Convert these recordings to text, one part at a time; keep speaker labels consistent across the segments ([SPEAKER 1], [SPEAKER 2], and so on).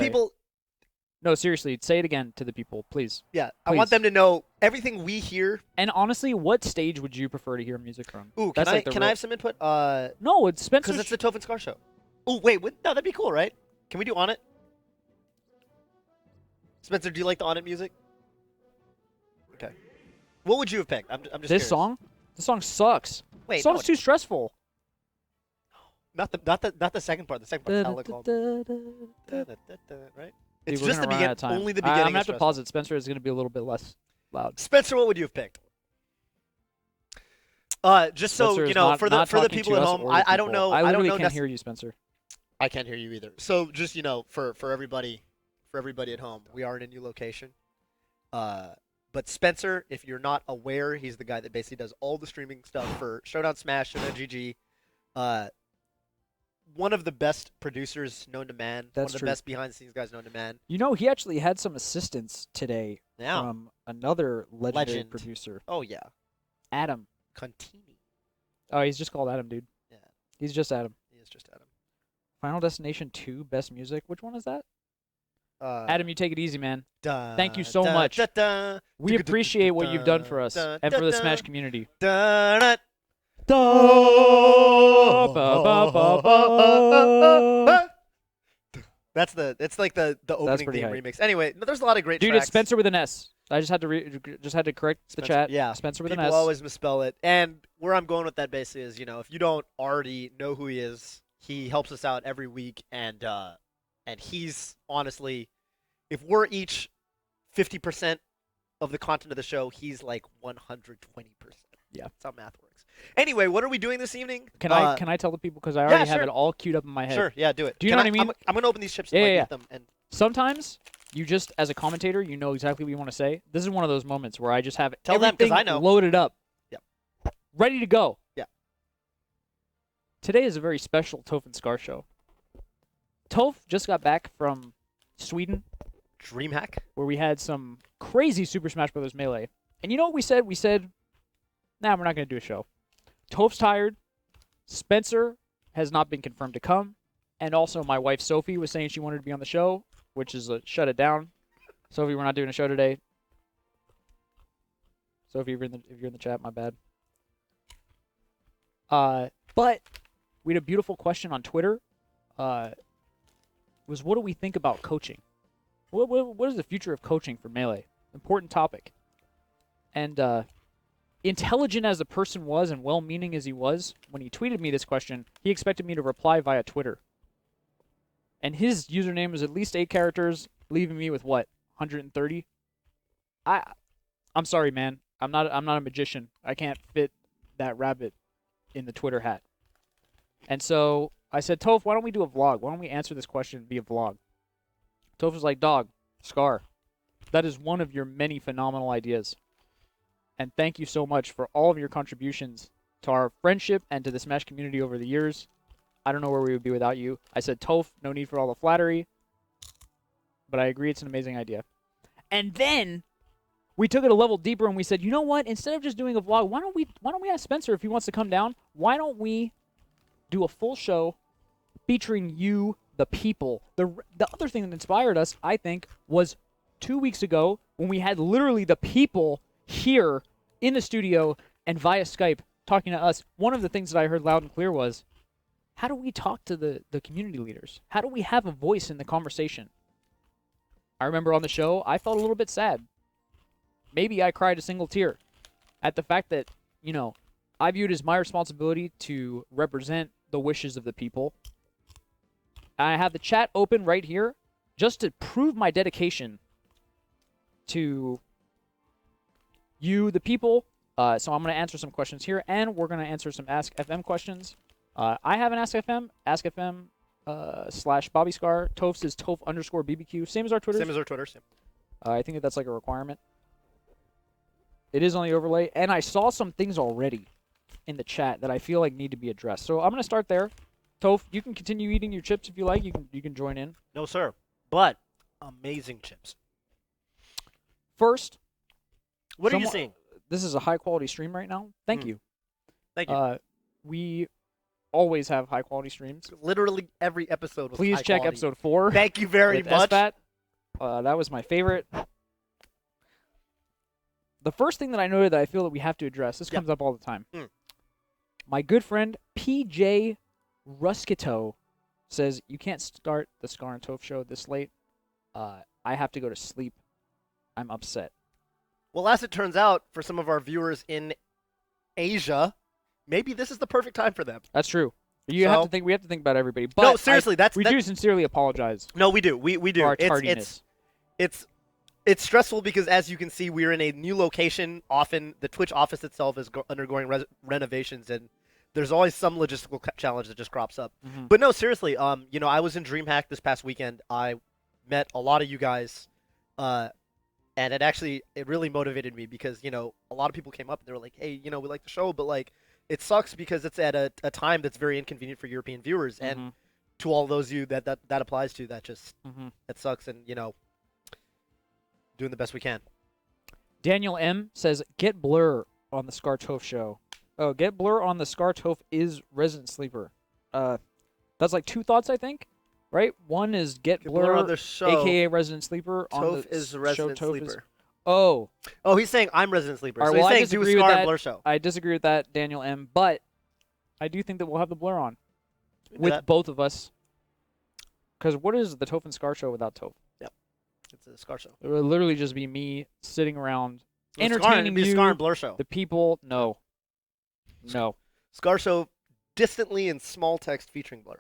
[SPEAKER 1] People.
[SPEAKER 2] No, seriously, say it again to the people, please.
[SPEAKER 1] Yeah, I
[SPEAKER 2] Please.
[SPEAKER 1] want them to know everything we hear.
[SPEAKER 2] And honestly, what stage would you prefer to hear music from?
[SPEAKER 1] Ooh,
[SPEAKER 2] That's like the
[SPEAKER 1] can I have some input?
[SPEAKER 2] No, it's Spencer.
[SPEAKER 1] Because it's the Toph and Scar show. Ooh, wait, no, that'd be cool, right? Can we do On It? Spencer, do you like the On It music? Okay. What would you have picked? I'm just
[SPEAKER 2] this
[SPEAKER 1] curious.
[SPEAKER 2] song. This song sucks.
[SPEAKER 1] Wait,
[SPEAKER 2] the song's too stressful.
[SPEAKER 1] Not the second part. The second part's hella calm. Right? It's
[SPEAKER 2] Dude,
[SPEAKER 1] just the beginning. Only the beginning.
[SPEAKER 2] I'm gonna have to pause it. Spencer is gonna be a little bit less loud.
[SPEAKER 1] Spencer, what would you have picked? Just so
[SPEAKER 2] Spencer
[SPEAKER 1] you know,
[SPEAKER 2] not,
[SPEAKER 1] for
[SPEAKER 2] not
[SPEAKER 1] the
[SPEAKER 2] talking
[SPEAKER 1] people
[SPEAKER 2] to
[SPEAKER 1] at
[SPEAKER 2] us
[SPEAKER 1] home,
[SPEAKER 2] or the
[SPEAKER 1] I don't
[SPEAKER 2] people.
[SPEAKER 1] know.
[SPEAKER 2] I
[SPEAKER 1] don't
[SPEAKER 2] literally
[SPEAKER 1] know.
[SPEAKER 2] can't hear you, Spencer.
[SPEAKER 1] I can't hear you either. So just for everybody at home, we are in a new location. But Spencer, if you're not aware, he's the guy that basically does all the streaming stuff for Showdown Smash, Showdown GG. One of the best producers known to man.
[SPEAKER 2] That's
[SPEAKER 1] one of the best behind-the-scenes guys known to man.
[SPEAKER 2] You know, he actually had some assistance today
[SPEAKER 1] Yeah.
[SPEAKER 2] from another legendary producer.
[SPEAKER 1] Oh, yeah.
[SPEAKER 2] Adam.
[SPEAKER 1] Contini.
[SPEAKER 2] Oh, he's just called Adam, dude.
[SPEAKER 1] Yeah.
[SPEAKER 2] He's just Adam.
[SPEAKER 1] He is just Adam.
[SPEAKER 2] Final Destination 2, Best Music. Which one is that? Adam, you take it easy, man. Thank you so much. We appreciate what you've done for us and for the Smash community.
[SPEAKER 1] It's like the opening theme
[SPEAKER 2] hype.
[SPEAKER 1] remix. Anyway, there's a lot of great
[SPEAKER 2] Dude,
[SPEAKER 1] tracks.
[SPEAKER 2] it's Spencer with an S. I just had to correct the chat.
[SPEAKER 1] Yeah,
[SPEAKER 2] Spencer with
[SPEAKER 1] people
[SPEAKER 2] an S.
[SPEAKER 1] always misspell it. And where I'm going with that basically is, if you don't already know who he is, he helps us out every week, and he's honestly, if we're each 50% of the content of the show, he's like 120%.
[SPEAKER 2] Yeah,
[SPEAKER 1] that's how math works. Anyway, what are we doing this evening?
[SPEAKER 2] Can I tell the people, because I already have it all queued up in my head.
[SPEAKER 1] Sure, yeah, do it.
[SPEAKER 2] Do you know what I mean?
[SPEAKER 1] I'm gonna open these chips.
[SPEAKER 2] Yeah,
[SPEAKER 1] and
[SPEAKER 2] yeah.
[SPEAKER 1] Them and
[SPEAKER 2] sometimes you just, as a commentator, you know exactly what you want to say. This is one of those moments where I just have
[SPEAKER 1] Tell them, 'cause I know.
[SPEAKER 2] loaded up.
[SPEAKER 1] Yeah.
[SPEAKER 2] Ready to go.
[SPEAKER 1] Yeah.
[SPEAKER 2] Today is a very special Toph and Scar show. Toph just got back from Sweden.
[SPEAKER 1] DreamHack.
[SPEAKER 2] Where we had some crazy Super Smash Bros. Melee. And you know what we said? We said, nah, we're not going to do a show. Toph's tired. Spencer has not been confirmed to come. And also my wife, Sophie, was saying she wanted to be on the show, which is a shut it down. Sophie, we're not doing a show today. Sophie, if you're in the chat, my bad. But we had a beautiful question on Twitter. Was what do we think about coaching? What is the future of coaching for Melee? Important topic. And intelligent as the person was and well-meaning as he was, when he tweeted me this question, he expected me to reply via Twitter. And his username was at least 8 characters, leaving me with what, 130? I'm sorry, man. I'm not a magician. I can't fit that rabbit in the Twitter hat. And so I said, Toph, why don't we do a vlog? Why don't we answer this question via vlog? Toph was like, dog, Scar, that is one of your many phenomenal ideas. And thank you so much for all of your contributions to our friendship and to the Smash community over the years. I don't know where we would be without you. I said, Toph, no need for all the flattery. But I agree it's an amazing idea. And then we took it a level deeper and we said, you know what? Instead of just doing a vlog, why don't we ask Spencer if he wants to come down? Why don't we do a full show featuring you, the people? The other thing that inspired us, I think, was 2 weeks ago when we had literally the people here in the studio and via Skype talking to us. One of the things that I heard loud and clear was, how do we talk to the community leaders? How do we have a voice in the conversation? I remember on the show, I felt a little bit sad. Maybe I cried a single tear at the fact that, I viewed it as my responsibility to represent the wishes of the people. I have the chat open right here just to prove my dedication to you, the people. So I'm going to answer some questions here, and we're going to answer some Ask FM questions. I have an Ask FM / Bobby Scar. Toph's is Toph_BBQ. Same as our Twitter.
[SPEAKER 1] Same as our Twitter.
[SPEAKER 2] I think that's like a requirement. It is on the overlay, and I saw some things already in the chat that I feel like need to be addressed. So I'm going to start there. Toph, you can continue eating your chips if you like. You can join in.
[SPEAKER 1] No, sir. But amazing chips.
[SPEAKER 2] First,
[SPEAKER 1] what are you seeing?
[SPEAKER 2] This is a high-quality stream right now. Thank you.
[SPEAKER 1] Thank you.
[SPEAKER 2] We always have high quality streams.
[SPEAKER 1] Literally every episode was
[SPEAKER 2] Please
[SPEAKER 1] high
[SPEAKER 2] check
[SPEAKER 1] quality.
[SPEAKER 2] episode 4.
[SPEAKER 1] Thank you very
[SPEAKER 2] with
[SPEAKER 1] much.
[SPEAKER 2] SFAT. That was my favorite. The first thing that I noted that I feel that we have to address, this comes up all the time. My good friend PJ Ruskito says, you can't start the Scar and Toph show this late. I have to go to sleep. I'm upset.
[SPEAKER 1] Well, as it turns out, for some of our viewers in Asia, maybe this is the perfect time for them.
[SPEAKER 2] That's true. We have to think about everybody. But
[SPEAKER 1] no, seriously,
[SPEAKER 2] we do sincerely apologize.
[SPEAKER 1] No, we do. We do.
[SPEAKER 2] For our tardiness.
[SPEAKER 1] It's stressful because, as you can see, we're in a new location. Often, the Twitch office itself is undergoing renovations, and there's always some logistical challenge that just crops up. But no, seriously, I was in DreamHack this past weekend. I met a lot of you guys, and it really motivated me because, a lot of people came up and they were like, hey, we like the show, but like, it sucks because it's at a time that's very inconvenient for European viewers, and to all those of you that applies to, that just that sucks, and doing the best we can.
[SPEAKER 2] Daniel M says, get Blur on the Scar Toph show. Oh, get Blur on the Scar Toph is Resident Sleeper. That's like 2 thoughts, I think, right? One is get Blur
[SPEAKER 1] on the show,
[SPEAKER 2] aka Resident Sleeper.
[SPEAKER 1] Toph is Resident Sleeper.
[SPEAKER 2] Oh,
[SPEAKER 1] he's saying I'm Resident Sleeper.
[SPEAKER 2] Right,
[SPEAKER 1] so
[SPEAKER 2] well,
[SPEAKER 1] he's saying do a Scar and Blur show.
[SPEAKER 2] I disagree with that, Daniel M, but I do think that we'll have the Blur on with both of us. Because what is the Toph and Scar show without Toph?
[SPEAKER 1] It's a Scar show.
[SPEAKER 2] It would literally just be me sitting around
[SPEAKER 1] entertaining you. Scar and Blur show.
[SPEAKER 2] The people, no.
[SPEAKER 1] Scar show, distantly in small text featuring Blur.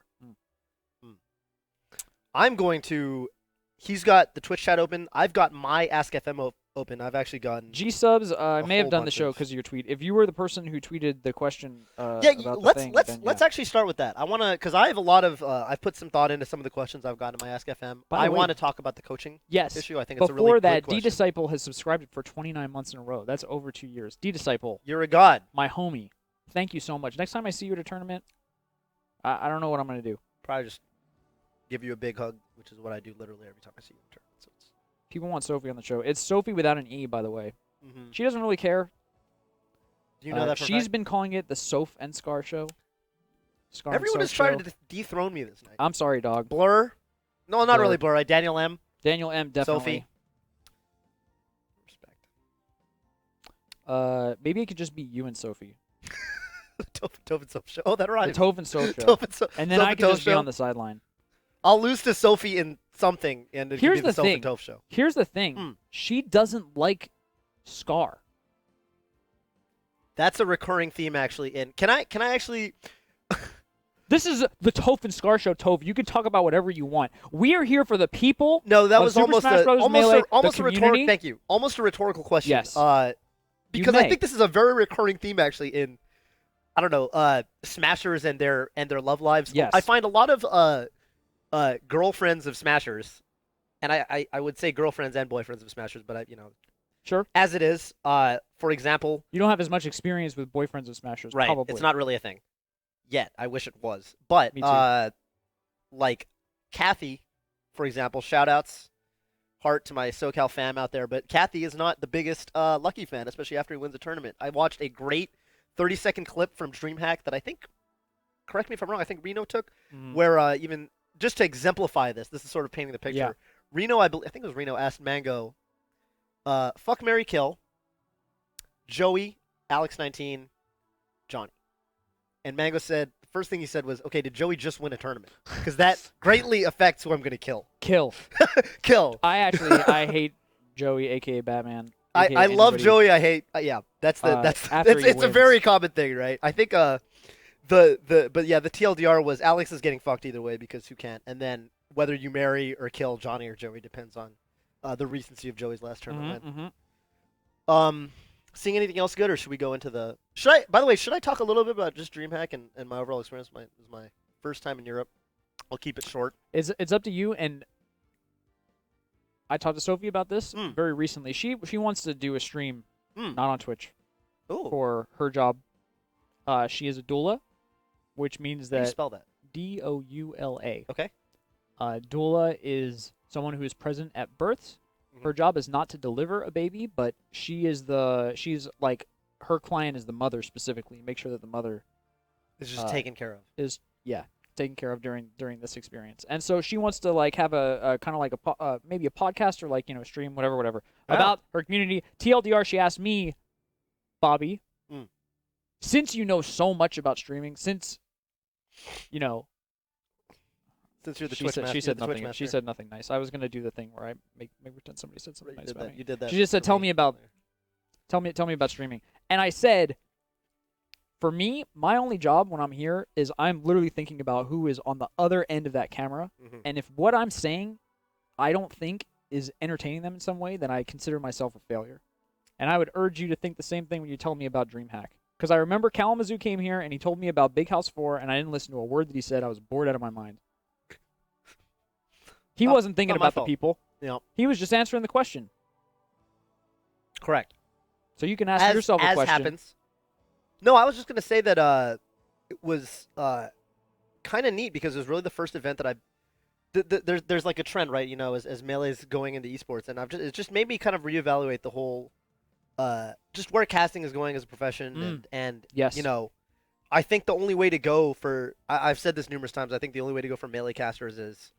[SPEAKER 1] I'm going to. He's got the Twitch chat open. I've got my Ask FM open. I've actually gotten
[SPEAKER 2] G subs. I may have done the show because of your tweet. If you were the person who tweeted the question,
[SPEAKER 1] let's actually start with that. I want to, because I have a lot of. I've put some thought into some of the questions I've got in my Ask FM. I want to talk about the coaching issue. I think it's a really good question.
[SPEAKER 2] Before that, D-Disciple has subscribed for 29 months in a row. That's over 2 years. D-Disciple,
[SPEAKER 1] you're a god,
[SPEAKER 2] my homie. Thank you so much. Next time I see you at a tournament, I don't know what I'm gonna do.
[SPEAKER 1] Probably just give you a big hug, which is what I do literally every time I see you in a tournament. So
[SPEAKER 2] people want Sophie on the show. It's Sophie without an E, by the way. She doesn't really care.
[SPEAKER 1] Do you know that?
[SPEAKER 2] She's been calling it the Toph and Scar show.
[SPEAKER 1] Everyone is trying to dethrone me this night.
[SPEAKER 2] I'm sorry, dog.
[SPEAKER 1] Blur? No, not really Blur. Right? Daniel M.
[SPEAKER 2] Daniel M. Definitely.
[SPEAKER 1] Sophie.
[SPEAKER 2] Respect. Maybe it could just be you and Sophie.
[SPEAKER 1] Toph and Soph show. Oh, that rhymes.
[SPEAKER 2] The Toph and Soph show. And then I can just be
[SPEAKER 1] show.
[SPEAKER 2] on the sideline.
[SPEAKER 1] I'll lose to Sophie in something, and it
[SPEAKER 2] Here's
[SPEAKER 1] could be the
[SPEAKER 2] the thing.
[SPEAKER 1] Toph and Toph show.
[SPEAKER 2] Here's the thing. She doesn't like Scar.
[SPEAKER 1] That's a recurring theme, actually. And can I actually?
[SPEAKER 2] This is the Toph and Scar show, Toph. You can talk about whatever you want. We are here for the people.
[SPEAKER 1] No, that was almost a
[SPEAKER 2] rhetorical.
[SPEAKER 1] Thank you. Almost a rhetorical question.
[SPEAKER 2] Yes.
[SPEAKER 1] Because I think this is a very recurring theme, actually, in Smashers and their love lives.
[SPEAKER 2] Yes.
[SPEAKER 1] I find a lot of girlfriends of Smashers, and I would say girlfriends and boyfriends of Smashers, but
[SPEAKER 2] sure.
[SPEAKER 1] As it is, for example,
[SPEAKER 2] you don't have as much experience with boyfriends of Smashers,
[SPEAKER 1] right?
[SPEAKER 2] Probably.
[SPEAKER 1] It's not really a thing yet. I wish it was, but
[SPEAKER 2] Me too.
[SPEAKER 1] like Kathy, for example, shout outs. Heart to my SoCal fam out there, but Kathy is not the biggest Lucky fan, especially after he wins a tournament. I watched a great 30-second clip from DreamHack that I think, correct me if I'm wrong, I think Reno took, where even just to exemplify this is sort of painting the picture.
[SPEAKER 2] Yeah.
[SPEAKER 1] Reno, I think it was Reno, asked Mango, fuck, marry, kill, Joey, Alex 19, Johnny. And Mango said, the first thing he said was, okay, did Joey just win a tournament? Because that greatly affects who I'm going to kill.
[SPEAKER 2] Kill. I hate Joey, a.k.a. Batman.
[SPEAKER 1] I love Joey. I hate. That's it's a very common thing, right? I think the TLDR was Alex is getting fucked either way because who can't, and then whether you marry or kill Johnny or Joey depends on the recency of Joey's last tournament win. Seeing anything else good, or should we go into the? By the way, should I talk a little bit about just DreamHack and my overall experience? It was my first time in Europe. I'll keep it short.
[SPEAKER 2] It's up to you. And I talked to Sophie about this very recently. She wants to do a stream, not on Twitch, for her job. She is a doula, which means that.
[SPEAKER 1] How do you spell that?
[SPEAKER 2] Doula.
[SPEAKER 1] Okay.
[SPEAKER 2] Doula is someone who is present at births. Her job is not to deliver a baby, but she's like her client is the mother specifically. Make sure that the mother
[SPEAKER 1] It's just taken care of.
[SPEAKER 2] is taken care of during this experience. And so she wants to like have a kind of like maybe a podcast or like stream whatever
[SPEAKER 1] Yeah.
[SPEAKER 2] about her community. TLDR, she asked me, Bobby, since you know so much about streaming, since you know.
[SPEAKER 1] Since you're the
[SPEAKER 2] She
[SPEAKER 1] Twitch
[SPEAKER 2] said,
[SPEAKER 1] master,
[SPEAKER 2] she said
[SPEAKER 1] the Twitch
[SPEAKER 2] nothing. She
[SPEAKER 1] master.
[SPEAKER 2] said nothing nice. I was gonna do the thing where I make pretend somebody said something nice about me.
[SPEAKER 1] You did that.
[SPEAKER 2] She just said,
[SPEAKER 1] "Tell me
[SPEAKER 2] about streaming." And I said, for me, my only job when I'm here is I'm literally thinking about who is on the other end of that camera, and if what I'm saying, I don't think is entertaining them in some way, then I consider myself a failure. And I would urge you to think the same thing when you tell me about DreamHack. Because I remember Kalamazoo came here and he told me about Big House 4, and I didn't listen to a word that he said. I was bored out of my mind. He wasn't thinking about the people.
[SPEAKER 1] Yeah.
[SPEAKER 2] He was just answering the question.
[SPEAKER 1] Correct.
[SPEAKER 2] So you can ask yourself a question.
[SPEAKER 1] As happens. No, I was just going to say that it was kind of neat because it was really the first event that there's like a trend, right? As Melee's going into esports, and it just made me kind of reevaluate the whole just where casting is going as a profession, and
[SPEAKER 2] yes.
[SPEAKER 1] I think the only way to go for I've said this numerous times. I think the only way to go for Melee casters is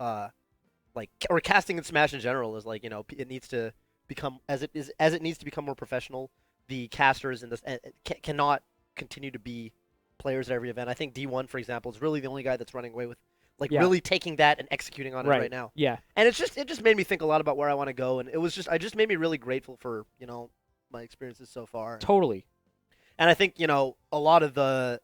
[SPEAKER 1] or casting in Smash in general is it needs to become as it needs to become more professional. The casters in this cannot continue to be players at every event. I think D1, for example, is really the only guy that's running away with really taking that and executing on it right now.
[SPEAKER 2] Yeah.
[SPEAKER 1] And it just made me think a lot about where I want to go, and I just made me really grateful for my experiences so far.
[SPEAKER 2] Totally.
[SPEAKER 1] And I think a lot of the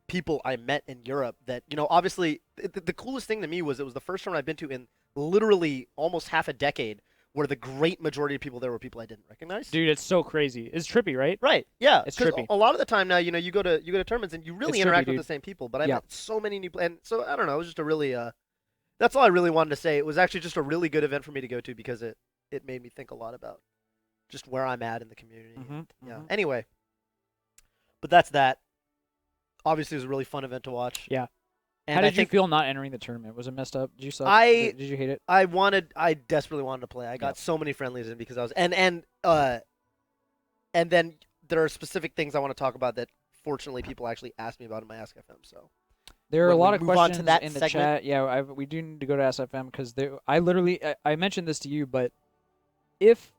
[SPEAKER 1] people I met in Europe that obviously the coolest thing to me was it was the first tournament I've been to in literally almost half a decade where the great majority of people there were people I didn't recognize.
[SPEAKER 2] Dude, it's so crazy. It's trippy, right?
[SPEAKER 1] Right. Yeah.
[SPEAKER 2] It's trippy.
[SPEAKER 1] A lot of the time now, you go to tournaments and you really interact with the same people. But I met so many new and so I don't know. It was just a really that's all I really wanted to say. It was actually just a really good event for me to go to because it made me think a lot about just where I'm at in the community. Anyway, but that's that. Obviously, it was a really fun event to watch.
[SPEAKER 2] Yeah.
[SPEAKER 1] And
[SPEAKER 2] how did you feel not entering the tournament? Was it messed up? Did you suck?
[SPEAKER 1] Did
[SPEAKER 2] you hate it?
[SPEAKER 1] I desperately wanted to play. I got so many friendlies in because I was and then there are specific things I want to talk about that fortunately people actually asked me about in my Ask FM. So
[SPEAKER 2] there are a lot of questions in the
[SPEAKER 1] segment?
[SPEAKER 2] chat. Yeah, we do need to go to SFM because I mentioned this to you, but if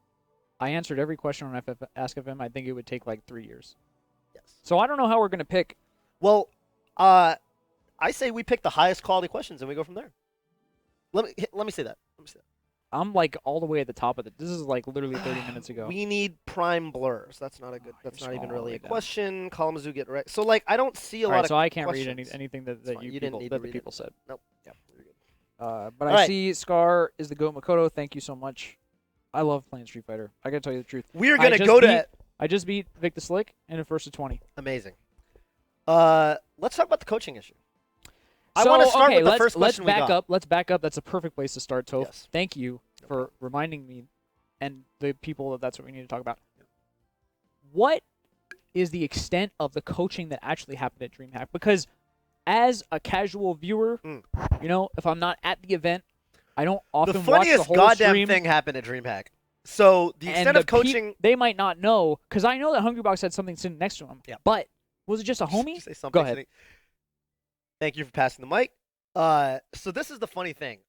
[SPEAKER 2] I answered every question on Ask FM, I think it would take like 3 years.
[SPEAKER 1] Yes.
[SPEAKER 2] So I don't know how we're gonna pick.
[SPEAKER 1] Well, I say we pick the highest quality questions and we go from there. Let me say that.
[SPEAKER 2] I'm like all the way at the top of it. This is like literally 30 minutes ago.
[SPEAKER 1] We need prime blurs. That's not a good. That's not even really a question. Kalamazoo get right. So like I don't see a lot of.
[SPEAKER 2] So I can't
[SPEAKER 1] questions.
[SPEAKER 2] read anything that the people said.
[SPEAKER 1] Nope. Yeah.
[SPEAKER 2] But I see Scar is the GOAT Makoto. Thank you so much. I love playing Street Fighter. I gotta tell you the truth.
[SPEAKER 1] We're gonna go to.
[SPEAKER 2] I just beat Vic the Slick in a first to 20.
[SPEAKER 1] Amazing. Let's talk about the coaching issue. I want to start with the first question we got.
[SPEAKER 2] Let's back up. That's a perfect place to start, Toph.
[SPEAKER 1] Yes.
[SPEAKER 2] Thank you for reminding me and the people that's what we need to talk about. What is the extent of the coaching that actually happened at DreamHack? Because as a casual viewer, if I'm not at the event, I don't often watch the whole stream.
[SPEAKER 1] The funniest goddamn thing happened at DreamHack. So the extent of coaching,
[SPEAKER 2] they might not know because I know that Hungrybox had something sitting next to him.
[SPEAKER 1] Yeah.
[SPEAKER 2] But was it just a homie?
[SPEAKER 1] Just say something.
[SPEAKER 2] Go ahead.
[SPEAKER 1] Thank you for passing the mic. So this is the funny thing.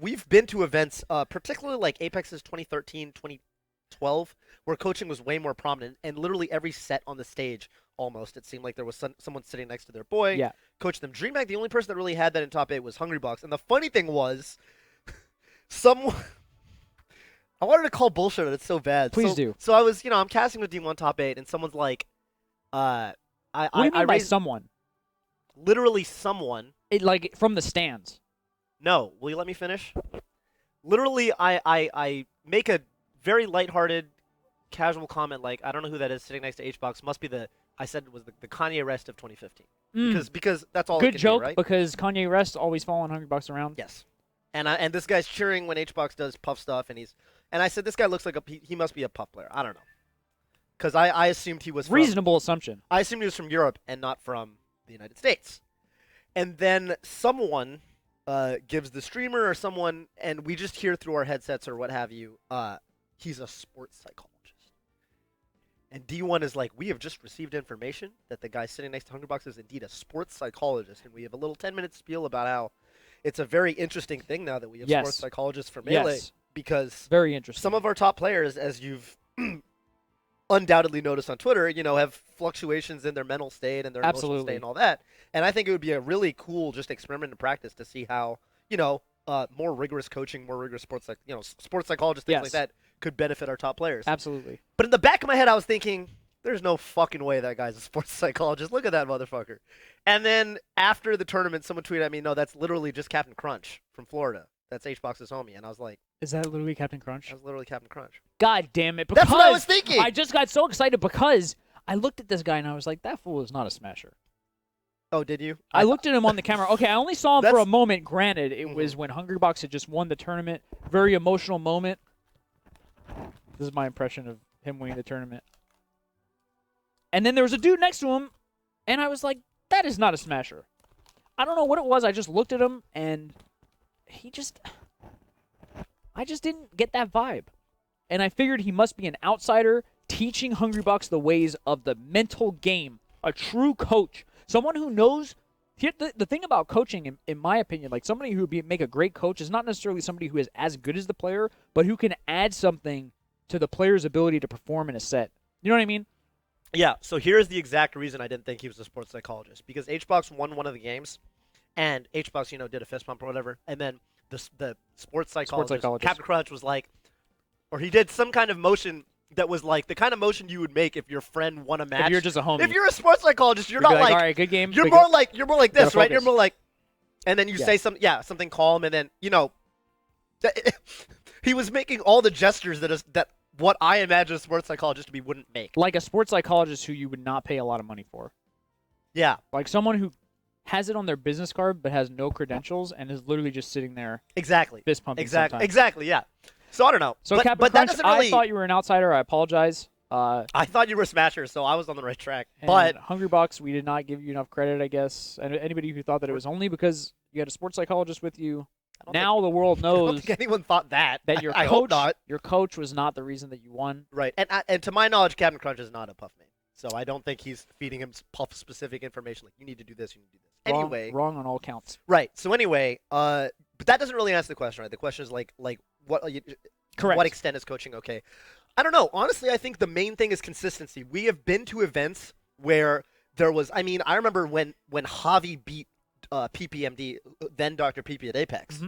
[SPEAKER 1] We've been to events, particularly like Apex's 2013, 2012, where coaching was way more prominent, and literally every set on the stage, almost, it seemed like there was someone sitting next to their boy, coaching them. DreamHack, the only person that really had that in top 8 was Hungrybox, and the funny thing was, someone. I wanted to call bullshit on it. It's so bad.
[SPEAKER 2] Please do.
[SPEAKER 1] So I was, I'm casting with D1 top 8, and someone's like,
[SPEAKER 2] what do you mean by someone?
[SPEAKER 1] Literally someone.
[SPEAKER 2] Like from the stands.
[SPEAKER 1] No. Will you let me finish? Literally, I make a very lighthearted, casual comment like, I don't know who that is sitting next to HBox. Must be I said it was the Kanye Rest of 2015. Because that's all
[SPEAKER 2] good
[SPEAKER 1] it can
[SPEAKER 2] joke,
[SPEAKER 1] be, right?
[SPEAKER 2] because Kanye Rest always following Hungrybox around.
[SPEAKER 1] Yes. And this guy's cheering when HBox does Puff stuff, and I said, this guy looks like he must be a Puff player. I don't know. Because I assumed he was
[SPEAKER 2] reasonable assumption.
[SPEAKER 1] I assumed he was from Europe and not from the United States. And then someone gives the streamer or someone, and we just hear through our headsets or what have you, he's a sports psychologist. And D1 is like, we have just received information that the guy sitting next to Hungrybox is indeed a sports psychologist, and we have a little 10-minute spiel about how it's a very interesting thing now that we have sports psychologists for Melee,
[SPEAKER 2] Yes.
[SPEAKER 1] because
[SPEAKER 2] Very interesting.
[SPEAKER 1] some of our top players, as you've undoubtedly noticed on Twitter, have fluctuations in their mental state and their emotional state and all that. And I think it would be a really cool just experiment in practice to see how, more rigorous coaching, more rigorous sports psychologists, things like that could benefit our top players.
[SPEAKER 2] Absolutely.
[SPEAKER 1] But in the back of my head, I was thinking, there's no fucking way that guy's a sports psychologist. Look at that motherfucker. And then after the tournament, someone tweeted at me, no, that's literally just Captain Crunch from Florida. That's HBox's homie. And I was like,
[SPEAKER 2] is that literally Captain Crunch?
[SPEAKER 1] that was literally Captain Crunch.
[SPEAKER 2] God damn it.
[SPEAKER 1] That's what I was thinking.
[SPEAKER 2] I just got so excited because I looked at this guy and I was like, that fool is not a smasher.
[SPEAKER 1] Oh, did you?
[SPEAKER 2] I looked at him on the camera. Okay, I only saw him for a moment. Granted, it was when Hungrybox had just won the tournament. Very emotional moment. This is my impression of him winning the tournament. And then there was a dude next to him, and I was like, that is not a smasher. I don't know what it was. I just looked at him, and I just didn't get that vibe. And I figured he must be an outsider teaching Hungrybox the ways of the mental game. A true coach. Someone who knows. The thing about coaching, in my opinion, like somebody who would make a great coach is not necessarily somebody who is as good as the player, but who can add something to the player's ability to perform in a set. You know what I mean?
[SPEAKER 1] Yeah, so here's the exact reason I didn't think he was a sports psychologist. Because HBox won one of the games, and HBox, did a fist pump or whatever, and then the sports psychologist, Captain Crunch, was like, or he did some kind of motion that was like the kind of motion you would make if your friend won a match.
[SPEAKER 2] If you're just a homie.
[SPEAKER 1] If you're a sports psychologist, you're not
[SPEAKER 2] like, all right, good game.
[SPEAKER 1] You're more like this, right? You're more like, and then you say something calm, and then he was making all the gestures that what I imagine a sports psychologist to be wouldn't make.
[SPEAKER 2] Like a sports psychologist who you would not pay a lot of money for.
[SPEAKER 1] Yeah.
[SPEAKER 2] Like someone who has it on their business card but has no credentials and is literally just sitting there.
[SPEAKER 1] Exactly.
[SPEAKER 2] Fist pumping.
[SPEAKER 1] Exactly. Yeah. So I don't know.
[SPEAKER 2] So Captain Crunch, I thought you were an outsider. I apologize.
[SPEAKER 1] I thought you were a smasher, so I was on the right track.
[SPEAKER 2] And
[SPEAKER 1] but
[SPEAKER 2] Hungrybox, we did not give you enough credit, I guess. And anybody who thought that it was only because you had a sports psychologist with you, now the world knows.
[SPEAKER 1] I don't think anyone thought that.
[SPEAKER 2] That your
[SPEAKER 1] I hope not.
[SPEAKER 2] Your coach was not the reason that you won.
[SPEAKER 1] Right. And to my knowledge, Captain Crunch is not a puff man. So I don't think he's feeding him puff specific information like you need to do this, you need to do this. Anyway,
[SPEAKER 2] wrong on all counts.
[SPEAKER 1] Right. So anyway, but that doesn't really answer the question, right? The question is like what
[SPEAKER 2] Correct.
[SPEAKER 1] What extent is coaching okay? I don't know. Honestly, I think the main thing is consistency. We have been to events where there was. I mean, I remember when Javi beat PPMD, then Dr. PP at Apex,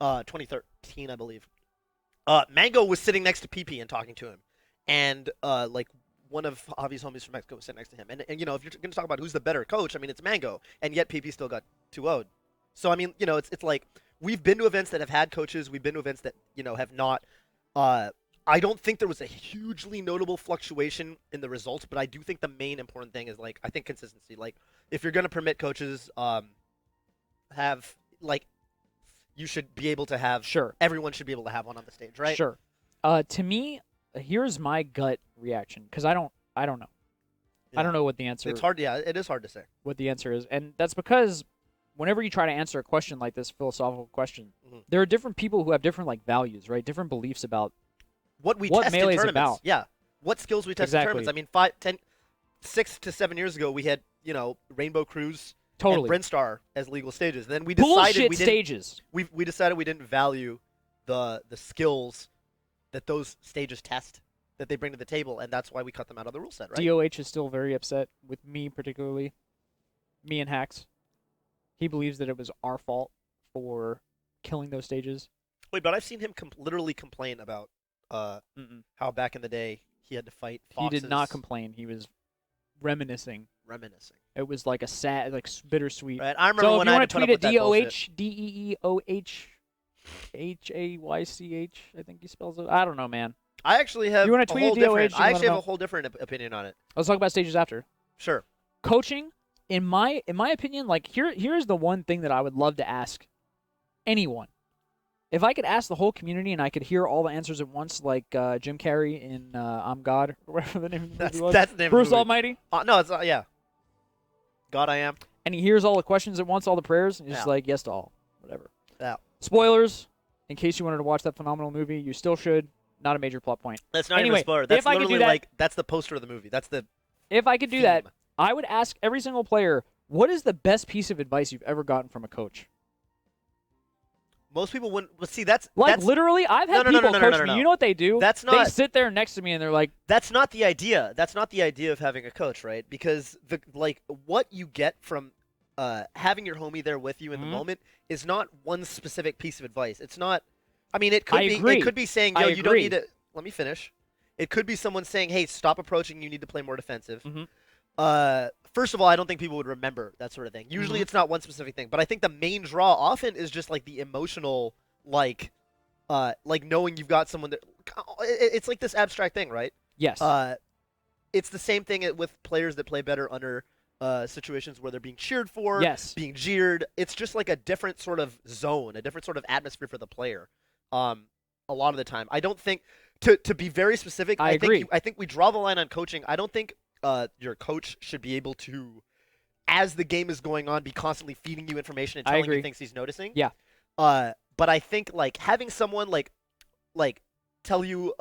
[SPEAKER 1] 2013, I believe. Mango was sitting next to PP and talking to him, and like one of Javi's homies from Mexico was sitting next to him. And if you're going to talk about who's the better coach, I mean, it's Mango, and yet PP still got 2-0'd. So I mean, it's like we've been to events that have had coaches. We've been to events that have not. I don't think there was a hugely notable fluctuation in the results, but I do think the main important thing is I think consistency. Like if you're going to permit coaches, have you should be able to have.
[SPEAKER 2] Sure.
[SPEAKER 1] Everyone should be able to have one on the stage, right?
[SPEAKER 2] Sure. To me, here's my gut reaction because I don't know. Yeah. I don't know what the answer.
[SPEAKER 1] It's hard. Yeah, it is hard to say
[SPEAKER 2] what the answer is, and that's because whenever you try to answer a question like this philosophical question, there are different people who have different values, right? Different beliefs about what test Melee is about.
[SPEAKER 1] Yeah, what skills we test in tournaments. I mean, 6 to 7 years ago, we had Rainbow Cruise and Brinstar as legal stages. Then we decided we decided we didn't value the skills that those stages test that they bring to the table, and that's why we cut them out of the rule set. Right?
[SPEAKER 2] DOH is still very upset with me, particularly me and Hacks. He believes that it was our fault for killing those stages.
[SPEAKER 1] Wait, but I've seen him literally complain about how back in the day he had to fight foxes.
[SPEAKER 2] He did not complain. He was reminiscing. It was like a sad, bittersweet.
[SPEAKER 1] Right. I remember when I had to put up with that bullshit.
[SPEAKER 2] DEEOHDEEOHHAYCH, I think he spells it. I don't know, man.
[SPEAKER 1] I actually have
[SPEAKER 2] you want to tweet DOH?
[SPEAKER 1] I actually have a whole different opinion on it.
[SPEAKER 2] Let's talk about stages after.
[SPEAKER 1] Sure.
[SPEAKER 2] Coaching, in my opinion, here's the one thing that I would love to ask anyone. If I could ask the whole community and I could hear all the answers at once, like Jim Carrey in I'm God, or whatever the name of the movie was.
[SPEAKER 1] That's the name
[SPEAKER 2] Bruce
[SPEAKER 1] of the movie.
[SPEAKER 2] Almighty?
[SPEAKER 1] No, it's yeah. God I am.
[SPEAKER 2] And he hears all the questions at once, all the prayers, and he's just like, yes to all. Whatever.
[SPEAKER 1] Yeah.
[SPEAKER 2] Spoilers, in case you wanted to watch that phenomenal movie, you still should. Not a major plot point.
[SPEAKER 1] That's not
[SPEAKER 2] Anyway,
[SPEAKER 1] even a spoiler. That's
[SPEAKER 2] if I could do
[SPEAKER 1] literally
[SPEAKER 2] that-
[SPEAKER 1] like that's the poster of the movie. That's the
[SPEAKER 2] If I could do
[SPEAKER 1] theme.
[SPEAKER 2] that, I would ask every single player, what is the best piece of advice you've ever gotten from a coach?
[SPEAKER 1] Most people wouldn't. Well, see, that's
[SPEAKER 2] Literally, I've had
[SPEAKER 1] No, no, no,
[SPEAKER 2] people
[SPEAKER 1] no, no,
[SPEAKER 2] coach
[SPEAKER 1] no, no.
[SPEAKER 2] me. You know what they do?
[SPEAKER 1] That's
[SPEAKER 2] They
[SPEAKER 1] not-
[SPEAKER 2] sit there next to me and they're like,
[SPEAKER 1] That's not the idea. That's not the idea of having a coach, right? Because what you get from having your homie there with you in the
[SPEAKER 2] Mhm.
[SPEAKER 1] moment is not one specific piece of advice. It's not. I mean, it could
[SPEAKER 2] I
[SPEAKER 1] be.
[SPEAKER 2] agree.
[SPEAKER 1] It could be saying,
[SPEAKER 2] I
[SPEAKER 1] "Yo, you don't
[SPEAKER 2] agree.
[SPEAKER 1] need to." Let me finish. It could be someone saying, "Hey, stop approaching. You need to play more defensive."
[SPEAKER 2] Mhm.
[SPEAKER 1] First of all, I don't think people would remember that sort of thing. Usually,
[SPEAKER 2] Mhm.
[SPEAKER 1] it's not one specific thing, but I think the main draw often is just like the emotional, like knowing you've got someone that. It's like this abstract thing, right?
[SPEAKER 2] yes.
[SPEAKER 1] It's the same thing with players that play better under situations where they're being cheered for,
[SPEAKER 2] Yes.
[SPEAKER 1] being jeered. It's just like a different sort of zone, a different sort of atmosphere for the player. A lot of the time, I don't think to be very specific.
[SPEAKER 2] I
[SPEAKER 1] think
[SPEAKER 2] agree.
[SPEAKER 1] I think we draw the line on coaching. I don't think your coach should be able to, as the game is going on, be constantly feeding you information and
[SPEAKER 2] I
[SPEAKER 1] telling you
[SPEAKER 2] agree.
[SPEAKER 1] things he's noticing.
[SPEAKER 2] Yeah.
[SPEAKER 1] But I think like having someone like tell you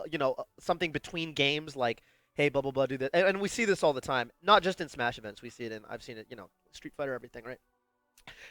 [SPEAKER 1] something between games like, hey, blah blah blah, do that, and we see this all the time, not just in Smash events. We see it in I've seen it, Street Fighter, everything, right?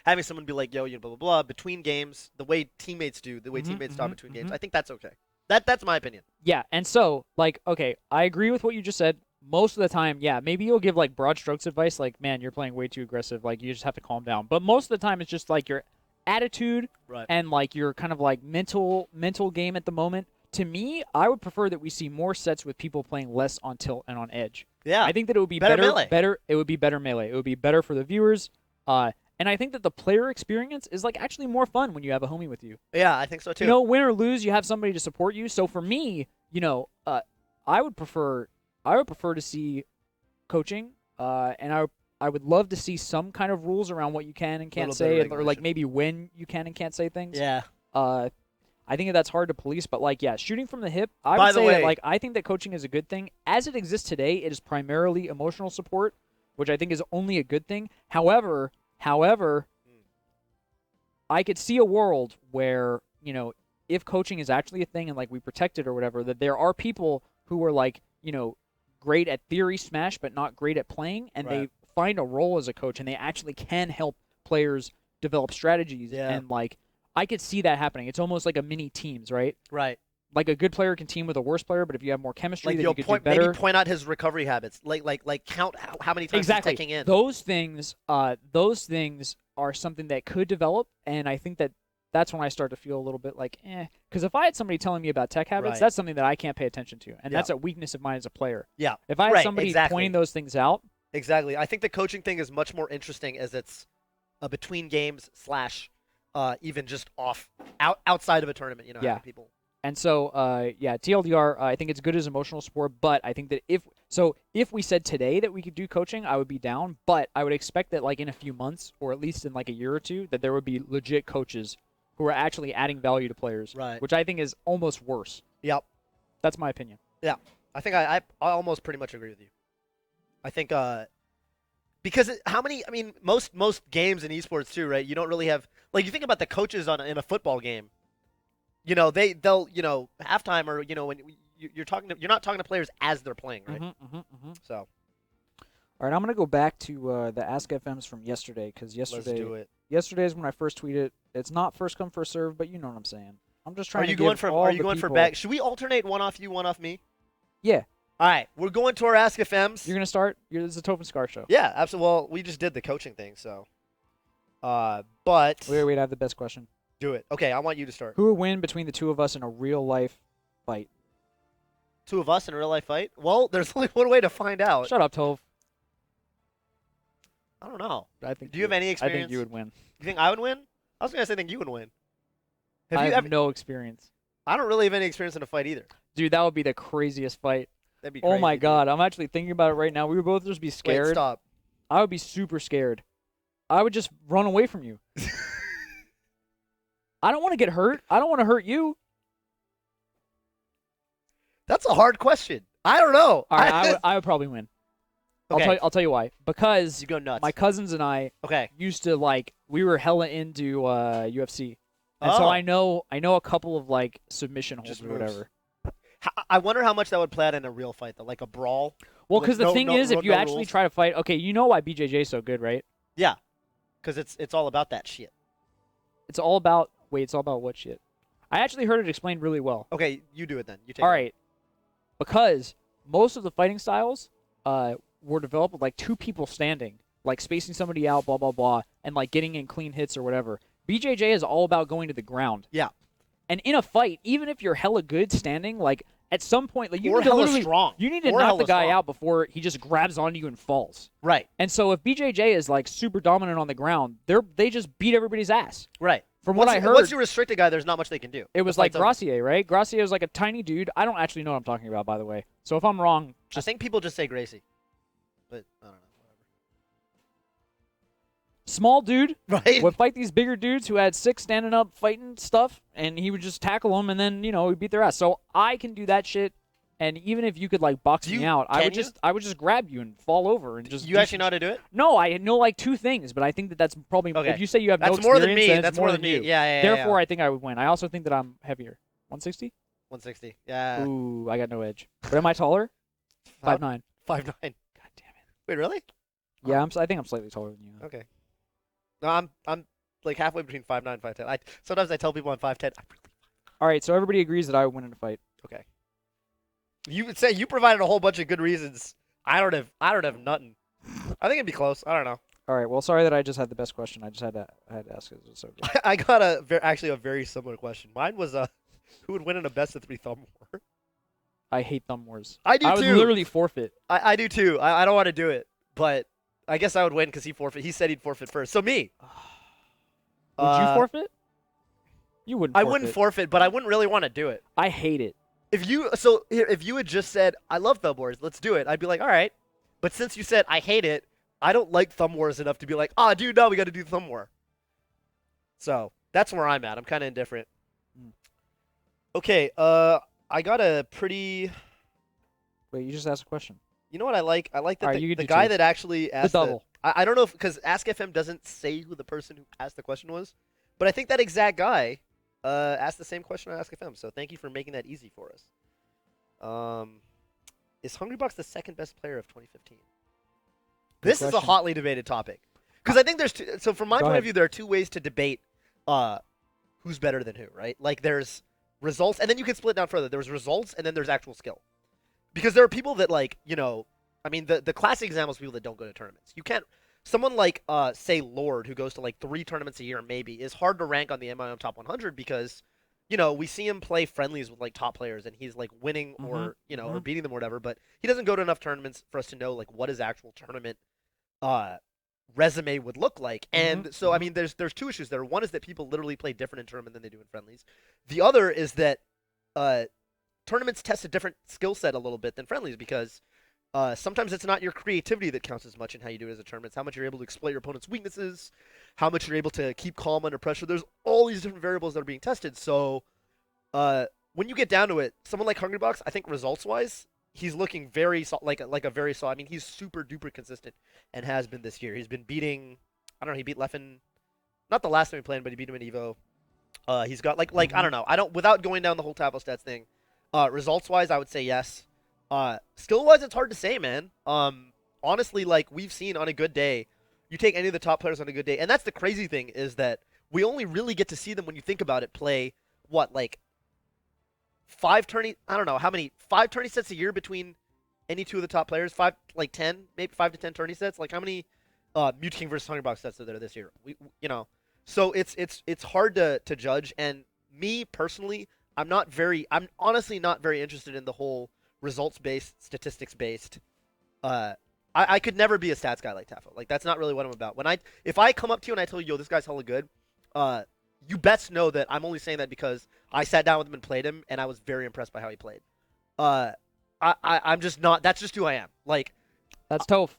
[SPEAKER 1] Having someone be like, yo, blah blah blah, between games, the way teammates do, the way
[SPEAKER 2] Mhm,
[SPEAKER 1] teammates talk
[SPEAKER 2] mhm,
[SPEAKER 1] between games,
[SPEAKER 2] mhm.
[SPEAKER 1] I think that's okay. That's my opinion.
[SPEAKER 2] Yeah, and so, okay, I agree with what you just said. Most of the time, yeah, maybe you'll give, broad strokes advice, like, man, you're playing way too aggressive, you just have to calm down. But most of the time, it's just, your attitude
[SPEAKER 1] Right.
[SPEAKER 2] and, your kind of, mental game at the moment. To me, I would prefer that we see more sets with people playing less on tilt and on edge.
[SPEAKER 1] Yeah.
[SPEAKER 2] I think that it would be
[SPEAKER 1] Better melee.
[SPEAKER 2] It would be better melee. It would be better for the viewers. And I think that the player experience is, actually more fun when you have a homie with you.
[SPEAKER 1] Yeah, I think so too.
[SPEAKER 2] Win or lose, you have somebody to support you. So for me, I would prefer to see coaching, and I would love to see some kind of rules around what you can and can't
[SPEAKER 1] Little bit of
[SPEAKER 2] say, or
[SPEAKER 1] regulation.
[SPEAKER 2] maybe when you can and can't say things.
[SPEAKER 1] Yeah.
[SPEAKER 2] I think that's hard to police, but shooting from the hip, I
[SPEAKER 1] By
[SPEAKER 2] would
[SPEAKER 1] the
[SPEAKER 2] say
[SPEAKER 1] way-
[SPEAKER 2] that I think that coaching is a good thing. As it exists today, it is primarily emotional support, which I think is only a good thing. However, I could see a world where, if coaching is actually a thing and we protect it or whatever, that there are people who are great at theory Smash but not great at playing, and they
[SPEAKER 1] Right.
[SPEAKER 2] find a role as a coach and they actually can help players develop strategies.
[SPEAKER 1] Yeah.
[SPEAKER 2] And I could see that happening. It's almost like a mini teams, right?
[SPEAKER 1] Right.
[SPEAKER 2] Like a good player can team with a worse player, but if you have more chemistry,
[SPEAKER 1] Like
[SPEAKER 2] then
[SPEAKER 1] you'll
[SPEAKER 2] you could do
[SPEAKER 1] maybe
[SPEAKER 2] better.
[SPEAKER 1] point out his recovery habits. Like count how many times
[SPEAKER 2] Exactly.
[SPEAKER 1] he's taking in.
[SPEAKER 2] Those things are something that could develop, and I think that's when I start to feel a little bit because if I had somebody telling me about tech habits,
[SPEAKER 1] Right.
[SPEAKER 2] that's something that I can't pay attention to, and
[SPEAKER 1] Yeah.
[SPEAKER 2] that's a weakness of mine as a player.
[SPEAKER 1] Yeah.
[SPEAKER 2] If I had
[SPEAKER 1] Right,
[SPEAKER 2] somebody
[SPEAKER 1] exactly.
[SPEAKER 2] pointing those things out,
[SPEAKER 1] Exactly. I think the coaching thing is much more interesting as it's between games / even just outside of a tournament.
[SPEAKER 2] Yeah.
[SPEAKER 1] having people.
[SPEAKER 2] and so TLDR, I think it's good as emotional support, but I think that if we said today that we could do coaching, I would be down, but I would expect that in a few months or at least in a year or two that there would be legit coaches who are actually adding value to players,
[SPEAKER 1] Right.
[SPEAKER 2] which I think is almost worse.
[SPEAKER 1] Yep.
[SPEAKER 2] That's my opinion.
[SPEAKER 1] Yeah. I think I almost pretty much agree with you. I think because most games in esports too, right? You don't really have you think about the coaches in a football game. They'll halftime or when you're not talking to players as they're playing, right? So
[SPEAKER 2] All right, I'm gonna go back to the Ask FMs from yesterday because
[SPEAKER 1] let's do it.
[SPEAKER 2] yesterday is when I first tweeted. It's not first come first serve, but you know what I'm saying. I'm just trying
[SPEAKER 1] Are you
[SPEAKER 2] to
[SPEAKER 1] going
[SPEAKER 2] give
[SPEAKER 1] for
[SPEAKER 2] all
[SPEAKER 1] Are you
[SPEAKER 2] the
[SPEAKER 1] going for
[SPEAKER 2] people-
[SPEAKER 1] back? Should we alternate one off you, one off me?
[SPEAKER 2] Yeah,
[SPEAKER 1] All right, we're going to our Ask FMs.
[SPEAKER 2] you're gonna start. This is a Toph and Scar show.
[SPEAKER 1] Yeah, absolutely. Well, we just did the coaching thing, so. But
[SPEAKER 2] Wait, I have the best question.
[SPEAKER 1] do it. Okay, I want you to start.
[SPEAKER 2] Who would win between the two of us in a real life fight?
[SPEAKER 1] Two of us in a real life fight? Well, there's only one way to find out.
[SPEAKER 2] Shut up, Toph.
[SPEAKER 1] I don't know.
[SPEAKER 2] I think.
[SPEAKER 1] Do you have any
[SPEAKER 2] I
[SPEAKER 1] experience?
[SPEAKER 2] think you would win.
[SPEAKER 1] You think I would win? I was gonna say I think you would win. Have
[SPEAKER 2] I
[SPEAKER 1] you
[SPEAKER 2] have
[SPEAKER 1] ever?
[SPEAKER 2] no experience,
[SPEAKER 1] I don't really have any experience in a fight either.
[SPEAKER 2] dude. That would be the craziest fight.
[SPEAKER 1] That'd be
[SPEAKER 2] Oh
[SPEAKER 1] crazy,
[SPEAKER 2] my
[SPEAKER 1] dude.
[SPEAKER 2] god, I'm actually thinking about it right now. We would both just be
[SPEAKER 1] Wait,
[SPEAKER 2] scared.
[SPEAKER 1] stop.
[SPEAKER 2] I would be super scared. I would just run away from you. I don't want to get hurt. I don't want to hurt you.
[SPEAKER 1] That's a hard question. I don't know.
[SPEAKER 2] All right, I would probably win.
[SPEAKER 1] Okay.
[SPEAKER 2] I'll tell you why. Because
[SPEAKER 1] You go nuts.
[SPEAKER 2] my cousins and I
[SPEAKER 1] Okay.
[SPEAKER 2] used to we were hella into UFC, and so
[SPEAKER 1] Oh.
[SPEAKER 2] I know a couple of submission holds
[SPEAKER 1] Just
[SPEAKER 2] or
[SPEAKER 1] moves.
[SPEAKER 2] whatever.
[SPEAKER 1] I wonder how much that would play out in a real fight though, like a brawl.
[SPEAKER 2] Well,
[SPEAKER 1] Like
[SPEAKER 2] because the thing is, if you
[SPEAKER 1] no
[SPEAKER 2] actually
[SPEAKER 1] rules.
[SPEAKER 2] try to fight, okay, you know why BJJ is so good, right?
[SPEAKER 1] Yeah, because it's all about that shit.
[SPEAKER 2] It's all about it's all about what shit? I actually heard it explained really well.
[SPEAKER 1] Okay, you do it then. You take
[SPEAKER 2] All
[SPEAKER 1] it.
[SPEAKER 2] right, because most of the fighting styles were developed with like two people standing, like spacing somebody out, blah blah blah, and like getting in clean hits or whatever. BJJ is all about going to the ground.
[SPEAKER 1] Yeah.
[SPEAKER 2] And in a fight, even if you're hella good standing, like at some point, like you
[SPEAKER 1] Or
[SPEAKER 2] need to
[SPEAKER 1] hella
[SPEAKER 2] literally,
[SPEAKER 1] strong.
[SPEAKER 2] you need to
[SPEAKER 1] Or
[SPEAKER 2] knock
[SPEAKER 1] hella
[SPEAKER 2] the guy
[SPEAKER 1] strong.
[SPEAKER 2] out before he just grabs onto you and falls.
[SPEAKER 1] Right.
[SPEAKER 2] And so if BJJ is like super dominant on the ground, they just beat everybody's ass.
[SPEAKER 1] Right.
[SPEAKER 2] From what I heard,
[SPEAKER 1] once you restrict a guy, there's not much they can do.
[SPEAKER 2] it was like Gracie, right? Gracie was like a tiny dude. I don't actually know what I'm talking about, by the way. So if I'm wrong,
[SPEAKER 1] I think people just say Gracie, but I don't know.
[SPEAKER 2] small dude
[SPEAKER 1] Right.
[SPEAKER 2] would fight these bigger dudes who had six standing up fighting stuff, and he would just tackle them, and then he'd beat their ass. So I can do that shit, and even if you could like box me out, I would just grab you and fall over and just.
[SPEAKER 1] You actually know how to do it?
[SPEAKER 2] No, I know like two things, but I think that's probably
[SPEAKER 1] Okay.
[SPEAKER 2] if you say you have no
[SPEAKER 1] That's
[SPEAKER 2] experience,
[SPEAKER 1] more than me.
[SPEAKER 2] then
[SPEAKER 1] That's
[SPEAKER 2] it's
[SPEAKER 1] more than me.
[SPEAKER 2] you.
[SPEAKER 1] Yeah.
[SPEAKER 2] Therefore, I think I would win. I also think that I'm heavier. 160?
[SPEAKER 1] 160. Yeah.
[SPEAKER 2] Ooh, I got no edge. But am I taller? 5'9".
[SPEAKER 1] 5'9".
[SPEAKER 2] God damn it.
[SPEAKER 1] Wait, really?
[SPEAKER 2] Yeah, I think I'm slightly taller than you.
[SPEAKER 1] Okay. No, I'm like halfway between 5'9" and 5'10". Sometimes I tell people I'm 5'10".
[SPEAKER 2] All right, so everybody agrees that I would win in a fight.
[SPEAKER 1] Okay. You would say you provided a whole bunch of good reasons. I don't have nothing. I think it'd be close. I don't know.
[SPEAKER 2] All right, well, sorry that I just had the best question. I just had to ask it. It was so good.
[SPEAKER 1] I got actually a very similar question. Mine was who would win in a best of 3 thumb war?
[SPEAKER 2] I hate thumb wars.
[SPEAKER 1] I do
[SPEAKER 2] I would
[SPEAKER 1] too.
[SPEAKER 2] literally forfeit.
[SPEAKER 1] I do too. I don't want to do it, but I guess I would win because he forfeit. He said he'd forfeit first. So me.
[SPEAKER 2] Would you forfeit? You wouldn't.
[SPEAKER 1] I wouldn't forfeit, but I wouldn't really want to do it.
[SPEAKER 2] I hate it.
[SPEAKER 1] If you had just said I love thumb wars, let's do it, I'd be like, all right. But since you said I hate it, I don't like thumb wars enough to be like, dude, no, we got to do thumb war. So that's where I'm at. I'm kind of indifferent. Okay, I got a pretty.
[SPEAKER 2] Wait, you just asked a question.
[SPEAKER 1] You know what I like? I like that
[SPEAKER 2] All right,
[SPEAKER 1] the guy that actually asked
[SPEAKER 2] the double.
[SPEAKER 1] I don't know if because Ask FM doesn't say who the person who asked the question was, but I think that exact guy asked the same question on Ask FM. So thank you for making that easy for us. Is Hungrybox the second best player of 2015? This is a hotly debated topic because I think there's two. So from my point of view, there are two ways to debate who's better than who, right? Like there's results, and then you can split down further. There's results, and then there's actual skill. Because there are people that I mean, the classic example is people that don't go to tournaments. You can't. Someone like, say, Lord, who goes to like 3 tournaments a year, maybe, is hard to rank on the MIM Top 100 because, we see him play friendlies with like top players, and he's like winning or or beating them or whatever. But he doesn't go to enough tournaments for us to know like what his actual tournament resume would look like. And so, I mean, there's two issues there. One is that people literally play different in tournament than they do in friendlies. The other is that tournaments test a different skill set a little bit than friendlies because sometimes it's not your creativity that counts as much in how you do it as a tournament. It's how much you're able to exploit your opponent's weaknesses, how much you're able to keep calm under pressure. There's all these different variables that are being tested. So when you get down to it, someone like Hungrybox, I think results-wise, he's looking very like a very solid. I mean, he's super duper consistent and has been this year. He's been beating. I don't know. He beat Leffen, not the last time he played, but he beat him in Evo. He's got like I don't know. Without going down the whole tableau stats thing. Results-wise, I would say yes. Skill-wise, it's hard to say, man. Honestly, like we've seen on a good day, you take any of the top players on a good day, and that's the crazy thing is that we only really get to see them when you think about it play like 5 tourney. I don't know how many 5 tourney sets a year between any two of the top players. 5 like 10, maybe 5 to 10 tourney sets. Like how many Mute King versus Hungrybox sets are there this year? So it's hard to judge. And me personally, I'm honestly not very interested in the whole results-based, statistics-based. I could never be a stats guy like Tafo. Like that's not really what I'm about. If I come up to you and I tell you, yo, this guy's hella good, you best know that I'm only saying that because I sat down with him and played him, and I was very impressed by how he played. I'm just not. That's just who I am. Like
[SPEAKER 2] that's tough.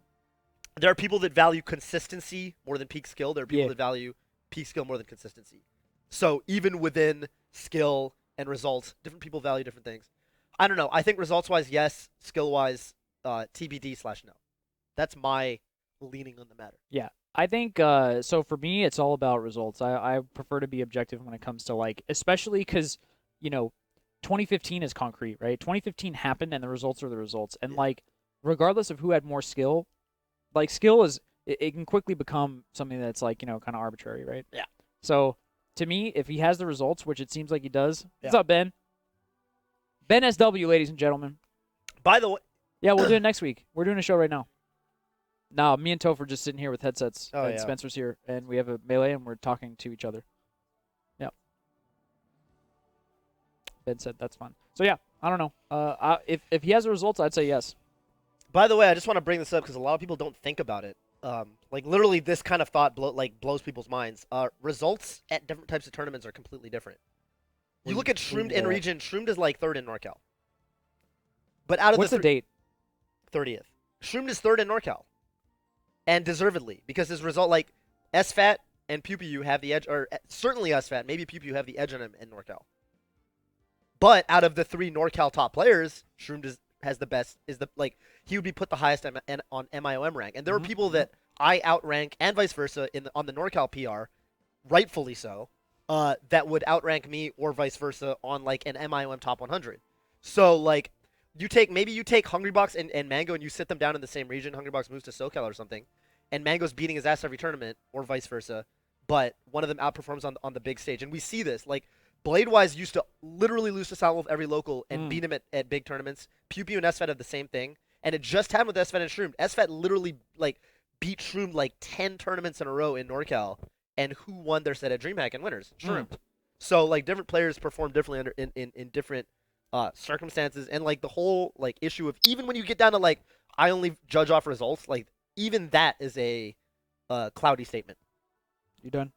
[SPEAKER 1] There are people that value consistency more than peak skill. There are people that value peak skill more than consistency. So even within skill and results, different people value different things. I don't know. I think results-wise, yes. Skill-wise, TBD/no. That's my leaning on the matter.
[SPEAKER 2] Yeah. I think, so for me, it's all about results. I prefer to be objective when it comes to, like, especially because, 2015 is concrete, right? 2015 happened, and the results are the results. And
[SPEAKER 1] Yeah.
[SPEAKER 2] like, regardless of who had more skill, like skill is it can quickly become something that's like kind of arbitrary, right?
[SPEAKER 1] Yeah.
[SPEAKER 2] So to me, if he has the results, which it seems like he does, what's
[SPEAKER 1] Yeah.
[SPEAKER 2] up, Ben? Ben SW, ladies and gentlemen.
[SPEAKER 1] By the way,
[SPEAKER 2] Yeah, we'll do it next week. We're doing a show right now. No, me and Toph are just sitting here with headsets,
[SPEAKER 1] Oh,
[SPEAKER 2] and
[SPEAKER 1] yeah.
[SPEAKER 2] Spencer's here, and we have a melee, and we're talking to each other. Yep. Ben said that's fun. So yeah, I don't know. If he has the results, I'd say yes.
[SPEAKER 1] by the way, I just want to bring this up because a lot of people don't think about it. Like literally, this kind of thought blows people's minds. Results at different types of tournaments are completely different. You look at Shroomed in region. Shroomed is like third in NorCal. But out of
[SPEAKER 2] What's the date?
[SPEAKER 1] 30th, Shroomed is third in NorCal, and deservedly because his result, like SFAT and PewPew have the edge, or certainly SFAT, maybe PewPew have the edge on him in NorCal. But out of the 3 NorCal top players, Shroomed has the best. He would be put the highest on MIOM rank, and there are people that I outrank and vice versa on the NorCal PR, rightfully so, that would outrank me or vice versa on like an MIOM top 100. So like. You take Hungrybox and Mango and you sit them down in the same region. Hungrybox moves to SoCal or something, and Mango's beating his ass every tournament, or vice versa. But one of them outperforms on the big stage, and we see this. Like Bladewise used to literally lose to Salwolf every local and beat him at big tournaments. PewPew and SFAT have the same thing, and it just happened with SFAT and Shroomed. SFAT literally like beat Shroomed like 10 tournaments in a row in NorCal, and who won their set at DreamHack and winners? Shroomed. So like different players perform differently in different circumstances, and like the whole like issue of even when you get down to like I only judge off results, like even that is a cloudy statement.
[SPEAKER 2] You done?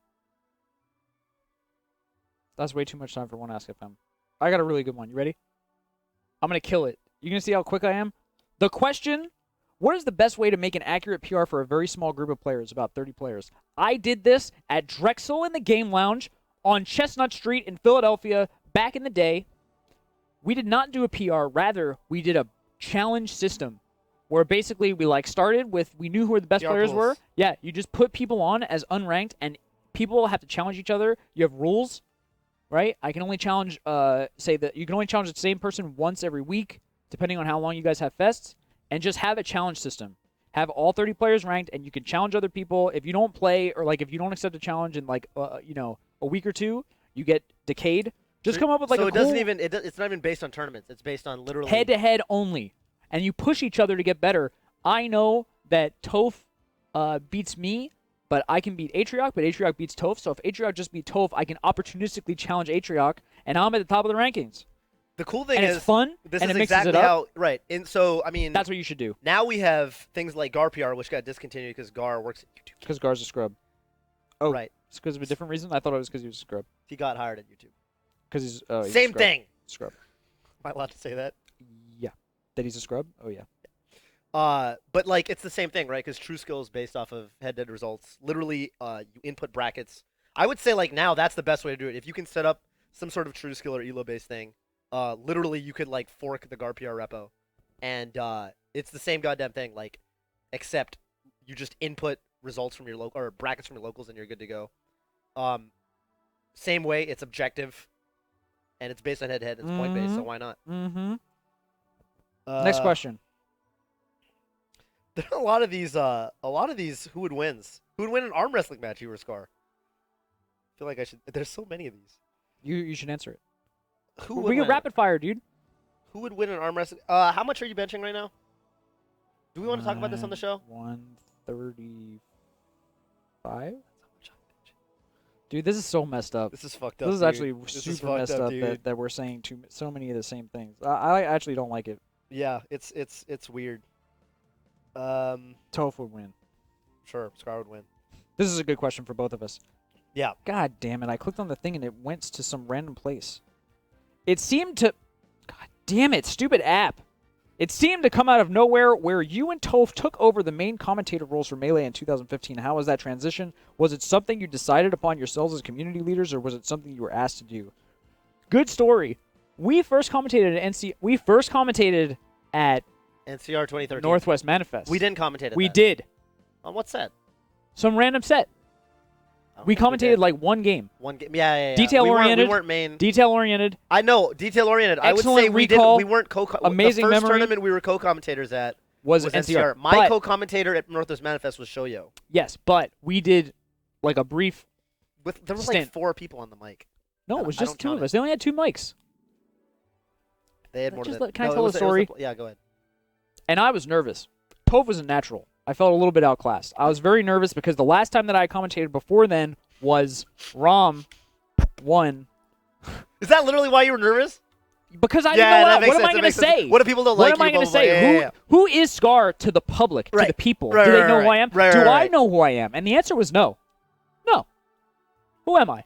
[SPEAKER 2] That's way too much time for one Ask FM. I got a really good one. You ready? I'm gonna kill it. You gonna see how quick I am? The question: what is the best way to make an accurate PR for a very small group of players, about 30 players? I did this at Drexel in the Game Lounge on Chestnut Street in Philadelphia back in the day. We did not do a PR. Rather, we did a challenge system where basically we started with, we knew who the best
[SPEAKER 1] PR
[SPEAKER 2] players
[SPEAKER 1] pools.
[SPEAKER 2] were. Yeah, you just put people on as unranked, and people have to challenge each other. You have rules, right? I can only challenge, say that you can only challenge the same person once every week, depending on how long you guys have fests, and just have a challenge system. Have all 30 players ranked, and you can challenge other people. If you don't play, or if you don't accept a challenge in a week or two, you get decayed. Just come up with
[SPEAKER 1] so
[SPEAKER 2] a
[SPEAKER 1] it
[SPEAKER 2] cool
[SPEAKER 1] doesn't even it's not even based on tournaments. It's based on literally
[SPEAKER 2] head-to-head only, and you push each other to get better. I know that Toph beats me, but I can beat Atrioc, but Atrioc beats Toph. So if Atrioc just beat Toph, I can opportunistically challenge Atrioc, and I'm at the top of the rankings.
[SPEAKER 1] The cool thing
[SPEAKER 2] And
[SPEAKER 1] is
[SPEAKER 2] it's fun,
[SPEAKER 1] This
[SPEAKER 2] and
[SPEAKER 1] is
[SPEAKER 2] it mixes
[SPEAKER 1] exactly
[SPEAKER 2] it up.
[SPEAKER 1] how right. And so I mean
[SPEAKER 2] That's what you should do,
[SPEAKER 1] now we have things like Gar PR, which got discontinued because Gar works at YouTube.
[SPEAKER 2] because Gar's a scrub. Oh,
[SPEAKER 1] Right.
[SPEAKER 2] It's because of a different reason? I thought it was because he was a scrub.
[SPEAKER 1] He got hired at YouTube.
[SPEAKER 2] Because he's a
[SPEAKER 1] Same
[SPEAKER 2] scrub.
[SPEAKER 1] thing.
[SPEAKER 2] Scrub.
[SPEAKER 1] Am I allowed to say that?
[SPEAKER 2] Yeah. That he's a scrub? Oh, yeah.
[SPEAKER 1] But like it's the same thing, right? Because True Skill is based off of head-to-head results. Literally, you input brackets. I would say like now that's the best way to do it. If you can set up some sort of True Skill or Elo-based thing, literally you could like fork the Gar PR repo, and it's the same goddamn thing. Like, except you just input results from your local or brackets from your locals, and you're good to go. Same way, it's objective, and it's based on head-to-head. And it's point-based, so why not?
[SPEAKER 2] Mm-hmm. Next question.
[SPEAKER 1] There are a lot of these who would wins. Who would win an arm wrestling match, you or Scar? I feel like I should. There's so many of these.
[SPEAKER 2] You should answer it.
[SPEAKER 1] Who would
[SPEAKER 2] We
[SPEAKER 1] win?
[SPEAKER 2] get rapid fire, dude.
[SPEAKER 1] Who would win an arm wrestling? How much are you benching right now? Do we want to talk about this on the show?
[SPEAKER 2] 135. Dude, this is so messed up.
[SPEAKER 1] This is fucked up.
[SPEAKER 2] This is
[SPEAKER 1] dude.
[SPEAKER 2] actually
[SPEAKER 1] This is
[SPEAKER 2] super
[SPEAKER 1] fucked
[SPEAKER 2] messed up
[SPEAKER 1] dude.
[SPEAKER 2] that we're saying so many of the same things. I actually don't like it.
[SPEAKER 1] Yeah, it's weird.
[SPEAKER 2] Toph would win.
[SPEAKER 1] Sure, Scar would win.
[SPEAKER 2] This is a good question for both of us.
[SPEAKER 1] Yeah.
[SPEAKER 2] God damn it. I clicked on the thing and it went to some random place. It seemed to... God damn it, stupid app. It seemed to come out of nowhere where you and Toph took over the main commentator roles for Melee in 2015. How was that transition? Was it something you decided upon yourselves as community leaders, or was it something you were asked to do? Good story. We first commentated at
[SPEAKER 1] NCR 2013.
[SPEAKER 2] Northwest Manifest.
[SPEAKER 1] We didn't commentate at
[SPEAKER 2] We
[SPEAKER 1] that.
[SPEAKER 2] did.
[SPEAKER 1] On what set?
[SPEAKER 2] Some random set.
[SPEAKER 1] I don't
[SPEAKER 2] We
[SPEAKER 1] think
[SPEAKER 2] commentated
[SPEAKER 1] did.
[SPEAKER 2] like one game.
[SPEAKER 1] One game. Yeah.
[SPEAKER 2] Detail-oriented.
[SPEAKER 1] We weren't main.
[SPEAKER 2] Detail-oriented.
[SPEAKER 1] I know, detail-oriented. I would
[SPEAKER 2] Excellent
[SPEAKER 1] say
[SPEAKER 2] recall,
[SPEAKER 1] we weren't
[SPEAKER 2] amazing
[SPEAKER 1] the first
[SPEAKER 2] memory.
[SPEAKER 1] tournament we were co-commentators at
[SPEAKER 2] Was
[SPEAKER 1] NCR.
[SPEAKER 2] NCR.
[SPEAKER 1] My
[SPEAKER 2] But-
[SPEAKER 1] co-commentator at Northwest Manifest was Shoyo.
[SPEAKER 2] Yes, but we did like a brief.
[SPEAKER 1] There were like
[SPEAKER 2] Stint.
[SPEAKER 1] 4 people on the mic.
[SPEAKER 2] No, it was
[SPEAKER 1] I
[SPEAKER 2] just
[SPEAKER 1] don't
[SPEAKER 2] 2
[SPEAKER 1] count
[SPEAKER 2] of
[SPEAKER 1] it.
[SPEAKER 2] us. They only had 2 mics.
[SPEAKER 1] They had more
[SPEAKER 2] Just
[SPEAKER 1] than.
[SPEAKER 2] can I
[SPEAKER 1] no,
[SPEAKER 2] tell
[SPEAKER 1] it
[SPEAKER 2] a
[SPEAKER 1] was
[SPEAKER 2] story?
[SPEAKER 1] yeah, go ahead.
[SPEAKER 2] And I was nervous. Toph was a natural. I felt a little bit outclassed. I was very nervous because the last time that I commentated before then was Rom won.
[SPEAKER 1] Is that literally why you were nervous?
[SPEAKER 2] Because I
[SPEAKER 1] Yeah,
[SPEAKER 2] didn't
[SPEAKER 1] that
[SPEAKER 2] know
[SPEAKER 1] makes
[SPEAKER 2] what am
[SPEAKER 1] sense,
[SPEAKER 2] I
[SPEAKER 1] that
[SPEAKER 2] going to
[SPEAKER 1] makes sense.
[SPEAKER 2] say?
[SPEAKER 1] What if people don't
[SPEAKER 2] What
[SPEAKER 1] like
[SPEAKER 2] am I
[SPEAKER 1] you?
[SPEAKER 2] going to
[SPEAKER 1] Blah, blah, blah.
[SPEAKER 2] say?
[SPEAKER 1] Yeah.
[SPEAKER 2] Who is Scar to the public, to
[SPEAKER 1] Right.
[SPEAKER 2] the people?
[SPEAKER 1] Right,
[SPEAKER 2] Do they
[SPEAKER 1] right,
[SPEAKER 2] know
[SPEAKER 1] right,
[SPEAKER 2] who I am?
[SPEAKER 1] right,
[SPEAKER 2] Do
[SPEAKER 1] right,
[SPEAKER 2] I
[SPEAKER 1] right.
[SPEAKER 2] know who I am? And the answer was no. No. Who am I?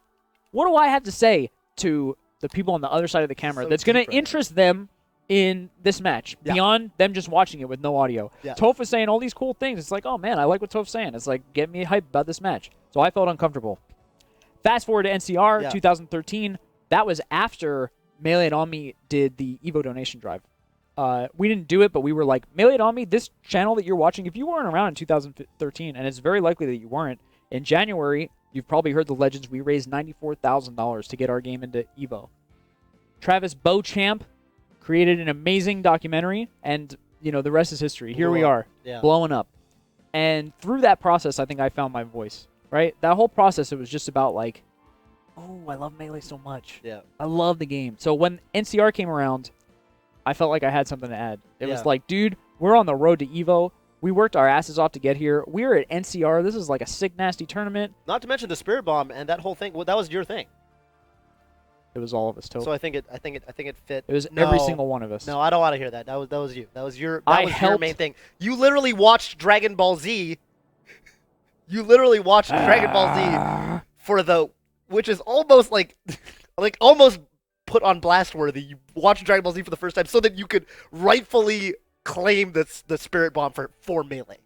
[SPEAKER 2] What do I have to say to the people on the other side of the camera
[SPEAKER 1] So
[SPEAKER 2] that's going
[SPEAKER 1] deep
[SPEAKER 2] to
[SPEAKER 1] right
[SPEAKER 2] interest them in this match
[SPEAKER 1] Yeah.
[SPEAKER 2] beyond them just watching it with no audio?
[SPEAKER 1] Yeah.
[SPEAKER 2] Toph was saying all these cool things. It's like, oh man, I like what Toph's saying. It's like, get me hyped about this match. So I felt uncomfortable. Fast forward to NCR
[SPEAKER 1] Yeah.
[SPEAKER 2] 2013. That was after Melee and On Me did the Evo donation drive. We didn't do it, but we were like, Melee and On Me, this channel that you're watching, if you weren't around in 2013, and it's very likely that you weren't, in January, you've probably heard the legends, we raised $94,000 to get our game into Evo. Travis Beauchamp created an amazing documentary, and, the rest is history. Here we are,
[SPEAKER 1] Yeah.
[SPEAKER 2] blowing up. And through that process, I think I found my voice, right? That whole process, it was just about like, oh, I love Melee so much.
[SPEAKER 1] Yeah.
[SPEAKER 2] I love the game. So when NCR came around, I felt like I had something to add. It was
[SPEAKER 1] Yeah.
[SPEAKER 2] like, dude, we're on the road to Evo. We worked our asses off to get here. We're at NCR. This is like a sick, nasty tournament.
[SPEAKER 1] Not to mention the Spirit Bomb and that whole thing. Well, that was your thing.
[SPEAKER 2] It was all of us, Toph.
[SPEAKER 1] So I think it fit.
[SPEAKER 2] It was
[SPEAKER 1] No.
[SPEAKER 2] every single one of us.
[SPEAKER 1] No, I don't want to hear that. That was you. That was your
[SPEAKER 2] I
[SPEAKER 1] your
[SPEAKER 2] helped-
[SPEAKER 1] main thing. You literally watched Dragon Ball Z. You literally watched Dragon Ball Z for which is almost like almost put on blast worthy. You watched Dragon Ball Z for the first time so that you could rightfully claim the Spirit Bomb for Melee.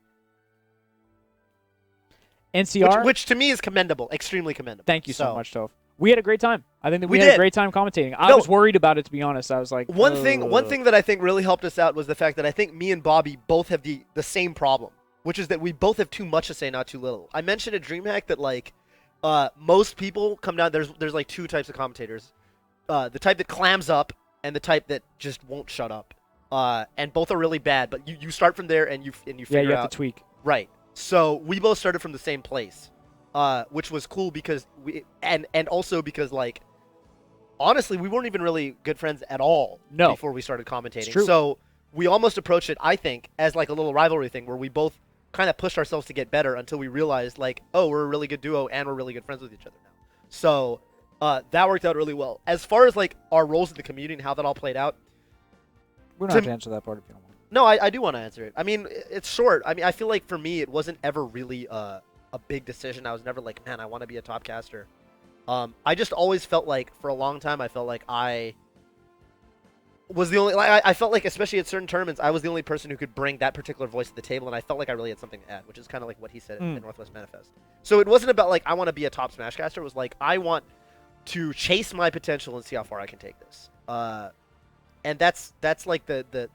[SPEAKER 2] NCR.
[SPEAKER 1] Which to me is commendable, extremely commendable.
[SPEAKER 2] Thank you so much, Toph. We had a great time. I think that we
[SPEAKER 1] We
[SPEAKER 2] had a
[SPEAKER 1] did.
[SPEAKER 2] great time commentating. I
[SPEAKER 1] No.
[SPEAKER 2] was worried about it, to be honest. I was like,
[SPEAKER 1] One thing that I think really helped us out was the fact that I think me and Bobby both have the same problem, which is that we both have too much to say, not too little. I mentioned at DreamHack that most people come down. There's like 2 types of commentators, the type that clams up and the type that just won't shut up. And both are really bad. But you start from there and you
[SPEAKER 2] yeah,
[SPEAKER 1] figure
[SPEAKER 2] you have
[SPEAKER 1] out
[SPEAKER 2] to tweak.
[SPEAKER 1] right. So we both started from the same place, which was cool because and also because honestly, we weren't even really good friends at all before we started commentating.
[SPEAKER 2] It's true.
[SPEAKER 1] So we almost approached it, I think, as like a little rivalry thing where we both kind of pushed ourselves to get better until we realized oh, we're a really good duo and we're really good friends with each other now. So that worked out really well. As far as our roles in the community and how that all played out,
[SPEAKER 2] We're not going to answer that part if you don't want.
[SPEAKER 1] no, I do want to answer it. I mean, it's short. I mean, I feel like for me, it wasn't ever really a big decision. I was never like, man, I want to be a top caster. I just always felt like, for a long time, I felt like I was the only. I felt like, especially at certain tournaments, I was the only person who could bring that particular voice to the table, and I felt like I really had something to add, which is kind of like what he said at Northwest Manifest. So it wasn't about I want to be a top Smash caster. It was I want to chase my potential and see how far I can take this. And that's the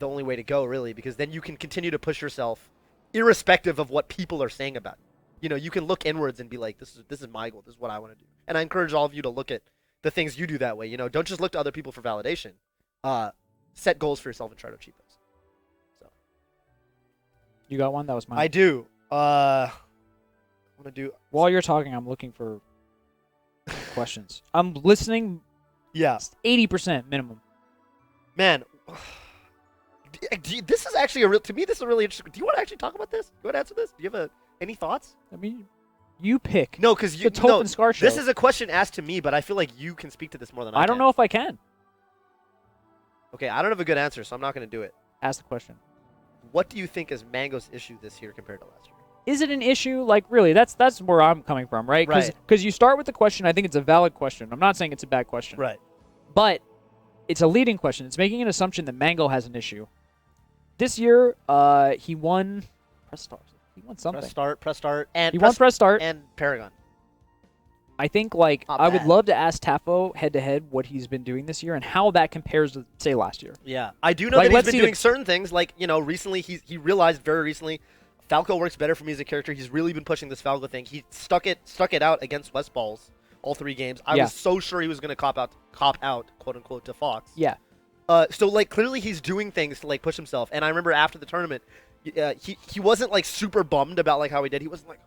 [SPEAKER 1] only way to go, really, because then you can continue to push yourself, irrespective of what people are saying about it. You can look inwards and be like, this is my goal. This is what I want to do. And I encourage all of you to look at the things you do that way. Don't just look to other people for validation. Set goals for yourself and try to achieve those. So
[SPEAKER 2] You got one? That was mine.
[SPEAKER 1] I do. I'm gonna do.
[SPEAKER 2] While you're talking, I'm looking for questions. I'm listening
[SPEAKER 1] Yeah,
[SPEAKER 2] 80% minimum.
[SPEAKER 1] man. This is actually to me. This is really interesting. Do you want to actually talk about this? Do you want to answer this? Do you have any thoughts?
[SPEAKER 2] I mean, you pick.
[SPEAKER 1] No, because
[SPEAKER 2] the Toph and Scar show.
[SPEAKER 1] This is a question asked to me, but I feel like you can speak to this more than I can.
[SPEAKER 2] I don't know if I can.
[SPEAKER 1] Okay, I don't have a good answer, so I'm not going to do it.
[SPEAKER 2] Ask the question.
[SPEAKER 1] What do you think is Mango's issue this year compared to last year?
[SPEAKER 2] Is it an issue? Really, that's where I'm coming from, right?
[SPEAKER 1] Right.
[SPEAKER 2] Because you start with the question. I think it's a valid question. I'm not saying it's a bad question.
[SPEAKER 1] Right.
[SPEAKER 2] But it's a leading question. It's making an assumption that Mango has an issue. This year, he won Press Stars. He won something.
[SPEAKER 1] Press start, and
[SPEAKER 2] He won Press Start.
[SPEAKER 1] and Paragon.
[SPEAKER 2] I think
[SPEAKER 1] Not
[SPEAKER 2] I would
[SPEAKER 1] bad.
[SPEAKER 2] love to ask Tafo head to head what he's been doing this year and how that compares to say last year.
[SPEAKER 1] Yeah, I do know
[SPEAKER 2] Like,
[SPEAKER 1] that
[SPEAKER 2] let's
[SPEAKER 1] he's
[SPEAKER 2] see
[SPEAKER 1] been
[SPEAKER 2] the-
[SPEAKER 1] doing certain things. Recently he realized very recently, Falco works better for me as a character. He's really been pushing this Falco thing. He stuck it out against West Balls all 3 games. I was so sure he was going to cop out, quote unquote, to Fox.
[SPEAKER 2] Yeah.
[SPEAKER 1] So like clearly he's doing things to like push himself. And I remember after the tournament, he wasn't like super bummed about like how he did. He wasn't like,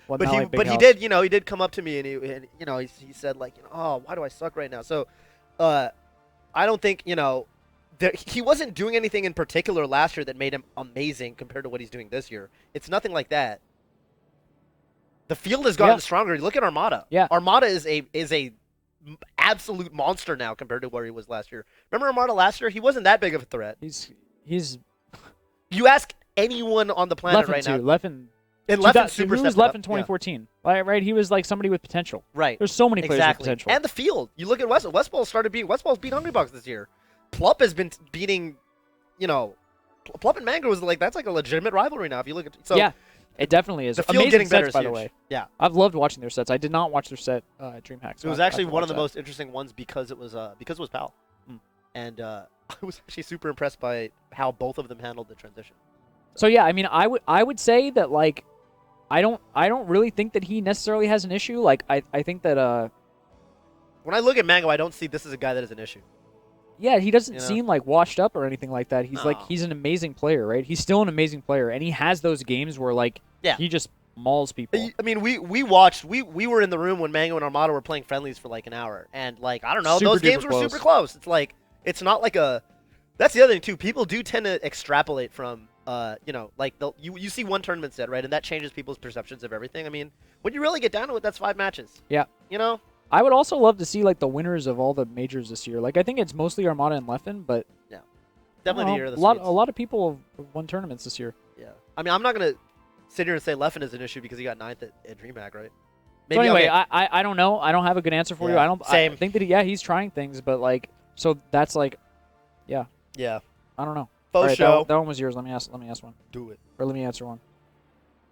[SPEAKER 2] Well,
[SPEAKER 1] but he did come up to me and he said like, oh, why do I suck right now? So, I don't think he wasn't doing anything in particular last year that made him amazing compared to what he's doing this year. It's nothing like that. The field has gotten stronger. Look at Armada.
[SPEAKER 2] Yeah.
[SPEAKER 1] Armada is a absolute monster now compared to where he was last year. Remember Armada last year? He wasn't that big of a threat.
[SPEAKER 2] He's.
[SPEAKER 1] You ask anyone on the planet right now.
[SPEAKER 2] Leffen.
[SPEAKER 1] And Leffen super
[SPEAKER 2] Who was Leffen in 2014? Yeah. Right, he was like somebody with potential.
[SPEAKER 1] Right.
[SPEAKER 2] There's so many players with potential.
[SPEAKER 1] And the field. You look at Westball's beat Hungrybox this year. Plup has been beating, Plup and Mango was that's like a legitimate rivalry now. If you look at
[SPEAKER 2] it definitly is.
[SPEAKER 1] The field
[SPEAKER 2] amazing
[SPEAKER 1] getting better
[SPEAKER 2] sets, by the way.
[SPEAKER 1] Yeah,
[SPEAKER 2] I've loved watching their sets. I did not watch their set at DreamHack. So
[SPEAKER 1] it was actually one of the most interesting ones because it was PAL, and I was actually super impressed by how both of them handled the transition.
[SPEAKER 2] So yeah, I mean, I would say that like, I don't really think that he necessarily has an issue. Like I think that
[SPEAKER 1] when I look at Mango, I don't see this as a guy that is an issue.
[SPEAKER 2] Yeah, he doesn't seem like washed up or anything like that. He's he's an amazing player, right? He's still an amazing player, and he has those games where he just mauls people.
[SPEAKER 1] I mean, we watched. We were in the room when Mango and Armada were playing friendlies for like an hour, and like I don't know, those games were super close. It's like it's not like a. That's the other thing too. People do tend to extrapolate from like you see one tournament set, right, and that changes people's perceptions of everything. I mean, when you really get down to it, that's 5 matches.
[SPEAKER 2] Yeah. I would also love to see like the winners of all the majors this year. Like I think it's mostly Armada and Leffen, but
[SPEAKER 1] yeah, definitely the year of the
[SPEAKER 2] a lot of people have won tournaments this year.
[SPEAKER 1] Yeah, I mean I'm not gonna sit here and say Leffen is an issue because he got 9th at DreamHack, right?
[SPEAKER 2] Maybe so anyway, I don't know. I don't have a good answer for you. I think that he's trying things, but like so that's like yeah. I don't know.
[SPEAKER 1] Show.
[SPEAKER 2] That one was yours. Let me ask one.
[SPEAKER 1] Do it.
[SPEAKER 2] Or let me answer one.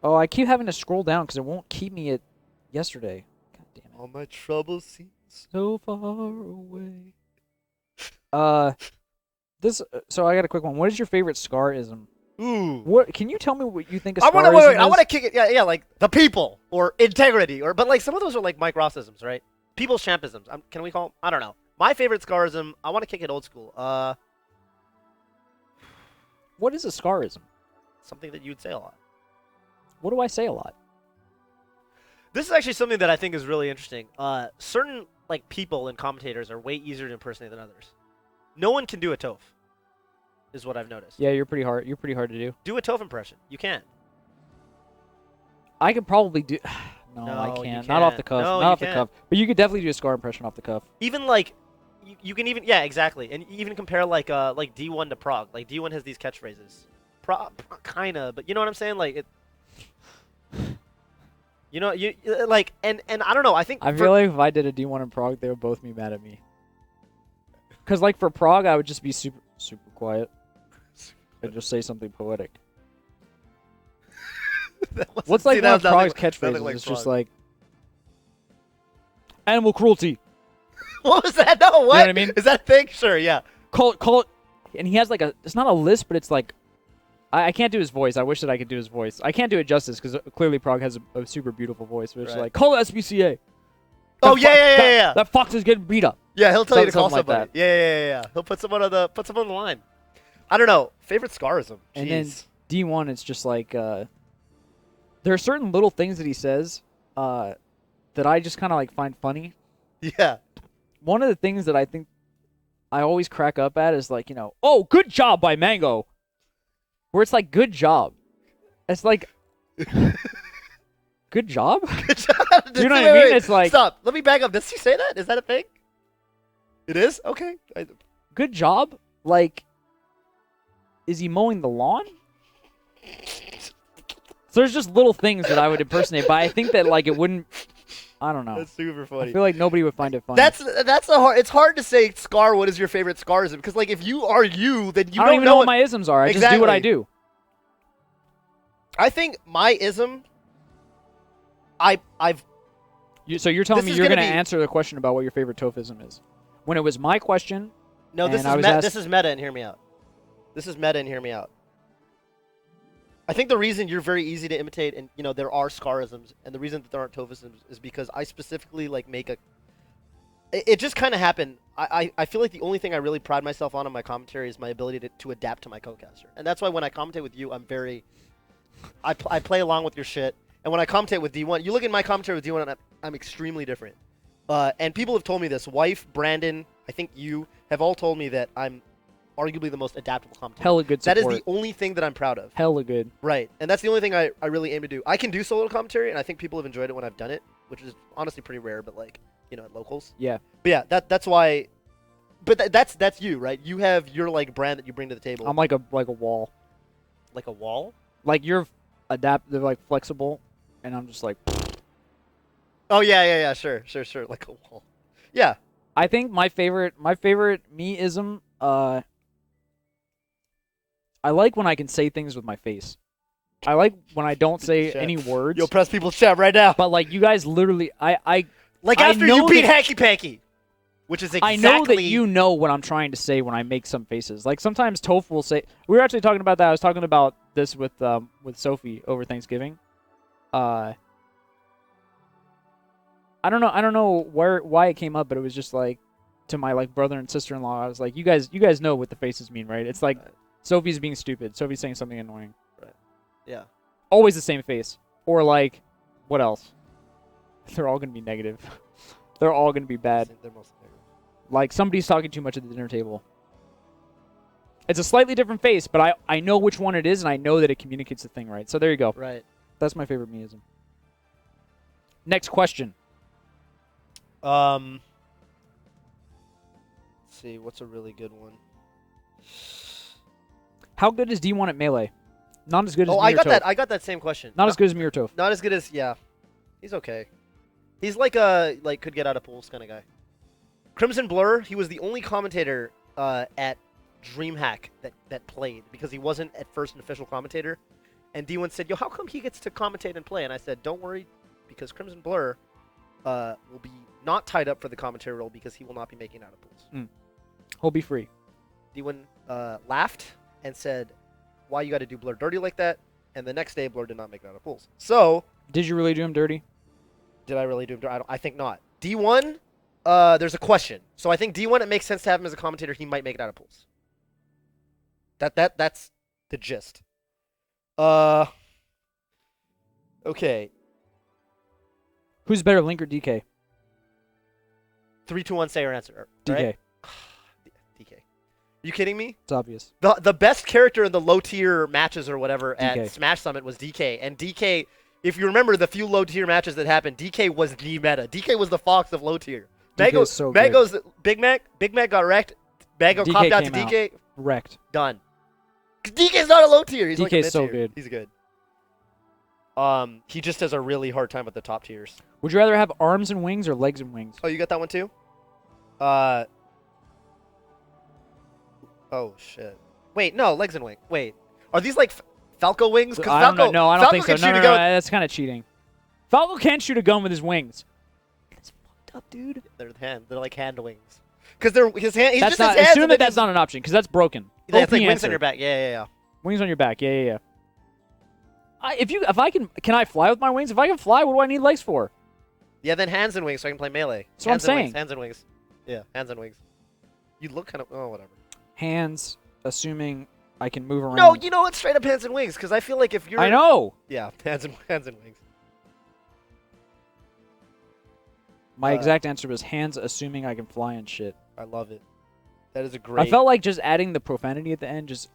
[SPEAKER 2] Oh, I keep having to scroll down because it won't keep me at yesterday. God damn it.
[SPEAKER 1] All my troubles seem
[SPEAKER 2] so far away. So I got a quick one. What is your favorite Scarism?
[SPEAKER 1] Ooh.
[SPEAKER 2] What can you tell me what you think of Scarism
[SPEAKER 1] I want to kick it. Yeah, like the people or integrity but like some of those are like Mike Rossisms, right? People's champisms. Can we call them? I don't know. My favorite Scarism, I want to kick it old school.
[SPEAKER 2] What is a Scarism?
[SPEAKER 1] Something that you'd say a lot.
[SPEAKER 2] What do I say a lot?
[SPEAKER 1] This is actually something that I think is really interesting. Certain like people and commentators are way easier to impersonate than others. No one can do a Toph, is what I've noticed.
[SPEAKER 2] Yeah, you're pretty hard to do.
[SPEAKER 1] Do a Toph impression. You can.
[SPEAKER 2] I could probably do. No, I can't. Not off the cuff.
[SPEAKER 1] No,
[SPEAKER 2] not off the cuff. But you could definitely do a Scar impression off the cuff.
[SPEAKER 1] Even like, you can even exactly, and even compare like D1 to Prague. Like D1 has these catchphrases, kinda, but you know what I'm saying? Like it. You like and I don't know. I think
[SPEAKER 2] I feel like if I did a D1 in Prague, they would both be mad at me. Cause like for Prague, I would just be super quiet and just say something poetic. What's like one of Prague's catchphrases? It's just like animal cruelty.
[SPEAKER 1] What was that? No, what?
[SPEAKER 2] You know what I mean?
[SPEAKER 1] Is that a thing? Sure, yeah.
[SPEAKER 2] Call it. And he has like it's not a lisp, but it's like. I can't do his voice. I wish that I could do his voice. I can't do it justice because clearly Prague has a super beautiful voice. But it's like, call it SBCA.
[SPEAKER 1] Oh, yeah.
[SPEAKER 2] That fox is getting beat up.
[SPEAKER 1] Yeah, he'll tell you to call
[SPEAKER 2] somebody.
[SPEAKER 1] Like yeah. He'll put someone on the line. I don't know. Favorite Scarism.
[SPEAKER 2] And then D1, it's just like there are certain little things that he says that I just kind of like find funny.
[SPEAKER 1] Yeah.
[SPEAKER 2] One of the things that I think I always crack up at is like, oh, good job by Mango. Where it's like, good job. It's like, good job?
[SPEAKER 1] Good job.
[SPEAKER 2] Do you know what I mean? It's like...
[SPEAKER 1] Stop. Let me back up. Does he say that? Is that a thing? It is? Okay.
[SPEAKER 2] Good job? Like, is he mowing the lawn? So there's just little things that I would impersonate, but I think that, like, it wouldn't... I don't know.
[SPEAKER 1] That's super funny.
[SPEAKER 2] I feel like nobody would find it funny.
[SPEAKER 1] That's the hard. It's hard to say, Scar, what is your favorite Scarism? Because like if you are you, then you
[SPEAKER 2] I don't even know what my isms are. I just do what I do.
[SPEAKER 1] I think my ism.
[SPEAKER 2] So you're telling me you're going to answer the question about what your favorite Tophism is? When it was my question.
[SPEAKER 1] No, this is meta and hear me out. This is meta and hear me out. I think the reason you're very easy to imitate, and there are Scarisms, and the reason that there aren't Tophisms is because I specifically like make a. It just kind of happened. I feel like the only thing I really pride myself on in my commentary is my ability to adapt to my co-caster, and that's why when I commentate with you, I'm very. I play along with your shit, and when I commentate with D1, you look at my commentary with D1, and I'm extremely different. And people have told me this. Wife, Brandon, I think you have all told me that I'm arguably the most adaptable commentator.
[SPEAKER 2] Hella good support.
[SPEAKER 1] That is the only thing that I'm proud of.
[SPEAKER 2] Hella good.
[SPEAKER 1] Right. And that's the only thing I really aim to do. I can do solo commentary, and I think people have enjoyed it when I've done it, which is honestly pretty rare, but like, at locals.
[SPEAKER 2] Yeah.
[SPEAKER 1] But yeah, that's why. But that's you, right? You have your like brand that you bring to the table.
[SPEAKER 2] I'm like a wall.
[SPEAKER 1] Like a wall?
[SPEAKER 2] Like you're adaptive, like flexible, and I'm just like.
[SPEAKER 1] Oh yeah, sure, like a wall. Yeah.
[SPEAKER 2] I think my favorite me-ism, I like when I can say things with my face. I like when I don't say any words.
[SPEAKER 1] You'll press people's chat right now.
[SPEAKER 2] But like you guys literally,
[SPEAKER 1] like after you beat Hanky Panky, which is exactly.
[SPEAKER 2] I know that you know what I'm trying to say when I make some faces. Like sometimes Toph will say. We were actually talking about that. I was talking about this with Sophie over Thanksgiving. I don't know why it came up, but it was just like to my like brother and sister-in-law. I was like, you guys know what the faces mean, right? It's like Sophie's being stupid. Sophie's saying something annoying.
[SPEAKER 1] Right. Yeah.
[SPEAKER 2] Always the same face. Or like, what else? They're all gonna be negative. They're all gonna be bad.
[SPEAKER 1] They're mostly negative.
[SPEAKER 2] Like somebody's talking too much at the dinner table. It's a slightly different face, but I know which one it is, and I know that it communicates the thing right. So there you go.
[SPEAKER 1] Right.
[SPEAKER 2] That's my favorite meism. Next question.
[SPEAKER 1] Let's see, what's a really good one?
[SPEAKER 2] How good is D1 at melee? Not as good as
[SPEAKER 1] Oh,
[SPEAKER 2] me or Toph.
[SPEAKER 1] I got that same question.
[SPEAKER 2] Not as good as me or Toph.
[SPEAKER 1] Not as good as He's okay. He's like could get out of pools kind of guy. Crimson Blur, he was the only commentator at DreamHack that played because he wasn't at first an official commentator. And D1 said, "Yo, how come he gets to commentate and play?" And I said, "Don't worry, because Crimson Blur will be not tied up for the commentary role because he will not be making out of pools."
[SPEAKER 2] He'll be free.
[SPEAKER 1] D1 laughed and said, "Why you got to do Blur dirty like that?" And the next day, Blur did not make it out of pools. So,
[SPEAKER 2] did you really do him dirty?
[SPEAKER 1] Did I really do him dirty? I think not. D1, there's a question. So I think D1, it makes sense to have him as a commentator. He might make it out of pools. That's the gist. Okay.
[SPEAKER 2] Who's better, Link or DK?
[SPEAKER 1] 3, 2, 1, say your answer.
[SPEAKER 2] DK.
[SPEAKER 1] Right? DK. Are you kidding me?
[SPEAKER 2] It's obvious.
[SPEAKER 1] The best character in the low tier matches or whatever
[SPEAKER 2] DK.
[SPEAKER 1] at Smash Summit was DK. And DK, if you remember the few low tier matches that happened, DK was the meta. DK was the Fox of low tier.
[SPEAKER 2] DK so
[SPEAKER 1] Mango's Big Mac got wrecked. Mango
[SPEAKER 2] DK
[SPEAKER 1] copped out to
[SPEAKER 2] came out.
[SPEAKER 1] DK.
[SPEAKER 2] Wrecked.
[SPEAKER 1] Done. DK's not a low tier. He's like a
[SPEAKER 2] DK's so
[SPEAKER 1] mid-tier.
[SPEAKER 2] good.
[SPEAKER 1] He's good. He just has a really hard time with the top tiers.
[SPEAKER 2] Would you rather have arms and wings or legs and wings?
[SPEAKER 1] Oh, you got that one too? Oh shit. Wait, no, legs and wing. Wait, are these like Falco wings?
[SPEAKER 2] I don't know. No, I don't think so.
[SPEAKER 1] Falco can
[SPEAKER 2] No,
[SPEAKER 1] shoot a gun.
[SPEAKER 2] that's kind of cheating. Falco can't shoot a gun with his wings. That's fucked up, dude.
[SPEAKER 1] They're like hand wings. Because they're his hand. He's
[SPEAKER 2] That's
[SPEAKER 1] just
[SPEAKER 2] not.
[SPEAKER 1] his hands.
[SPEAKER 2] Assume that that's not an option because that's broken.
[SPEAKER 1] That's
[SPEAKER 2] OP
[SPEAKER 1] like wings
[SPEAKER 2] answer.
[SPEAKER 1] on your back. Yeah.
[SPEAKER 2] Wings on your back. Yeah. Can I fly with my wings? If I can fly, what do I need legs for?
[SPEAKER 1] Yeah, then hands and wings so I can play melee.
[SPEAKER 2] That's what I'm saying.
[SPEAKER 1] Hands and wings. Yeah, hands and wings. You look kind of. Oh, whatever.
[SPEAKER 2] Hands, assuming I can move around.
[SPEAKER 1] No, you know what? Straight up hands and wings. Because I feel like if you're.
[SPEAKER 2] I know.
[SPEAKER 1] Yeah, hands and wings.
[SPEAKER 2] My exact answer was hands, assuming I can fly and shit.
[SPEAKER 1] I love it. That is a great.
[SPEAKER 2] I felt like just adding the profanity at the end just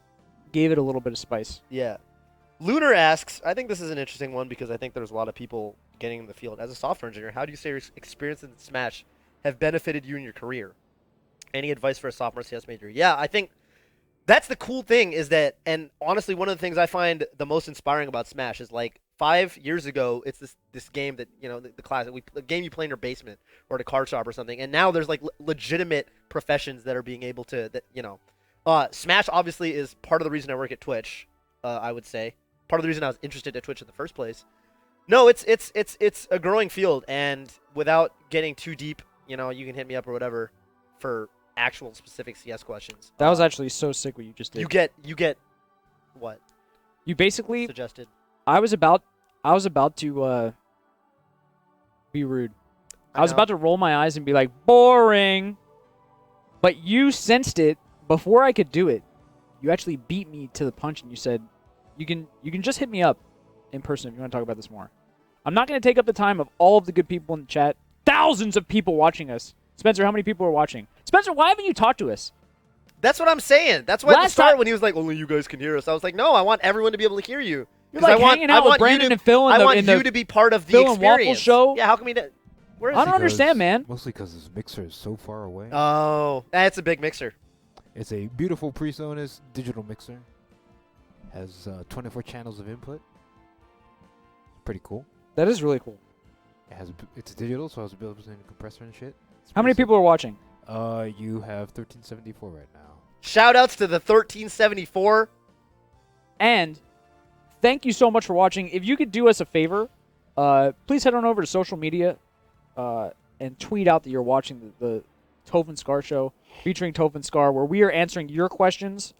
[SPEAKER 2] gave it a little bit of spice.
[SPEAKER 1] Yeah. Lunar asks, I think this is an interesting one because I think there's a lot of people getting in the field. As a software engineer, how do you say your experience in Smash have benefited you in your career? Any advice for a sophomore CS major? Yeah, I think that's the cool thing is that, and honestly, one of the things I find the most inspiring about Smash is like 5 years ago, it's this game that, the classic, the game you play in your basement or at a card shop or something, and now there's like legitimate professions that are being able to, Smash obviously is part of the reason I work at Twitch, I would say. Part of the reason I was interested at Twitch in the first place. No, it's a growing field, and without getting too deep, you can hit me up or whatever for actual specific CS questions.
[SPEAKER 2] That was actually so sick what you just did.
[SPEAKER 1] You get what?
[SPEAKER 2] You basically,
[SPEAKER 1] suggested.
[SPEAKER 2] I was about to be rude. I was
[SPEAKER 1] know.
[SPEAKER 2] about to roll my eyes and be like, boring. But you sensed it before I could do it. You actually beat me to the punch, and you said, you can just hit me up in person if you want to talk about this more. I'm not going to take up the time of all of the good people in the chat. Thousands of people watching us. Spencer, how many people are watching? Spencer, why haven't you talked to us?
[SPEAKER 1] That's what I'm saying. That's why at the
[SPEAKER 2] Last
[SPEAKER 1] start
[SPEAKER 2] time-
[SPEAKER 1] when he was like, only you guys can hear us, I was like, no, I want everyone to be able to hear you.
[SPEAKER 2] You're
[SPEAKER 1] 'Cause
[SPEAKER 2] like hanging out with Brandon and Phil
[SPEAKER 1] I want
[SPEAKER 2] in the
[SPEAKER 1] you to be part of the
[SPEAKER 2] Phil and Waffle
[SPEAKER 1] experience.
[SPEAKER 2] show?
[SPEAKER 1] Yeah, how come where is
[SPEAKER 2] I
[SPEAKER 1] he?
[SPEAKER 2] don't understand, man.
[SPEAKER 3] Mostly because this mixer is so far away.
[SPEAKER 1] Oh, that's a big mixer.
[SPEAKER 3] It's a beautiful PreSonus digital mixer. Has 24 channels of input. Pretty cool.
[SPEAKER 2] That is really cool.
[SPEAKER 3] It's digital, so it has a built-in compressor and shit.
[SPEAKER 2] How many people are watching?
[SPEAKER 3] You have 1374 right now.
[SPEAKER 1] Shout outs to the 1374.
[SPEAKER 2] And thank you so much for watching. If you could do us a favor, please head on over to social media and tweet out that you're watching the Toph and Scar show featuring Toph and Scar, where we are answering your questions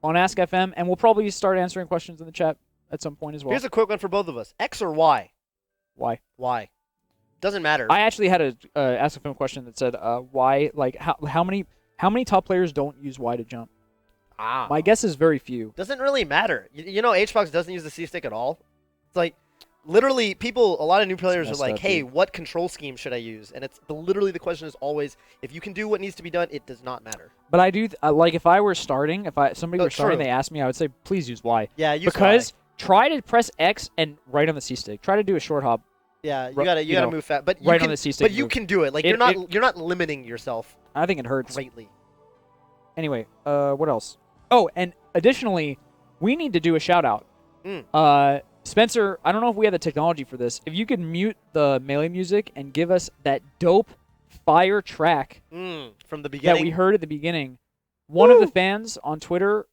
[SPEAKER 2] on Ask FM, and we'll probably start answering questions in the chat at some point as well.
[SPEAKER 1] Here's a quick one for both of us. X or Y?
[SPEAKER 2] Why?
[SPEAKER 1] Why? Doesn't matter.
[SPEAKER 2] I actually had a Ask FM question that said, why? Like, how many top players don't use Y to jump? My guess is very few.
[SPEAKER 1] Doesn't really matter. You know, HBox doesn't use the C stick at all. It's like, literally, a lot of new players are
[SPEAKER 2] messed
[SPEAKER 1] like,
[SPEAKER 2] up,
[SPEAKER 1] hey,
[SPEAKER 2] dude.
[SPEAKER 1] what control scheme should I use? And literally the question is always, if you can do what needs to be done, it does not matter.
[SPEAKER 2] But I do, like, if I were starting, somebody
[SPEAKER 1] Oh,
[SPEAKER 2] were starting,
[SPEAKER 1] true.
[SPEAKER 2] they asked me, I would say, please use Y.
[SPEAKER 1] Yeah, use
[SPEAKER 2] Because
[SPEAKER 1] Y.
[SPEAKER 2] try to press X and right on the C stick. Try to do a short hop.
[SPEAKER 1] Yeah, you
[SPEAKER 2] Ru-
[SPEAKER 1] gotta
[SPEAKER 2] you know,
[SPEAKER 1] move fast. But
[SPEAKER 2] right on the C stick
[SPEAKER 1] But you
[SPEAKER 2] move.
[SPEAKER 1] can do it. Like
[SPEAKER 2] It-
[SPEAKER 1] you're not limiting yourself
[SPEAKER 2] I think it hurts.
[SPEAKER 1] greatly.
[SPEAKER 2] Anyway, what else? Oh, and additionally, we need to do a shout out. Spencer, I don't know if we have the technology for this. If you could mute the Melee music and give us that dope fire track
[SPEAKER 1] From the
[SPEAKER 2] that
[SPEAKER 1] beginning.
[SPEAKER 2] we heard at the beginning. One of the fans on Twitter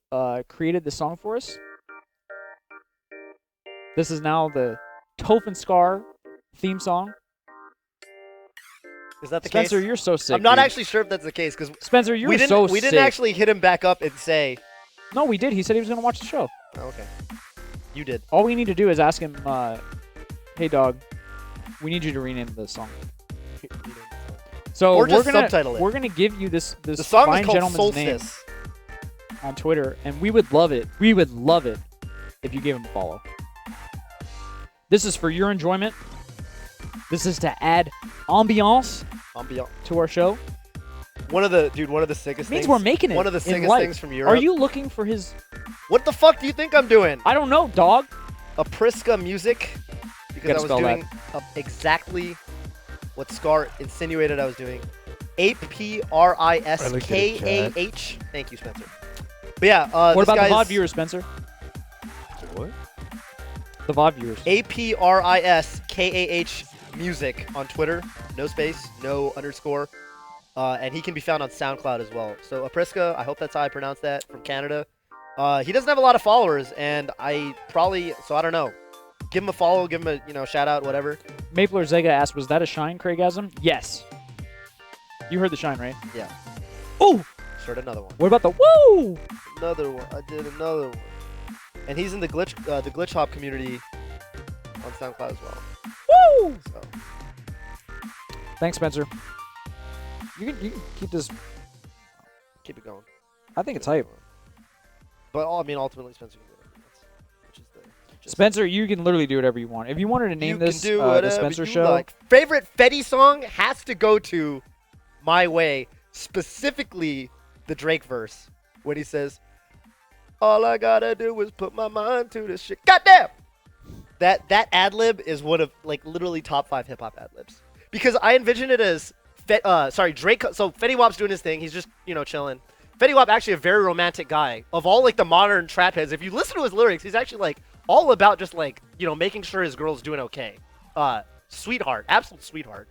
[SPEAKER 2] created the song for us. This is now the Toph and Scar theme song.
[SPEAKER 1] Is that the
[SPEAKER 2] Spencer,
[SPEAKER 1] case?
[SPEAKER 2] you're so sick.
[SPEAKER 1] I'm not
[SPEAKER 2] dude.
[SPEAKER 1] actually sure if that's the case because
[SPEAKER 2] Spencer, you're
[SPEAKER 1] we didn't
[SPEAKER 2] so
[SPEAKER 1] we
[SPEAKER 2] sick.
[SPEAKER 1] didn't actually hit him back up and say.
[SPEAKER 2] No, we did. He said he was going to watch the show.
[SPEAKER 1] Oh, okay. You did.
[SPEAKER 2] All we need to do is ask him, hey, dog, we need you to rename the song. So
[SPEAKER 1] Or just
[SPEAKER 2] we're gonna,
[SPEAKER 1] subtitle it.
[SPEAKER 2] We're going to give you this
[SPEAKER 1] The song
[SPEAKER 2] fine
[SPEAKER 1] is called
[SPEAKER 2] gentleman's name
[SPEAKER 1] Solstice.
[SPEAKER 2] on Twitter, and we would love it. We would love it if you gave him a follow. This is for your enjoyment. This is to add ambiance to our show.
[SPEAKER 1] One of the sickest
[SPEAKER 2] Means
[SPEAKER 1] things.
[SPEAKER 2] we're making it
[SPEAKER 1] One of the
[SPEAKER 2] in
[SPEAKER 1] sickest
[SPEAKER 2] life.
[SPEAKER 1] things from Europe.
[SPEAKER 2] Are you looking for his...
[SPEAKER 1] What the fuck do you think I'm doing?
[SPEAKER 2] I don't know, dog.
[SPEAKER 1] Apriska music? Because
[SPEAKER 2] Gotta
[SPEAKER 1] I was
[SPEAKER 2] spell
[SPEAKER 1] doing exactly what Scar insinuated I was doing. APRISKAH. Thank you, Spencer. But yeah,
[SPEAKER 2] What
[SPEAKER 1] this
[SPEAKER 2] about the
[SPEAKER 1] guy's
[SPEAKER 2] VOD viewers, Spencer?
[SPEAKER 3] What?
[SPEAKER 2] The VOD viewers.
[SPEAKER 1] APRISKAH music on Twitter. No space, no underscore. And he can be found on SoundCloud as well. So Apriska, I hope that's how I pronounce that, from Canada. He doesn't have a lot of followers, and I don't know. Give him a follow, give him a shout out, whatever.
[SPEAKER 2] Mapler Zega asked, was that a Shine Craigasm? Yes. You heard the Shine, right?
[SPEAKER 1] Yeah.
[SPEAKER 2] Ooh!
[SPEAKER 1] Start another one.
[SPEAKER 2] What about the woo?
[SPEAKER 1] Another one. I did another one. And he's in the glitch hop community on SoundCloud as well.
[SPEAKER 2] Woo!
[SPEAKER 1] So
[SPEAKER 2] Thanks, Spencer. You can keep this.
[SPEAKER 1] keep it going.
[SPEAKER 2] I think it's hype.
[SPEAKER 1] But ultimately Spencer can do whatever he wants, which is the
[SPEAKER 2] Spencer, you can literally do whatever you want. If you wanted to name
[SPEAKER 1] you
[SPEAKER 2] this
[SPEAKER 1] can do
[SPEAKER 2] the
[SPEAKER 1] whatever
[SPEAKER 2] Spencer
[SPEAKER 1] you
[SPEAKER 2] show,
[SPEAKER 1] like. Favorite Fetty song has to go to My Way, specifically the Drake verse when he says, "All I gotta do is put my mind to this shit." Goddamn! That ad lib is one of literally top 5 hip hop ad libs because I envision it as Drake. So Fetty Wap's doing his thing. He's just chilling. Fetty Wap actually a very romantic guy. Of all the modern trap heads, if you listen to his lyrics, he's actually all about just making sure his girl's doing okay. Sweetheart, absolute sweetheart.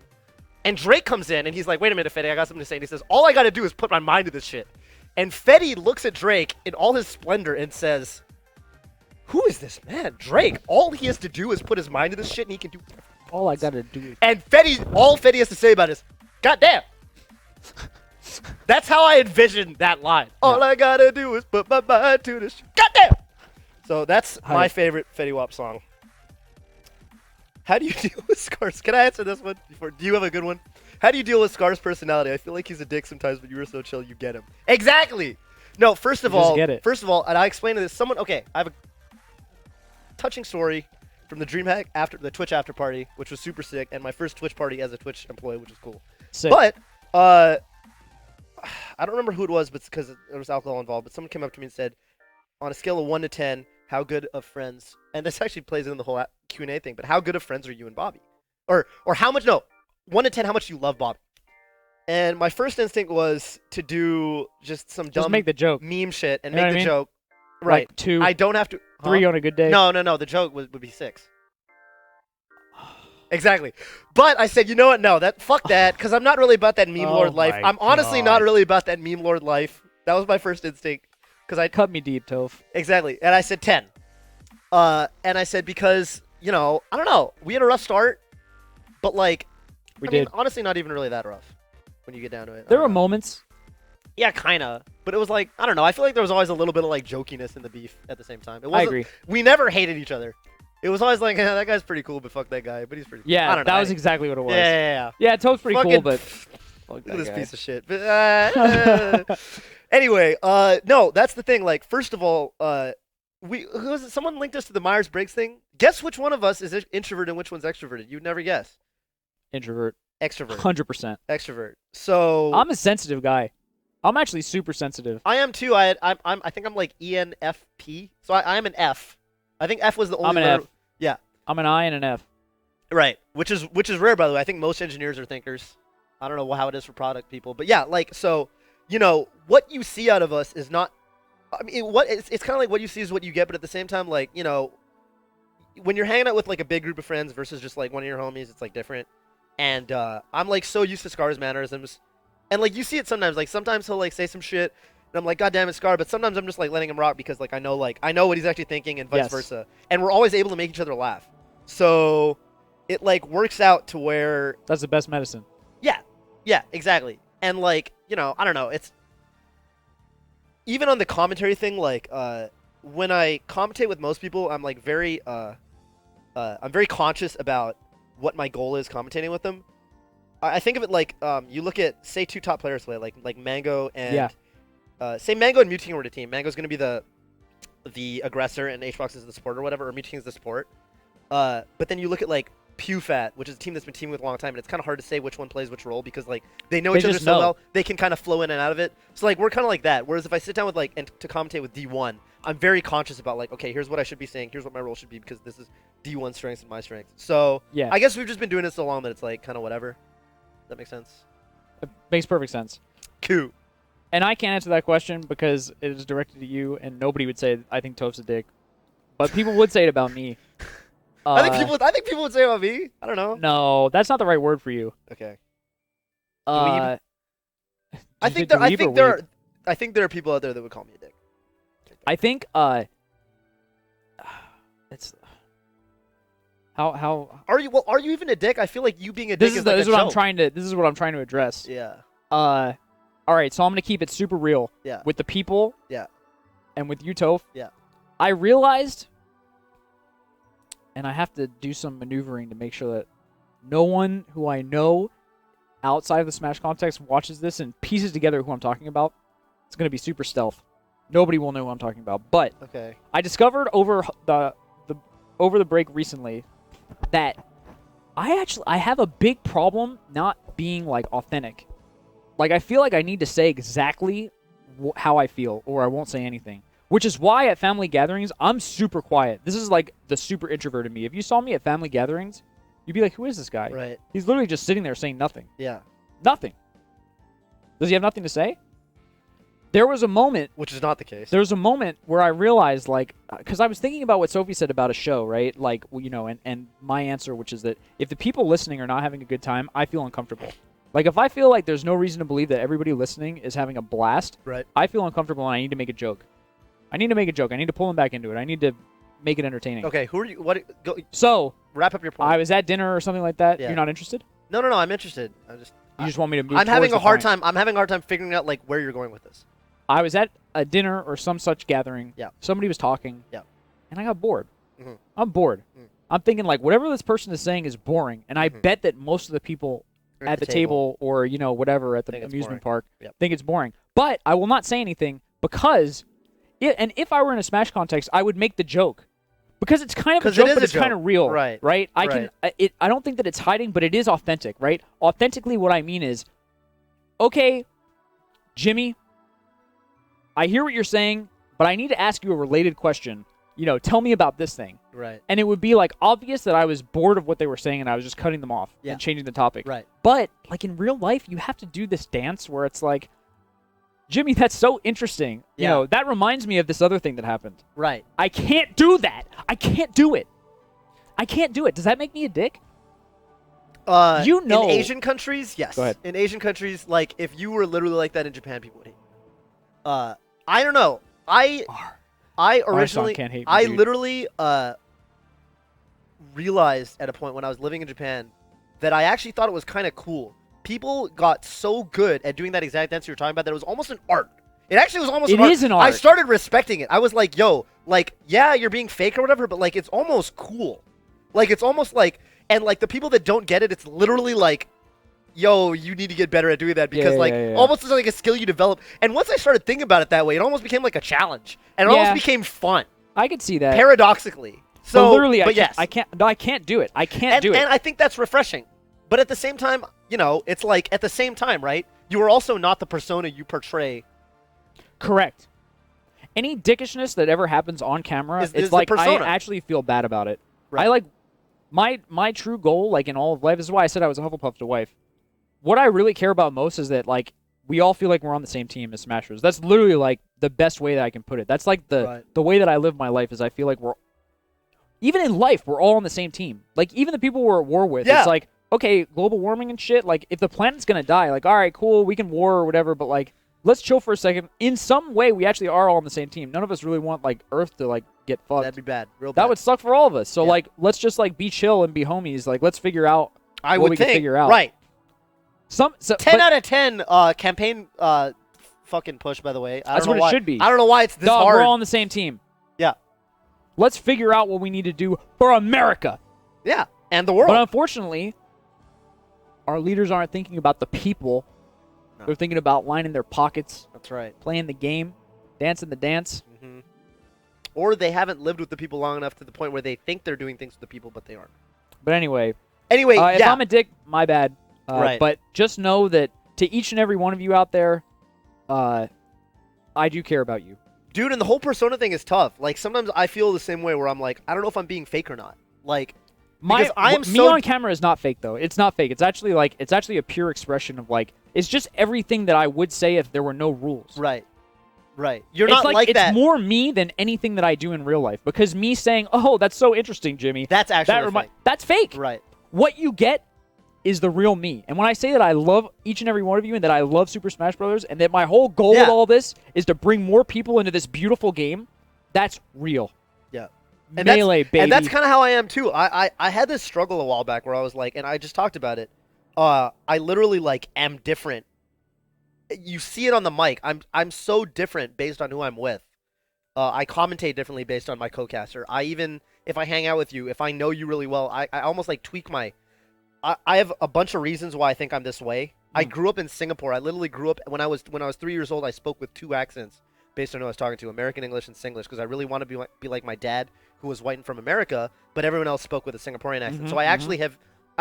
[SPEAKER 1] And Drake comes in and he's like, "Wait a minute, Fetty, I got something to say." And he says, "All I gotta do is put my mind to this shit." And Fetty looks at Drake in all his splendor and says, "Who is this man? Drake. All he has to do is put his mind to this shit and he can do."
[SPEAKER 2] all I gotta do is.
[SPEAKER 1] And all Fetty has to say about it is, "Goddamn." That's how I envision that line. All I gotta do is put my mind to this shit. Goddamn. So that's my
[SPEAKER 2] Hype.
[SPEAKER 1] favorite Fetty Wap song. How do you deal with Scar's? Can I answer this one before? Do you have a good one? How do you deal with Scar's personality? I feel like he's a dick sometimes, but you were so chill, you get him. Exactly. No, first of
[SPEAKER 2] You just
[SPEAKER 1] all,
[SPEAKER 2] get it.
[SPEAKER 1] and I explained to this. Okay, I have a touching story from the DreamHack after the Twitch after party, which was super sick, and my first Twitch party as a Twitch employee, which was cool.
[SPEAKER 2] Sick.
[SPEAKER 1] But I don't remember who it was, but because there was alcohol involved. But someone came up to me and said, on a scale of 1 to 10, how good of friends? And this actually plays into the whole Q&A thing. But how good of friends are you and Bobby? Or how much? No, 1 to 10, how much do you love Bobby? And my first instinct was to do just some dumb
[SPEAKER 2] Just make the joke.
[SPEAKER 1] meme shit and
[SPEAKER 2] You know
[SPEAKER 1] make
[SPEAKER 2] what
[SPEAKER 1] the
[SPEAKER 2] I mean?
[SPEAKER 1] joke. Right.
[SPEAKER 2] Like 2,
[SPEAKER 1] I don't have to.
[SPEAKER 2] 3
[SPEAKER 1] Huh?
[SPEAKER 2] on a good day.
[SPEAKER 1] No. The joke would be 6. Exactly. But I said, you know what? No, fuck that, because I'm not really about that meme lord life.
[SPEAKER 2] my
[SPEAKER 1] I'm honestly
[SPEAKER 2] God.
[SPEAKER 1] not really about that meme lord life. That was my first instinct.
[SPEAKER 2] Cut me deep, Toph.
[SPEAKER 1] Exactly. And I said 10. And I said because, I don't know. We had a rough start, but like,
[SPEAKER 2] We
[SPEAKER 1] I
[SPEAKER 2] did.
[SPEAKER 1] mean, honestly, not even really that rough when you get down to it. I
[SPEAKER 2] There
[SPEAKER 1] don't
[SPEAKER 2] were
[SPEAKER 1] know.
[SPEAKER 2] moments.
[SPEAKER 1] Yeah, kind of. But it was like, I don't know. I feel like there was always a little bit of like jokiness in the beef at the same time. It
[SPEAKER 2] I
[SPEAKER 1] wasn't,
[SPEAKER 2] agree.
[SPEAKER 1] We never hated each other. It was always like, that guy's pretty cool, but fuck that guy. But he's pretty cool. I
[SPEAKER 2] Yeah,
[SPEAKER 1] don't know.
[SPEAKER 2] that was exactly what it was.
[SPEAKER 1] Yeah.
[SPEAKER 2] Yeah, Toph's pretty
[SPEAKER 1] Fucking-
[SPEAKER 2] cool, but fuck
[SPEAKER 1] Look
[SPEAKER 2] that
[SPEAKER 1] at this
[SPEAKER 2] guy.
[SPEAKER 1] piece of shit. But, anyway, no, that's the thing. Like, first of all, someone linked us to the Myers-Briggs thing. Guess which one of us is introverted and which one's extroverted? You'd never guess.
[SPEAKER 2] Introvert.
[SPEAKER 1] Extrovert.
[SPEAKER 2] 100%.
[SPEAKER 1] Extrovert. So
[SPEAKER 2] I'm a sensitive guy. I'm actually super sensitive.
[SPEAKER 1] I am too. I think I'm like ENFP. So I am an F. I think F was the only
[SPEAKER 2] I'm an
[SPEAKER 1] letter.
[SPEAKER 2] F.
[SPEAKER 1] Yeah.
[SPEAKER 2] I'm an I and an F.
[SPEAKER 1] Right. Which is rare, by the way. I think most engineers are thinkers. I don't know how it is for product people, but yeah, like, so, what you see out of us is not. I mean, it's kind of like what you see is what you get, but at the same time, like, when you're hanging out with like a big group of friends versus just like one of your homies, it's like different. And I'm like so used to Scar's mannerisms, and like you see it sometimes. Like sometimes he'll like say some shit, and I'm like, God damn it, Scar. But sometimes I'm just like letting him rock because like I know what he's actually thinking, and vice
[SPEAKER 2] Yes.
[SPEAKER 1] versa. And we're always able to make each other laugh. So it like works out to where
[SPEAKER 2] That's the best medicine.
[SPEAKER 1] yeah, exactly. And like, I don't know, it's even on the commentary thing, like when I commentate with most people, I'm like very I'm very conscious about what my goal is commentating with them. I think of it like you look at say 2 top players play, like Mango and say Mango and Mewtwo were the team. Mango's gonna be the aggressor and HBox is the support or whatever, or Mewtwo is the support. But then you look at like PewFat, which is a team that's been teaming with a long time, and it's kind of hard to say which one plays which role because like they know
[SPEAKER 2] They
[SPEAKER 1] each other
[SPEAKER 2] just
[SPEAKER 1] so
[SPEAKER 2] know.
[SPEAKER 1] well, they can kind of flow in and out of it. So like we're kind of like that. Whereas if I sit down with and to commentate with D1, I'm very conscious about like, okay, here's what I should be saying, here's what my role should be because this is D1 strengths and my strengths. So
[SPEAKER 2] Yeah.
[SPEAKER 1] I guess we've just been doing it so long that it's like kind of whatever. That makes sense.
[SPEAKER 2] It makes perfect sense.
[SPEAKER 1] Cool.
[SPEAKER 2] And I can't answer that question because it is directed to you, and nobody would say I think Toph's a dick. But people would say it about me.
[SPEAKER 1] I think people would say about me. I don't know.
[SPEAKER 2] No, that's not the right word for you.
[SPEAKER 1] Okay.
[SPEAKER 2] Uh,
[SPEAKER 1] I think there are people out there that would call me a dick.
[SPEAKER 2] I think it's how
[SPEAKER 1] Are you even a dick? I feel like you being a dick
[SPEAKER 2] this is
[SPEAKER 1] like
[SPEAKER 2] this is
[SPEAKER 1] a
[SPEAKER 2] what
[SPEAKER 1] joke.
[SPEAKER 2] I'm trying to address.
[SPEAKER 1] Yeah.
[SPEAKER 2] All right, so I'm gonna keep it super real.
[SPEAKER 1] Yeah.
[SPEAKER 2] With the people.
[SPEAKER 1] Yeah.
[SPEAKER 2] And with you, Toph.
[SPEAKER 1] Yeah.
[SPEAKER 2] I realized, and I have to do some maneuvering to make sure that no one who I know outside of the Smash context watches this and pieces together who I'm talking about. It's gonna be super stealth. Nobody will know who I'm talking about. But
[SPEAKER 1] Okay.
[SPEAKER 2] I discovered over the break recently that I have a big problem not being like authentic. Like I feel like I need to say exactly how I feel, or I won't say anything. Which is why at family gatherings I'm super quiet. This is like the super introverted me. If you saw me at family gatherings, you'd be like, "Who is this guy?"
[SPEAKER 1] Right.
[SPEAKER 2] He's literally just sitting there saying nothing.
[SPEAKER 1] Yeah.
[SPEAKER 2] Nothing. Does he have nothing to say? There was a moment.
[SPEAKER 1] Which is not the case.
[SPEAKER 2] There was a moment where I realized, like, because I was thinking about what Sophie said about a show, right? Like, and my answer, which is that if the people listening are not having a good time, I feel uncomfortable. Like, if I feel like there's no reason to believe that everybody listening is having a blast,
[SPEAKER 1] Right.
[SPEAKER 2] I feel uncomfortable and I need to make a joke. I need to pull them back into it. I need to make it entertaining.
[SPEAKER 1] Okay. Who are you? What? Go.
[SPEAKER 2] So,
[SPEAKER 1] Wrap up your point.
[SPEAKER 2] I was at dinner or something like that.
[SPEAKER 1] Yeah.
[SPEAKER 2] You're not interested?
[SPEAKER 1] No. I'm interested.
[SPEAKER 2] You just want me to move
[SPEAKER 1] I'm having
[SPEAKER 2] towards
[SPEAKER 1] a
[SPEAKER 2] the
[SPEAKER 1] hard
[SPEAKER 2] point.
[SPEAKER 1] time. I'm having a hard time figuring out like where you're going with this.
[SPEAKER 2] I was at a dinner or some such gathering.
[SPEAKER 1] Yeah.
[SPEAKER 2] Somebody was talking.
[SPEAKER 1] Yeah.
[SPEAKER 2] and I got bored.
[SPEAKER 1] Mhm.
[SPEAKER 2] I'm bored.
[SPEAKER 1] Mm.
[SPEAKER 2] I'm thinking like whatever this person is saying is boring, and I bet that most of the people at the table or whatever at the amusement park think it's boring. But I will not say anything because, if I were in a Smash context, I would make the joke because it's kind of a joke, but it's kind of real,
[SPEAKER 1] right?
[SPEAKER 2] I don't think that it's hiding, but it is authentic, right? Authentically, what I mean is, okay, Jimmy, I hear what you're saying, but I need to ask you a related question. Tell me about this thing.
[SPEAKER 1] Right.
[SPEAKER 2] And it would be like obvious that I was bored of what they were saying and I was just cutting them off and changing the topic.
[SPEAKER 1] Right.
[SPEAKER 2] But like in real life, you have to do this dance where it's like, Jimmy, that's so interesting. That reminds me of this other thing that happened.
[SPEAKER 1] Right.
[SPEAKER 2] I can't do that. I can't do it. I can't do it. Does that make me a dick?
[SPEAKER 1] In Asian countries, yes.
[SPEAKER 2] Go ahead.
[SPEAKER 1] In Asian countries, like if you were literally like that in Japan, people would hate you. I don't know. I originally,
[SPEAKER 2] can't hate me,
[SPEAKER 1] I
[SPEAKER 2] dude.
[SPEAKER 1] literally realized at a point when I was living in Japan that I actually thought it was kind of cool. People got so good at doing that exact dance you were talking about that it was almost an art. It actually was almost
[SPEAKER 2] It is an art.
[SPEAKER 1] I started respecting it. I was like, yo, like, yeah, you're being fake or whatever, but like it's almost cool. Like it's almost like, and like the people that don't get it, it's literally like, yo, you need to get better at doing that because almost it's like a skill you develop. And once I started thinking about it that way, it almost became like a challenge, and it almost became fun.
[SPEAKER 2] I could see that
[SPEAKER 1] Paradoxically, so
[SPEAKER 2] but literally,
[SPEAKER 1] yes,
[SPEAKER 2] I can't. No, I can't do it. I can't do it.
[SPEAKER 1] And I think that's refreshing. But at the same time, it's like at the same time, right? You are also not the persona you portray.
[SPEAKER 2] Correct. Any dickishness that ever happens on camera,
[SPEAKER 1] is
[SPEAKER 2] like
[SPEAKER 1] the
[SPEAKER 2] I
[SPEAKER 1] persona.
[SPEAKER 2] actually feel bad about it.
[SPEAKER 1] Right.
[SPEAKER 2] I like my true goal, like in all of life. This is why I said I was a Hufflepuff to wife. What I really care about most is that like we all feel like we're on the same team as Smash Bros. That's literally like the best way that I can put it. That's like the way that I live my life is I feel like even in life we're all on the same team. Like even the people we're at war with, it's like, okay, global warming and shit, like if the planet's gonna die, like all right, cool, we can war or whatever, but like let's chill for a second. In some way we actually are all on the same team. None of us really want like Earth to like get fucked.
[SPEAKER 1] That'd be bad. Real bad.
[SPEAKER 2] That would suck for all of us. So like let's just like be chill and be homies. Like let's figure out what we can figure out.
[SPEAKER 1] Right.
[SPEAKER 2] 10
[SPEAKER 1] out of 10 campaign fucking push, by the way.
[SPEAKER 2] That's what it should be.
[SPEAKER 1] I don't know why it's this hard.
[SPEAKER 2] We're all on the same team.
[SPEAKER 1] Yeah.
[SPEAKER 2] Let's figure out what we need to do for America.
[SPEAKER 1] Yeah, and the world.
[SPEAKER 2] But unfortunately, our leaders aren't thinking about the people. No. They're thinking about lining their pockets.
[SPEAKER 1] That's right.
[SPEAKER 2] Playing the game, dancing the dance.
[SPEAKER 1] Mm-hmm. Or they haven't lived with the people long enough to the point where they think they're doing things with the people, but they aren't.
[SPEAKER 2] But anyway,
[SPEAKER 1] if
[SPEAKER 2] I'm a dick, my bad.
[SPEAKER 1] Right.
[SPEAKER 2] But just know that to each and every one of you out there, I do care about you.
[SPEAKER 1] Dude, and the whole persona thing is tough. Like, sometimes I feel the same way where I'm like, I don't know if I'm being fake or not. Like, me
[SPEAKER 2] on camera is not fake, though. It's not fake. It's actually a pure expression of, like, it's just everything that I would say if there were no rules.
[SPEAKER 1] Right. Right. You're not like that.
[SPEAKER 2] It's more me than anything that I do in real life. Because me saying, oh, that's so interesting, Jimmy.
[SPEAKER 1] That's actually fake.
[SPEAKER 2] That's fake.
[SPEAKER 1] Right.
[SPEAKER 2] What you get is the real me. And when I say that I love each and every one of you and that I love Super Smash Bros. And that my whole goal with all this is to bring more people into this beautiful game, that's real.
[SPEAKER 1] Yeah.
[SPEAKER 2] And Melee, baby.
[SPEAKER 1] And that's kind of how I am, too. I had this struggle a while back where I was like, and I just talked about it, I literally, like, am different. You see it on the mic. I'm so different based on who I'm with. I commentate differently based on my co-caster. If I hang out with you, if I know you really well, I almost, like, tweak my... I have a bunch of reasons why I think I'm this way. I grew up in Singapore. I literally grew up when I was 3 years old. I spoke with 2 accents based on who I was talking to, American English and Singlish, because I really want to be like my dad, who was white and from America, but everyone else spoke with a Singaporean accent. So I actually have.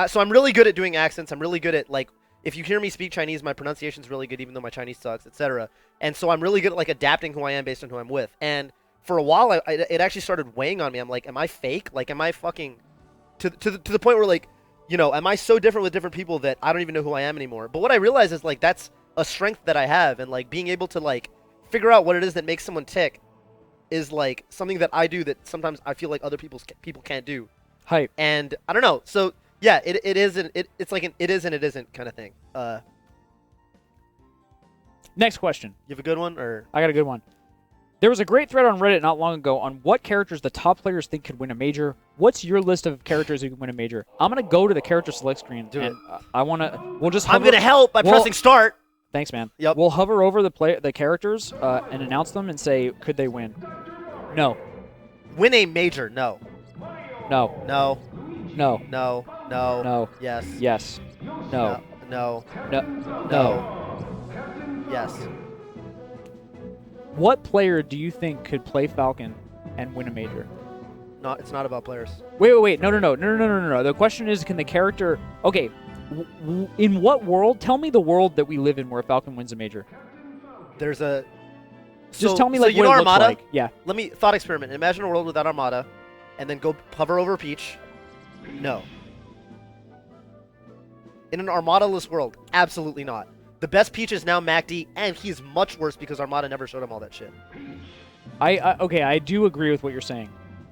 [SPEAKER 1] So I'm really good at doing accents. I'm really good at, like, if you hear me speak Chinese, my pronunciation's really good, even though my Chinese sucks, etc. And so I'm really good at, like, adapting who I am based on who I'm with. And for a while, it actually started weighing on me. I'm like, am I fake? Like, am I fucking to the point where, like, am I so different with different people that I don't even know who I am anymore? But what I realize is, like, that's a strength that I have, and, like, being able to, like, figure out what it is that makes someone tick is, like, something that I do that sometimes I feel like other people can't do.
[SPEAKER 2] Hype.
[SPEAKER 1] And I don't know. So yeah, it's like an it is and it isn't kind of thing.
[SPEAKER 2] Next question.
[SPEAKER 1] You have a good one, or
[SPEAKER 2] I got a good one. There was a great thread on Reddit not long ago on what characters the top players think could win a major. What's your list of characters who could win a major? I'm gonna go to the character select screen, we'll just.
[SPEAKER 1] I'm gonna help by pressing start.
[SPEAKER 2] Thanks, man.
[SPEAKER 1] Yep.
[SPEAKER 2] We'll hover over the characters and announce them and say, could they win? No.
[SPEAKER 1] Win a major? No.
[SPEAKER 2] No.
[SPEAKER 1] No.
[SPEAKER 2] No.
[SPEAKER 1] No. No.
[SPEAKER 2] No.
[SPEAKER 1] Yes.
[SPEAKER 2] Yes. No.
[SPEAKER 1] No.
[SPEAKER 2] No.
[SPEAKER 1] No.
[SPEAKER 2] No.
[SPEAKER 1] Yes.
[SPEAKER 2] What player do you think could play Falcon and win a major?
[SPEAKER 1] Not. It's not about players.
[SPEAKER 2] Wait. No. The question is, can the character? Okay. In what world? Tell me the world that we live in where Falcon wins a major.
[SPEAKER 1] There's a.
[SPEAKER 2] Just tell me
[SPEAKER 1] so
[SPEAKER 2] like
[SPEAKER 1] you
[SPEAKER 2] what
[SPEAKER 1] know
[SPEAKER 2] it looks
[SPEAKER 1] Armada?
[SPEAKER 2] like. Yeah.
[SPEAKER 1] Let me thought experiment. Imagine a world without Armada, and then go hover over Peach. No. In an Armada-less world, absolutely not. The best Peach is now MacD, and he's much worse because Armada never showed him all that shit.
[SPEAKER 2] Okay, I do agree with what you're saying.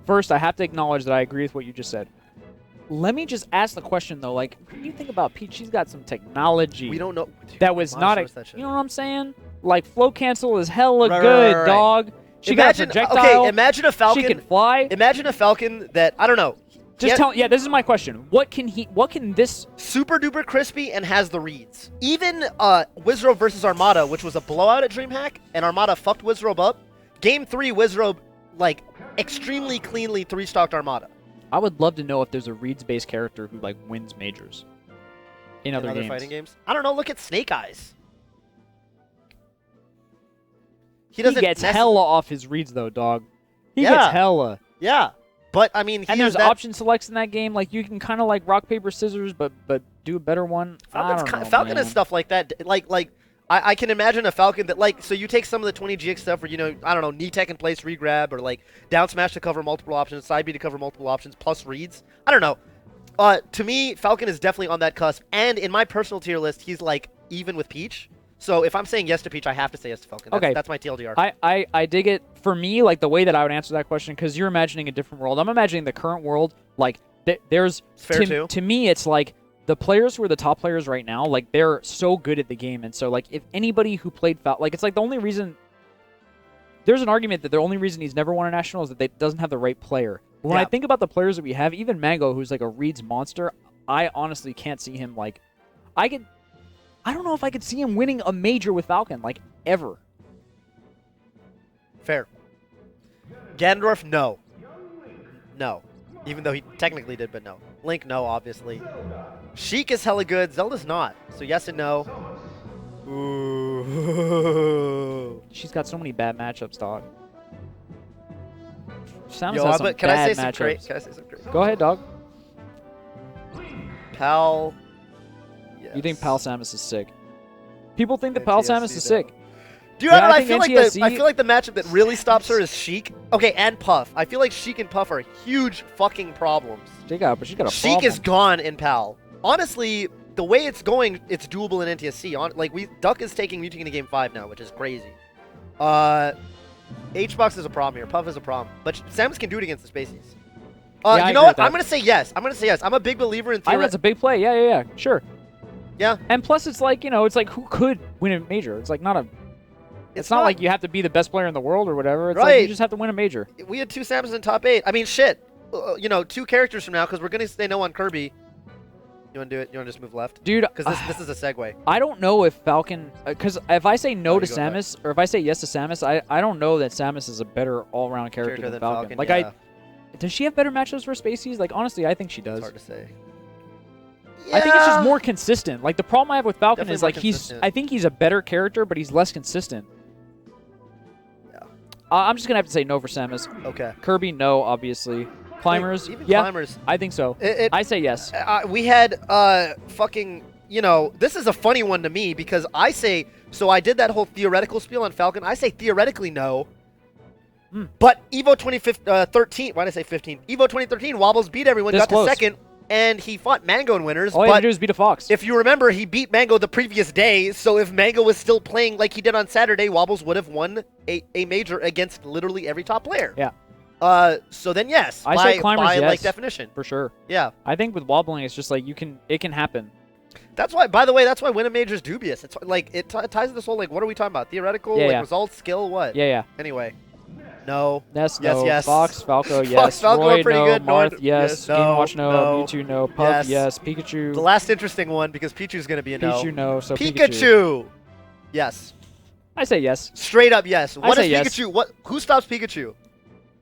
[SPEAKER 2] First, I have to acknowledge that I agree with what you just said. Let me just ask the question though, like, when you think about Peach, she's got some technology.
[SPEAKER 1] We don't know. Dude,
[SPEAKER 2] that was not a.
[SPEAKER 1] that shit.
[SPEAKER 2] You know what I'm saying? Like flow cancel is hella
[SPEAKER 1] Right,
[SPEAKER 2] good,
[SPEAKER 1] right.
[SPEAKER 2] dog. She
[SPEAKER 1] Imagine,
[SPEAKER 2] got a projectile.
[SPEAKER 1] Okay, imagine a Falcon.
[SPEAKER 2] She can fly.
[SPEAKER 1] Imagine a Falcon that I don't know.
[SPEAKER 2] Just tell. Yeah, this is my question. What can this?
[SPEAKER 1] Super duper crispy and has the reads. Even Wizrobe versus Armada, which was a blowout at DreamHack, and Armada fucked Wizrobe up. Game 3, Wizrobe like extremely cleanly 3-stocked Armada.
[SPEAKER 2] I would love to know if there's a reads-based character who like wins majors in other games.
[SPEAKER 1] Fighting games. I don't know. Look at Snake Eyes.
[SPEAKER 2] He gets hella off his reads though, dog. He
[SPEAKER 1] Yeah.
[SPEAKER 2] gets hella.
[SPEAKER 1] Yeah, but I mean,
[SPEAKER 2] And there's option selects in that game. Like you can kind of like rock paper scissors, but do a better one.
[SPEAKER 1] Falcon has stuff like that. Like I can imagine a Falcon that like so you take some of the 20 GX stuff where I don't know knee tech in place regrab or like down smash to cover multiple options, side B to cover multiple options plus reads. I don't know. To me, Falcon is definitely on that cusp, and in my personal tier list, he's like even with Peach. So if I'm saying yes to Peach, I have to say yes to Falcon. That's my TLDR.
[SPEAKER 2] I dig it. For me, like the way that I would answer that question, because you're imagining a different world. I'm imagining the current world. Like there's
[SPEAKER 1] fair too.
[SPEAKER 2] To me, it's like the players who are the top players right now. Like they're so good at the game, and so like if anybody who played Falcon, like it's like the only reason. There's an argument that the only reason he's never won a national is that they doesn't have the right player. When I think about the players that we have, even Mango, who's like a reads monster, I honestly can't see him like. I don't know if I could see him winning a major with Falcon, like, ever.
[SPEAKER 1] Fair. Ganondorf, no. No. Even though he technically did, but no. Link, no, obviously. Sheik is hella good. Zelda's not. So yes and no. Ooh.
[SPEAKER 2] She's got so many bad matchups, dog.
[SPEAKER 1] Yo, but can I say some great?
[SPEAKER 2] Go ahead, dog.
[SPEAKER 1] Pal.
[SPEAKER 2] Yes. You think Pal Samus is sick? People think that Pal Samus is sick.
[SPEAKER 1] Dude, I feel like the matchup that really stops her is Sheik. Okay, and Puff. I feel like Sheik and Puff are huge fucking problems.
[SPEAKER 2] She's got a problem.
[SPEAKER 1] Sheik is gone in Pal. Honestly, the way it's going, it's doable in NTSC. Duck is taking Mewtwo into Game 5 now, which is crazy. H-Box is a problem here. Puff is a problem. But Samus can do it against the Spaceys.
[SPEAKER 2] Yeah,
[SPEAKER 1] you know what? I'm going to say yes. I'm a big believer in
[SPEAKER 2] I think that's a big play. Yeah. Sure.
[SPEAKER 1] Yeah.
[SPEAKER 2] And plus, it's like, it's like who could win a major? It's like not a... It's not like you have to be the best player in the world or whatever. It's like you just have to win a major.
[SPEAKER 1] We had 2 Samus in top 8. I mean, shit. 2 characters from now, because we're going to say no on Kirby. You want to do it? You want to just move left?
[SPEAKER 2] Dude,
[SPEAKER 1] because this is a segue.
[SPEAKER 2] I don't know if Falcon... Because if I say no to Samus, or if I say yes to Samus, I don't know that Samus is a better all-around character than Falcon. Like,
[SPEAKER 1] yeah.
[SPEAKER 2] Does she have better matchups for Spaceys? Like, honestly, I think she does.
[SPEAKER 1] It's hard to say.
[SPEAKER 2] I think it's just more consistent. Like, the problem I have with Falcon
[SPEAKER 1] Definitely
[SPEAKER 2] is, like, I think he's a better character, but he's less consistent.
[SPEAKER 1] Yeah.
[SPEAKER 2] I'm just going to have to say no for Samus.
[SPEAKER 1] Okay.
[SPEAKER 2] Kirby, no, obviously. Climbers,
[SPEAKER 1] even
[SPEAKER 2] yeah,
[SPEAKER 1] Climbers.
[SPEAKER 2] I think so. I say yes.
[SPEAKER 1] We had fucking, this is a funny one to me because I say, so I did that whole theoretical spiel on Falcon. I say theoretically no. But Evo 2013, why did I say 15? Evo 2013, Wobbles beat everyone, got to second, and he fought Mango in winners.
[SPEAKER 2] All he had to do was beat a Fox.
[SPEAKER 1] If you remember, he beat Mango the previous day, so if Mango was still playing like he did on Saturday, Wobbles would have won a major against literally every top player.
[SPEAKER 2] Yeah.
[SPEAKER 1] So then yes,
[SPEAKER 2] I say Climbers,
[SPEAKER 1] by
[SPEAKER 2] yes,
[SPEAKER 1] like definition.
[SPEAKER 2] For sure.
[SPEAKER 1] Yeah.
[SPEAKER 2] I think with wobbling, it's just like it can happen.
[SPEAKER 1] That's why, by the way, that's why win a major is dubious. It's like, it ties to this whole, like, what are we talking about? Theoretical, results, skill, what?
[SPEAKER 2] Yeah.
[SPEAKER 1] Anyway. No.
[SPEAKER 2] Yes,
[SPEAKER 1] yes.
[SPEAKER 2] Fox, Falco, yes.
[SPEAKER 1] Fox, Falco
[SPEAKER 2] Roy,
[SPEAKER 1] pretty
[SPEAKER 2] no.
[SPEAKER 1] good.
[SPEAKER 2] Marth, yes.
[SPEAKER 1] No,
[SPEAKER 2] Game Watch, no. Mewtwo, no. Puff, yes. Pikachu.
[SPEAKER 1] The last interesting one, because Pichu's going to be a no.
[SPEAKER 2] Pichu, no. So
[SPEAKER 1] Pikachu! Yes.
[SPEAKER 2] I say yes.
[SPEAKER 1] Straight up yes. What is
[SPEAKER 2] Pikachu?
[SPEAKER 1] Yes. Who stops Pikachu?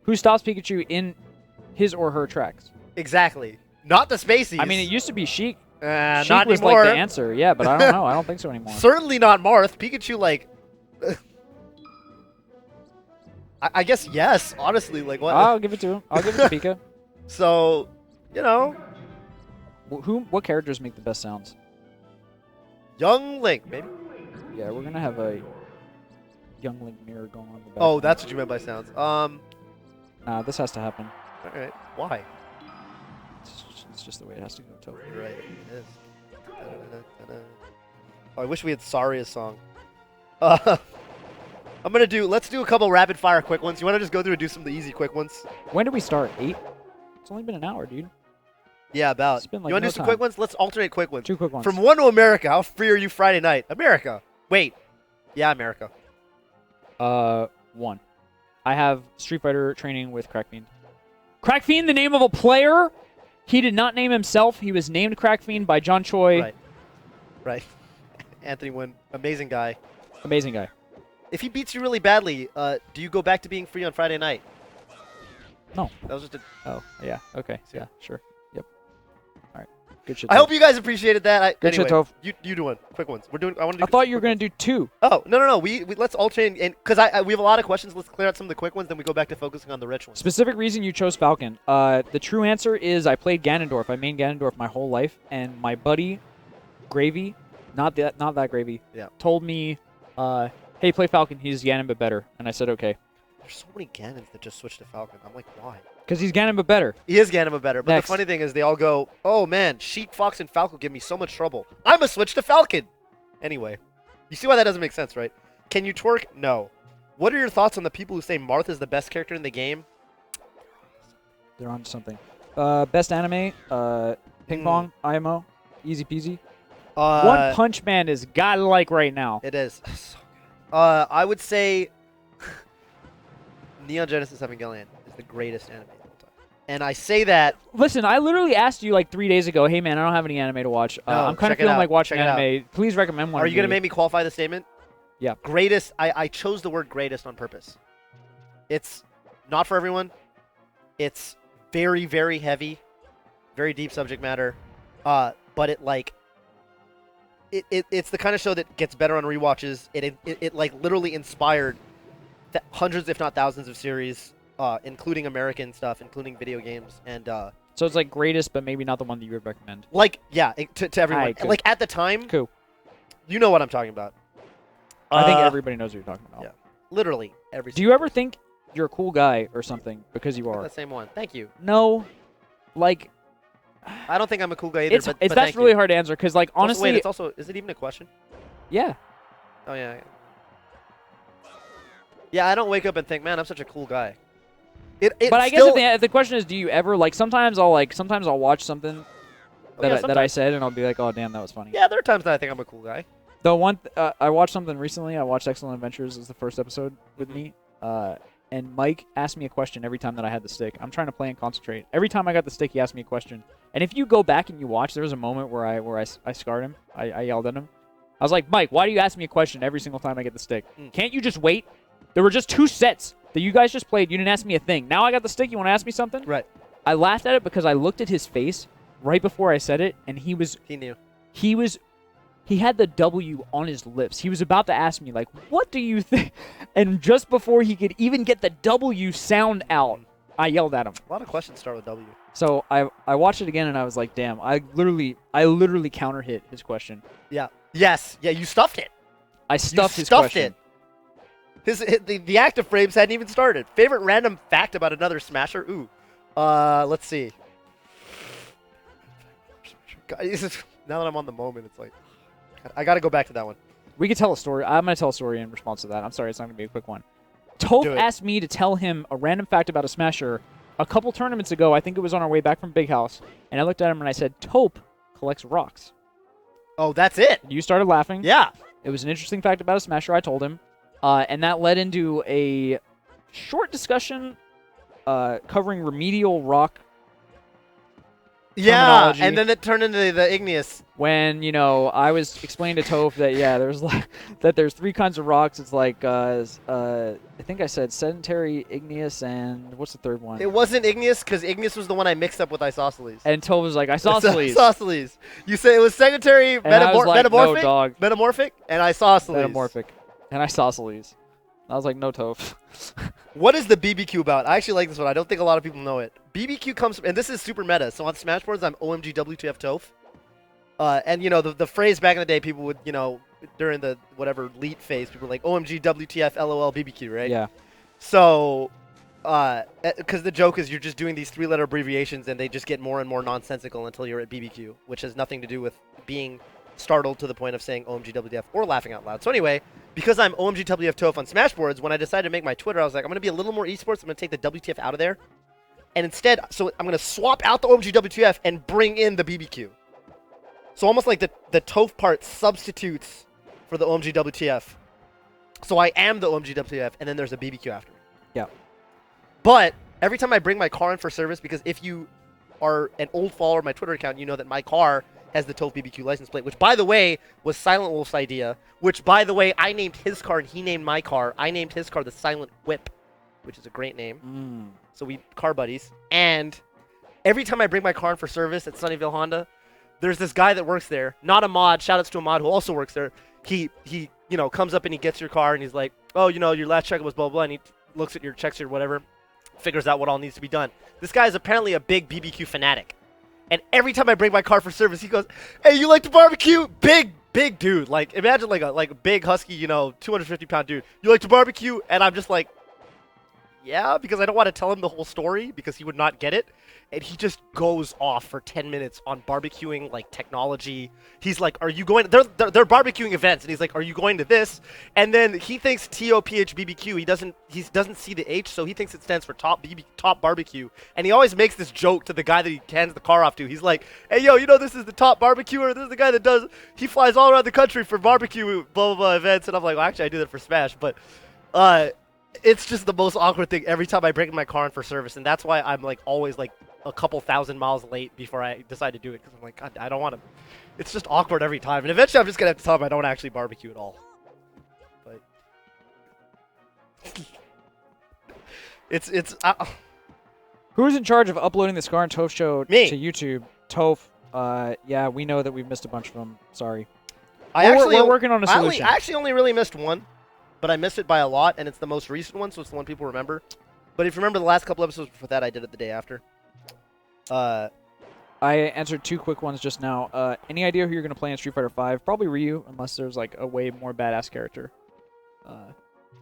[SPEAKER 2] Who stops Pikachu in his or her tracks?
[SPEAKER 1] Exactly. Not the Spaceys.
[SPEAKER 2] I mean, it used to be Sheik. Sheik
[SPEAKER 1] not
[SPEAKER 2] was
[SPEAKER 1] anymore.
[SPEAKER 2] like the answer. Yeah, but I don't know. I don't think so anymore.
[SPEAKER 1] Certainly not Marth. Pikachu, like... I guess yes, honestly. Like, what?
[SPEAKER 2] I'll give it to him. I'll give it to Pika.
[SPEAKER 1] So, you know...
[SPEAKER 2] What characters make the best sounds?
[SPEAKER 1] Young Link, maybe?
[SPEAKER 2] Yeah, we're going to have a Young Link mirror going on in the back.
[SPEAKER 1] Oh, that's what you meant by sounds.
[SPEAKER 2] Nah, this has to happen.
[SPEAKER 1] Alright. Why?
[SPEAKER 2] It's just the way it has to go, Toph.
[SPEAKER 1] You're right. It is. Oh, I wish we had Saria's song. I'm gonna do. Let's do a couple rapid fire quick ones. You want to just go through and do some of the easy quick ones?
[SPEAKER 2] When did we start? 8? It's only been an hour, dude.
[SPEAKER 1] Yeah, about.
[SPEAKER 2] It's been like
[SPEAKER 1] you want to
[SPEAKER 2] no
[SPEAKER 1] do some
[SPEAKER 2] time.
[SPEAKER 1] quick ones? Let's alternate quick ones.
[SPEAKER 2] 2 quick ones.
[SPEAKER 1] From 1 to America. How free are you Friday night? America. Wait. Yeah, America.
[SPEAKER 2] 1. I have Street Fighter training with Crackfiend. Crackfiend, the name of a player. He did not name himself. He was named Crackfiend by John Choi.
[SPEAKER 1] Right. Right. Anthony Wynn, amazing guy.
[SPEAKER 2] Amazing guy.
[SPEAKER 1] If he beats you really badly, do you go back to being free on Friday night?
[SPEAKER 2] No.
[SPEAKER 1] That was just a...
[SPEAKER 2] Oh, yeah. Okay. Yeah, sure. Yep. All right. Good shit.
[SPEAKER 1] I hope you guys appreciated that.
[SPEAKER 2] Good
[SPEAKER 1] Anyway,
[SPEAKER 2] shit, Toph.
[SPEAKER 1] you do one. Quick ones. We're doing. I want to.
[SPEAKER 2] I thought you were going to do 2.
[SPEAKER 1] Oh no. We let's alternate and because we have a lot of questions. Let's clear out some of the quick ones, then we go back to focusing on the rich ones.
[SPEAKER 2] Specific reason you chose Falcon. The true answer is I played Ganondorf. I mained Ganondorf my whole life, and my buddy, Gravy, not that Gravy,
[SPEAKER 1] Yeah.
[SPEAKER 2] told me, hey, play Falcon. He's Ganon but better. And I said, okay.
[SPEAKER 1] There's so many Ganons that just switched to Falcon. I'm like, why?
[SPEAKER 2] Because he's Ganon but better.
[SPEAKER 1] He is Ganon better. But
[SPEAKER 2] Next.
[SPEAKER 1] the funny thing is, they all go, oh man, Sheik, Fox, and Falco give me so much trouble. I'm a switch to Falcon. Anyway, you see why that doesn't make sense, right? Can you twerk? No. What are your thoughts on the people who say Marth is the best character in the game?
[SPEAKER 2] They're on something. Best anime, Ping Pong, IMO, easy peasy. One Punch Man is godlike right now.
[SPEAKER 1] It is. So good. I would say Neon Genesis Evangelion is the greatest anime of all time. And I say that...
[SPEAKER 2] Listen, I literally asked you like 3 days ago, hey man, I don't have any anime to watch.
[SPEAKER 1] No,
[SPEAKER 2] I'm kind of
[SPEAKER 1] check it
[SPEAKER 2] feeling
[SPEAKER 1] out.
[SPEAKER 2] like watching
[SPEAKER 1] Check it out.
[SPEAKER 2] anime. Please recommend one.
[SPEAKER 1] Are you going to make me qualify the statement?
[SPEAKER 2] Yeah.
[SPEAKER 1] Greatest. I chose the word greatest on purpose. It's not for everyone. It's very, very heavy. Very deep subject matter. But it like... It's the kind of show that gets better on rewatches. It like literally inspired hundreds, if not thousands, of series, including American stuff, including video games, and
[SPEAKER 2] So it's like greatest, but maybe not the one that you would recommend.
[SPEAKER 1] like yeah, to everyone.
[SPEAKER 2] Alright, cool.
[SPEAKER 1] Like at the time,
[SPEAKER 2] Cool.
[SPEAKER 1] you know what I'm talking about.
[SPEAKER 2] I think everybody knows what you're talking about.
[SPEAKER 1] yeah. Literally every.
[SPEAKER 2] Do you ever think you're a cool guy or something because you are?
[SPEAKER 1] The same one? Thank you.
[SPEAKER 2] No, like
[SPEAKER 1] I don't think I'm a cool guy either.
[SPEAKER 2] it's
[SPEAKER 1] but
[SPEAKER 2] that's
[SPEAKER 1] thank
[SPEAKER 2] really
[SPEAKER 1] you.
[SPEAKER 2] hard to answer because like
[SPEAKER 1] Also,
[SPEAKER 2] honestly,
[SPEAKER 1] wait, it's also is it even a question?
[SPEAKER 2] yeah.
[SPEAKER 1] Oh yeah. Yeah, I don't wake up and think, man, I'm such a cool guy. But
[SPEAKER 2] But I guess if the question is, do you ever like? Sometimes I'll watch something that I said and I'll be like, oh damn, that was funny.
[SPEAKER 1] Yeah, there are times that I think I'm a cool guy.
[SPEAKER 2] The one I watched something recently. I watched Excellent Adventures as the first episode with me. And Mike asked me a question every time that I had the stick. I'm trying to play and concentrate. Every time I got the stick, he asked me a question. And if you go back and you watch, there was a moment where I scarred him. I yelled at him. I was like, Mike, why do you ask me a question every single time I get the stick? Can't you just wait? There were just 2 sets that you guys just played. You didn't ask me a thing. Now I got the stick. You want to ask me something?
[SPEAKER 1] Right.
[SPEAKER 2] I laughed at it because I looked at his face right before I said it, and he
[SPEAKER 1] knew.
[SPEAKER 2] He had the W on his lips. He was about to ask me, like, what do you think? And just before he could even get the W sound out, I yelled at him.
[SPEAKER 1] A lot of questions start with W.
[SPEAKER 2] So I watched it again, and I was like, damn, I literally counter hit his question.
[SPEAKER 1] Yeah. Yes. Yeah, you stuffed it.
[SPEAKER 2] I stuffed his
[SPEAKER 1] stuffed
[SPEAKER 2] question.
[SPEAKER 1] it. The active frames hadn't even started. Favorite random fact about another Smasher? Ooh. Let's see. God, now that I'm on the moment, it's like... I got to go back to that one.
[SPEAKER 2] We could tell a story. I'm going to tell a story in response to that. I'm sorry, it's not going to be a quick one. Toph asked me to tell him a random fact about a Smasher a couple tournaments ago. I think it was on our way back from Big House. And I looked at him and I said, Toph collects rocks.
[SPEAKER 1] Oh, that's it?
[SPEAKER 2] You started laughing.
[SPEAKER 1] Yeah.
[SPEAKER 2] It was an interesting fact about a Smasher, I told him. And that led into a short discussion covering remedial rock
[SPEAKER 1] Yeah,
[SPEAKER 2] terminology.
[SPEAKER 1] and then it turned into the igneous.
[SPEAKER 2] When I was explaining to Toph that there's that there's 3 kinds of rocks. It's like I think I said sedentary, igneous, and what's the third one?
[SPEAKER 1] It wasn't igneous because igneous was the one I mixed up with isosceles.
[SPEAKER 2] And Toph was like isosceles.
[SPEAKER 1] Isosceles. You say it was sedentary,
[SPEAKER 2] And I was like,
[SPEAKER 1] metamorphic,
[SPEAKER 2] no, dog.
[SPEAKER 1] metamorphic, and isosceles.
[SPEAKER 2] Metamorphic, and isosceles. I was like, no, Toph.
[SPEAKER 1] What is the BBQ about? I actually like this one. I don't think a lot of people know it. BBQ comes from, and this is super meta. So on Smash Bros, I'm OMG WTF Toph. And the phrase back in the day, people would, during the whatever elite phase, people were like OMG WTF LOL BBQ, right?
[SPEAKER 2] Yeah.
[SPEAKER 1] So, because the joke is you're just doing these 3-letter abbreviations and they just get more and more nonsensical until you're at BBQ, which has nothing to do with being startled to the point of saying OMG WTF or laughing out loud. So anyway, because I'm OMG WTF Toph on Smashboards, when I decided to make my Twitter, I was like, I'm going to be a little more esports. I'm going to take the WTF out of there. And instead, so I'm going to swap out the OMG WTF and bring in the BBQ. So almost like the Toph part substitutes for the OMG WTF. So I am the OMG WTF, and then there's a BBQ after.
[SPEAKER 2] Yeah.
[SPEAKER 1] But every time I bring my car in for service, because if you are an old follower of my Twitter account, you know that my car has the Toph BBQ license plate, which, by the way, was Silent Wolf's idea, which, by the way, I named his car and he named my car. I named his car the Silent Whip, which is a great name. So we car buddies. And every time I bring my car in for service at Sunnyvale Honda, there's this guy that works there, not a mod, shout-outs to a mod who also works there. He comes up and he gets your car and he's like, oh, your last check was blah, blah, and he looks at your checks or whatever, figures out what all needs to be done. This guy is apparently a big BBQ fanatic. And every time I bring my car for service, he goes, hey, you like to barbecue? Big dude. Like, imagine like a big husky, 250-pound dude. You like to barbecue? And I'm just like, yeah, because I don't want to tell him the whole story because he would not get it. And he just goes off for 10 minutes on barbecuing, like, technology. He's like, are you going... They're barbecuing events. And he's like, are you going to this? And then he thinks TOPH BBQ. He doesn't see the H, so he thinks it stands for top barbecue. And he always makes this joke to the guy that he hands the car off to. He's like, hey, yo, this is the top barbecuer. This is the guy that does... He flies all around the country for barbecue, blah, blah, blah, events. And I'm like, well, actually, I do that for Smash. But, it's just the most awkward thing every time I bring my car in for service. And that's why I'm, like, always, like, a couple thousand miles late before I decide to do it, because I'm like, God, I don't want to. It's just awkward every time, and eventually I'm just gonna have to tell him I don't actually barbecue at all. But it's
[SPEAKER 2] Who's in charge of uploading the Scar and Toph show
[SPEAKER 1] Me.
[SPEAKER 2] to YouTube? Toph. Yeah, we know that we've missed a bunch of them. Sorry.
[SPEAKER 1] we're
[SPEAKER 2] working on a solution.
[SPEAKER 1] I actually only really missed one, but I missed it by a lot, and it's the most recent one, so it's the one people remember. But if you remember the last couple episodes before that, I did it the day after.
[SPEAKER 2] I answered 2 quick ones just now. Any idea who you're going to play in Street Fighter V? Probably Ryu, unless there's like a way more badass character.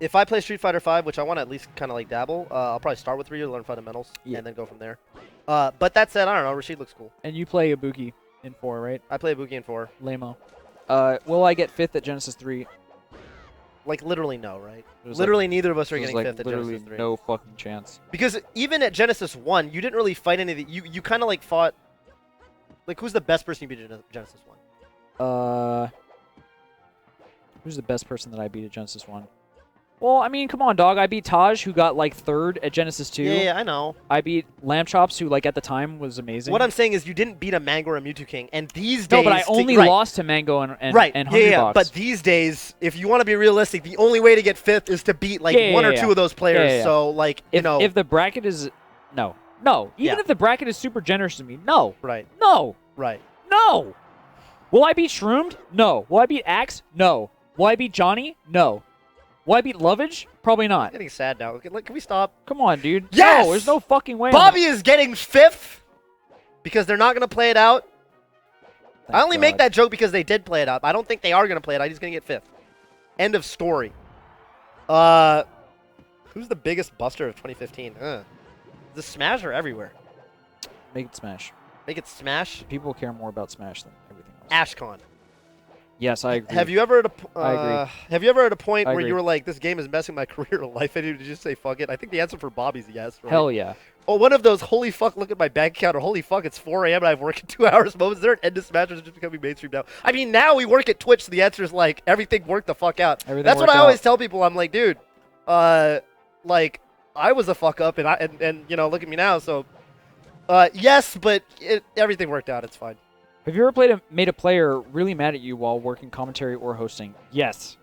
[SPEAKER 1] If I play Street Fighter V, which I want to at least kind of like dabble, I'll probably start with Ryu, learn fundamentals, and then go from there. But that said, I don't know. Rashid looks cool.
[SPEAKER 2] And you play Ibuki in 4, right?
[SPEAKER 1] I play Ibuki in 4.
[SPEAKER 2] Lamo. Will I get 5th at Genesis 3?
[SPEAKER 1] Like, literally no, right?
[SPEAKER 2] There's
[SPEAKER 1] Literally neither of us are
[SPEAKER 2] There's
[SPEAKER 1] getting
[SPEAKER 2] like
[SPEAKER 1] 5th at
[SPEAKER 2] literally
[SPEAKER 1] Genesis 3.
[SPEAKER 2] no fucking chance.
[SPEAKER 1] Because even at Genesis 1, you didn't really fight any of the... You kind of, like, fought... Like, who's the best person you beat at Genesis 1?
[SPEAKER 2] Who's the best person that I beat at Genesis 1? Well, I mean, come on, dog. I beat Taj, who got, like, 3rd at Genesis 2.
[SPEAKER 1] Yeah, I know.
[SPEAKER 2] I beat Lamb Chops, who, like, at the time was amazing.
[SPEAKER 1] What I'm saying is you didn't beat a Mango or a Mewtwo King, and these days...
[SPEAKER 2] No, but I only lost to Mango and Hungry Box.
[SPEAKER 1] But these days, if you want to be realistic, the only way to get 5th is to beat, like, one or two of those players.
[SPEAKER 2] Yeah.
[SPEAKER 1] So, like,
[SPEAKER 2] if the bracket is... No. Even if the bracket is super generous to me, no.
[SPEAKER 1] Right.
[SPEAKER 2] No.
[SPEAKER 1] Right.
[SPEAKER 2] No. Will I beat Shroomed? No. Will I beat Axe? No. Will I beat Johnny? No. Will I beat Lovage? Probably not.
[SPEAKER 1] I'm getting sad now. Can we stop?
[SPEAKER 2] Come on, dude.
[SPEAKER 1] Yes!
[SPEAKER 2] No, there's no fucking way.
[SPEAKER 1] Bobby is getting 5th because they're not going to play it out. I only make that joke because they did play it out. I don't think they are going to play it out. He's going to get 5th. End of story. Who's the biggest buster of 2015? The Smash are everywhere.
[SPEAKER 2] Make it Smash.
[SPEAKER 1] Make it Smash?
[SPEAKER 2] People care more about Smash than everything else.
[SPEAKER 1] Ashcon.
[SPEAKER 2] Yes, I agree.
[SPEAKER 1] Have you ever
[SPEAKER 2] I agree.
[SPEAKER 1] Have you ever at a point
[SPEAKER 2] I
[SPEAKER 1] where
[SPEAKER 2] agree.
[SPEAKER 1] you were like, this game is messing my career or life? And did you just say fuck it? I think the answer for Bobby's yes. Right?
[SPEAKER 2] Hell yeah.
[SPEAKER 1] Oh, one of those holy fuck, look at my bank account, or holy fuck, it's 4 a.m. and I've worked in 2 hours moments. Is there an end to Smash, or is it just becoming mainstream now? I mean, now we work at Twitch, so the answer is like, everything worked the fuck out. That's what I always tell people. I'm like, dude, like, I was a fuck up, and look at me now, so Yes, but everything worked out. It's fine.
[SPEAKER 2] Have you ever made a player really mad at you while working commentary or hosting? Yes.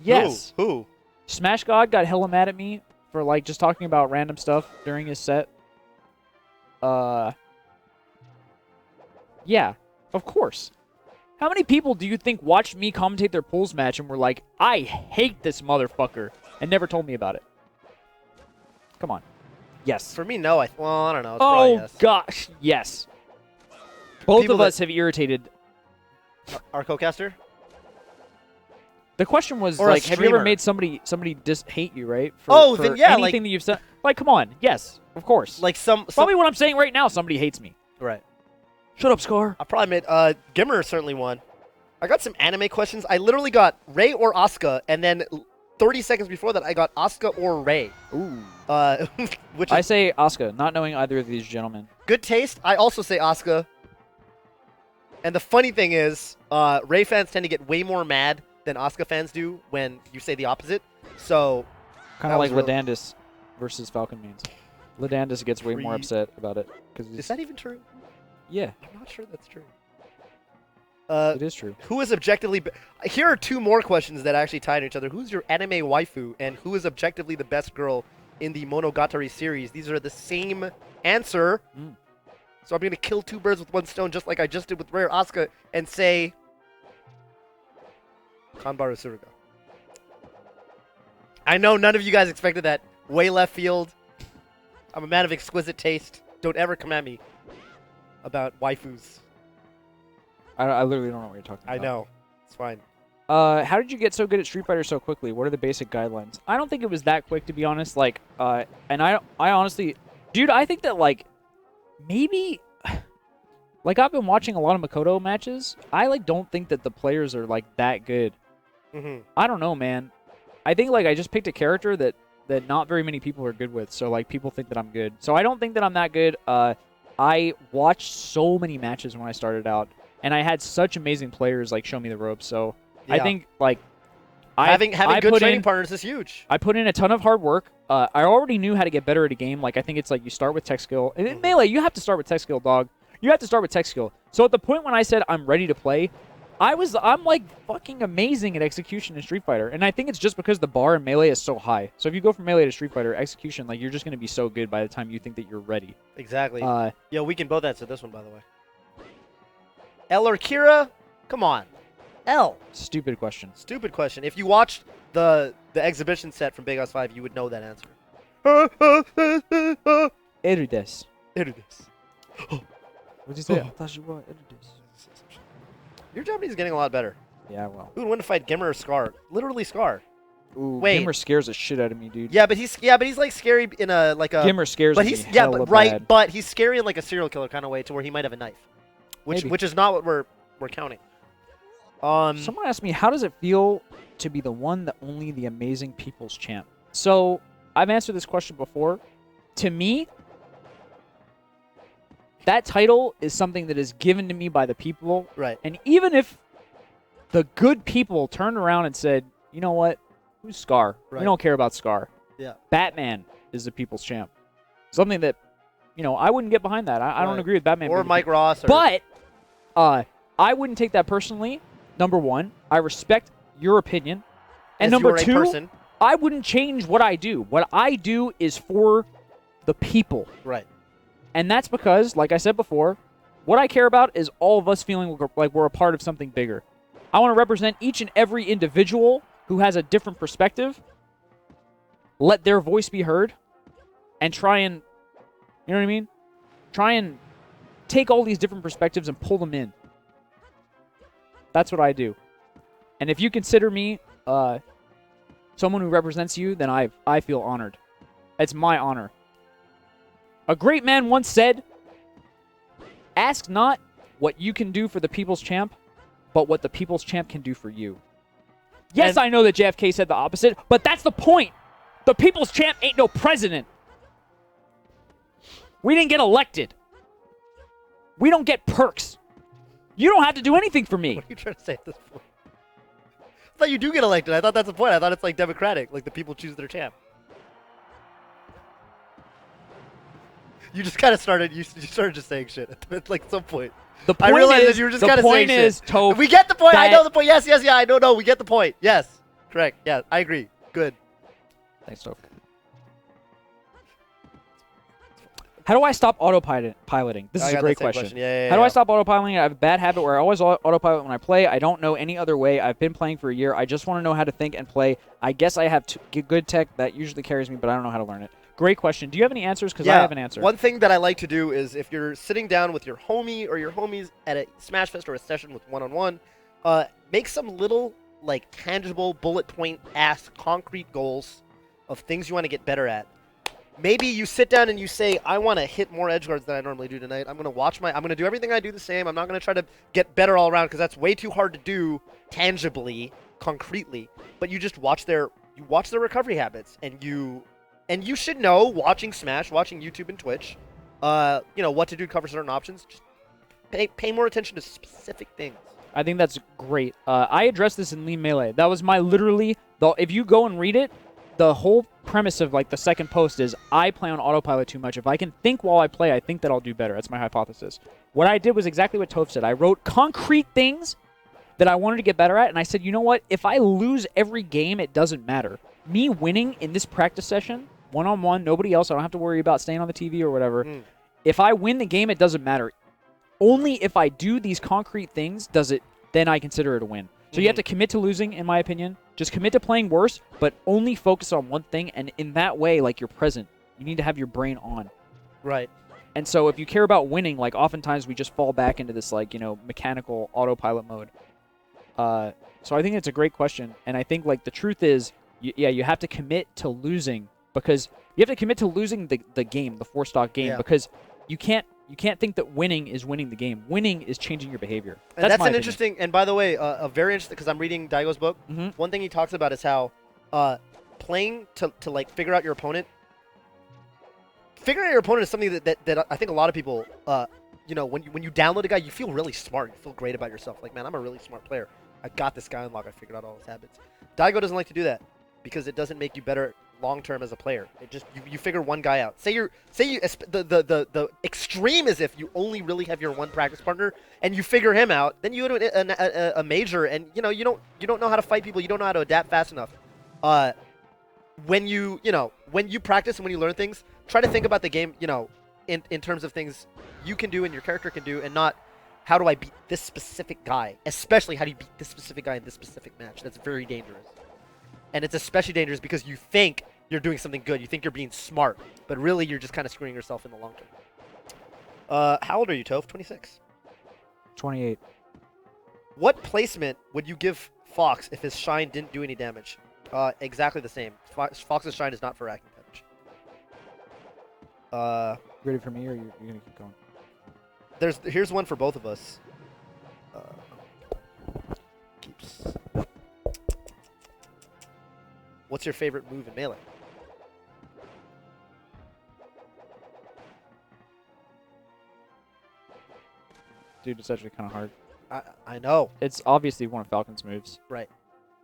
[SPEAKER 2] Yes.
[SPEAKER 1] Who?
[SPEAKER 2] Smash God got hella mad at me for like just talking about random stuff during his set. Yeah, of course. How many people do you think watched me commentate their pools match and were like, I hate this motherfucker, and never told me about it? Come on. Yes.
[SPEAKER 1] For me, no. I don't know. It's probably
[SPEAKER 2] Oh,
[SPEAKER 1] yes.
[SPEAKER 2] gosh, yes. Both
[SPEAKER 1] People
[SPEAKER 2] of us have irritated.
[SPEAKER 1] Our co-caster?
[SPEAKER 2] The question was,
[SPEAKER 1] Or a
[SPEAKER 2] like, have you ever
[SPEAKER 1] streamer.
[SPEAKER 2] made somebody hate you, right?
[SPEAKER 1] Oh,
[SPEAKER 2] for
[SPEAKER 1] then yeah,
[SPEAKER 2] anything
[SPEAKER 1] like-
[SPEAKER 2] that you've said. Like, come on. Yes, of course.
[SPEAKER 1] Like some
[SPEAKER 2] Probably what I'm saying right now, somebody hates me.
[SPEAKER 1] right.
[SPEAKER 2] Shut up, Scar.
[SPEAKER 1] I probably made Gimmer certainly won. I got some anime questions. I literally got Rei or Asuka, and then 30 seconds before that, I got Asuka or Rei.
[SPEAKER 2] Ooh.
[SPEAKER 1] Which
[SPEAKER 2] I
[SPEAKER 1] is
[SPEAKER 2] say Asuka, not knowing either of these gentlemen.
[SPEAKER 1] good taste. I also say Asuka. And the funny thing is, Rei fans tend to get way more mad than Asuka fans do when you say the opposite. So
[SPEAKER 2] Kind
[SPEAKER 1] That
[SPEAKER 2] of like
[SPEAKER 1] was real-
[SPEAKER 2] Ladandis versus Falcon Means. Ladandis gets way more
[SPEAKER 1] Free-
[SPEAKER 2] upset about it.
[SPEAKER 1] is that even true?
[SPEAKER 2] Yeah,
[SPEAKER 1] I'm not sure that's true.
[SPEAKER 2] it is true.
[SPEAKER 1] Who is objectively... Here are two more questions that actually tie to each other. Who's your anime waifu, and who is objectively the best girl in the Monogatari series? These are the same answer.
[SPEAKER 2] Mm.
[SPEAKER 1] So I'm going to kill two birds with one stone, just like I just did with Rare Asuka, and say... Kanbaru Suruga. I know none of you guys expected that. Way left field. I'm a man of exquisite taste. Don't ever come at me about waifus.
[SPEAKER 2] I literally don't know what you're talking about.
[SPEAKER 1] I know. It's fine.
[SPEAKER 2] How did you get so good at Street Fighter so quickly? What are the basic guidelines? I don't think it was that quick, to be honest. Like, and I honestly, dude, I think that like maybe, like I've been watching a lot of Makoto matches. I like don't think that the players are like that good.
[SPEAKER 1] Mm-hmm.
[SPEAKER 2] I don't know, man. I think like I just picked a character that not very many people are good with, so like people think that I'm good. So I don't think that I'm that good. I watched so many matches when I started out, and I had such amazing players like show me the ropes. So I
[SPEAKER 1] Yeah.
[SPEAKER 2] think like
[SPEAKER 1] Having
[SPEAKER 2] I
[SPEAKER 1] good
[SPEAKER 2] put
[SPEAKER 1] training
[SPEAKER 2] in,
[SPEAKER 1] partners is huge.
[SPEAKER 2] I put in a ton of hard work. I already knew how to get better at a game. Like I think it's like you start with tech skill. And in Melee, you have to start with tech skill, dog. You have to start with tech skill. So at the point when I said I'm ready to play, I'm like fucking amazing at execution in Street Fighter. And I think it's just because the bar in Melee is so high. So if you go from Melee to Street Fighter, execution, like you're just going to be so good by the time you think that you're ready.
[SPEAKER 1] Exactly.
[SPEAKER 2] Uh,
[SPEAKER 1] Yeah, we can both answer this one, by the way. L or Kira? Come on. L.
[SPEAKER 2] Stupid question.
[SPEAKER 1] Stupid question. If you watched the exhibition set from Big House 5, you would know that answer.
[SPEAKER 2] Erides.
[SPEAKER 1] It is.
[SPEAKER 2] What'd you say? Erides.
[SPEAKER 1] Your Japanese is getting a lot better.
[SPEAKER 2] Yeah, well.
[SPEAKER 1] Who would win to fight Gimmer or Scar? Literally Scar.
[SPEAKER 2] Ooh,
[SPEAKER 1] Wait.
[SPEAKER 2] Gimmer scares the shit out of me, dude.
[SPEAKER 1] Yeah, but he's like scary in a like a.
[SPEAKER 2] Gimmer scares
[SPEAKER 1] But
[SPEAKER 2] me
[SPEAKER 1] he's
[SPEAKER 2] hella
[SPEAKER 1] right,
[SPEAKER 2] bad.
[SPEAKER 1] but he's scary in like a serial killer kind of way, to where he might have a knife,
[SPEAKER 2] Maybe.
[SPEAKER 1] which is not what we're counting.
[SPEAKER 2] Someone asked me, how does it feel to be the one that only the amazing people's champ? So, I've answered this question before. To me, that title is something that is given to me by the people.
[SPEAKER 1] Right.
[SPEAKER 2] And even if the good people turned around and said, you know what? Who's Scar?
[SPEAKER 1] Right.
[SPEAKER 2] We don't care about Scar.
[SPEAKER 1] Yeah.
[SPEAKER 2] Batman is the people's champ. Something that, I wouldn't get behind that. I don't
[SPEAKER 1] Right.
[SPEAKER 2] agree with Batman.
[SPEAKER 1] Or
[SPEAKER 2] being the
[SPEAKER 1] Mike Ross. Or,
[SPEAKER 2] but I wouldn't take that personally. Number one, I respect your opinion. And
[SPEAKER 1] as
[SPEAKER 2] number
[SPEAKER 1] you're a
[SPEAKER 2] two,
[SPEAKER 1] person.
[SPEAKER 2] I wouldn't change what I do. What I do is for the people.
[SPEAKER 1] Right.
[SPEAKER 2] And that's because, like I said before, what I care about is all of us feeling like we're a part of something bigger. I want to represent each and every individual who has a different perspective, let their voice be heard, and try and, you know what I mean? Try and take all these different perspectives and pull them in. That's what I do. And if you consider me someone who represents you, then I feel honored. It's my honor. A great man once said, ask not what you can do for the people's champ, but what the people's champ can do for you. Yes,
[SPEAKER 1] And-
[SPEAKER 2] I know that JFK said the opposite, but that's the point. The people's champ ain't no president. We didn't get elected. We don't get perks. You don't have to do anything for me.
[SPEAKER 1] What are you trying to say at this point? I thought you do get elected. I thought that's the point. I thought it's like democratic, like the people choose their champ. You just kind of started. You started just saying shit at like some point.
[SPEAKER 2] The
[SPEAKER 1] I
[SPEAKER 2] point
[SPEAKER 1] realized
[SPEAKER 2] is,
[SPEAKER 1] that you were just
[SPEAKER 2] the
[SPEAKER 1] kind of saying
[SPEAKER 2] point is,
[SPEAKER 1] shit.
[SPEAKER 2] Toph,
[SPEAKER 1] We get the point. I
[SPEAKER 2] that-
[SPEAKER 1] know the point. Yes, yeah. I know. No, we get the point. Yes, correct. Yeah, I agree. Good.
[SPEAKER 2] Thanks, Toph. How do I stop autopiloting? This
[SPEAKER 1] I
[SPEAKER 2] is a
[SPEAKER 1] got
[SPEAKER 2] great
[SPEAKER 1] that same
[SPEAKER 2] question.
[SPEAKER 1] Yeah.
[SPEAKER 2] How do I stop autopiloting? I have a bad habit where I always autopilot when I play. I don't know any other way. I've been playing for a year. I just want to know how to think and play. I guess I have good tech that usually carries me, but I don't know how to learn it. Great question. Do you have any answers? Because I have an answer.
[SPEAKER 1] One thing that I like to do is if you're sitting down with your homie or your homies at a Smash Fest or a session with one-on-one, make some little like tangible bullet point ass concrete goals of things you want to get better at. Maybe you sit down and you say, I want to hit more edge guards than I normally do tonight. I'm going to do everything I do the same. I'm not going to try to get better all around because that's way too hard to do tangibly, concretely. But you just watch their recovery habits and you should know, watching Smash, watching YouTube and Twitch, what to do to cover certain options. Just pay more attention to specific things.
[SPEAKER 2] I think that's great. I addressed this in Lean Melee. That was if you go and read it, the whole premise of like the second post is I play on autopilot too much. If I can think while I play, I think that I'll do better. That's my hypothesis. What I did was exactly what Toph said. I wrote concrete things that I wanted to get better at, and I said, you know what? If I lose every game, it doesn't matter. Me winning in this practice session, one-on-one, nobody else, I don't have to worry about staying on the TV or whatever. If I win the game, it doesn't matter. Only if I do these concrete things then I consider it a win. So you have to commit to losing, in my opinion. Just commit to playing worse, but only focus on one thing, and in that way, like, you're present. You need to have your brain on.
[SPEAKER 1] Right.
[SPEAKER 2] And so if you care about winning, like, oftentimes we just fall back into this, like, mechanical autopilot mode. So I think it's a great question, and I think, like, the truth is, you have to commit to losing, because you have to commit to losing the game, the four-stock game, because you can't think that winning is winning the game. Winning is changing your behavior.
[SPEAKER 1] And that's an interesting, and by the way, a very interesting, because I'm reading Daigo's book. One thing he talks about is how playing to like figure out your opponent. Figuring out your opponent is something that I think a lot of people, when you download a guy, you feel really smart. You feel great about yourself. Like, man, I'm a really smart player. I got this guy unlocked. I figured out all his habits. Daigo doesn't like to do that because it doesn't make you better long-term as a player. It just you figure one guy out. The extreme is if you only really have your one practice partner and you figure him out, then you go to a major and you don't know how to fight people. You don't know how to adapt fast enough. When you practice and when you learn things, try to think about the game, in terms of things you can do and your character can do, and not how do I beat this specific guy. Especially how do you beat this specific guy in this specific match. That's very dangerous. And it's especially dangerous because you think you're doing something good. You think you're being smart. But really, you're just kind of screwing yourself in the long term. How old are you, Toph? 26?
[SPEAKER 2] 28.
[SPEAKER 1] What placement would you give Fox if his shine didn't do any damage? Exactly the same. Fox's shine is not for racking damage.
[SPEAKER 2] Ready for me, or you're going to keep going?
[SPEAKER 1] Here's one for both of us. What's your favorite move in Melee?
[SPEAKER 2] Dude, it's actually kind of hard.
[SPEAKER 1] I know.
[SPEAKER 2] It's obviously one of Falcon's moves.
[SPEAKER 1] Right.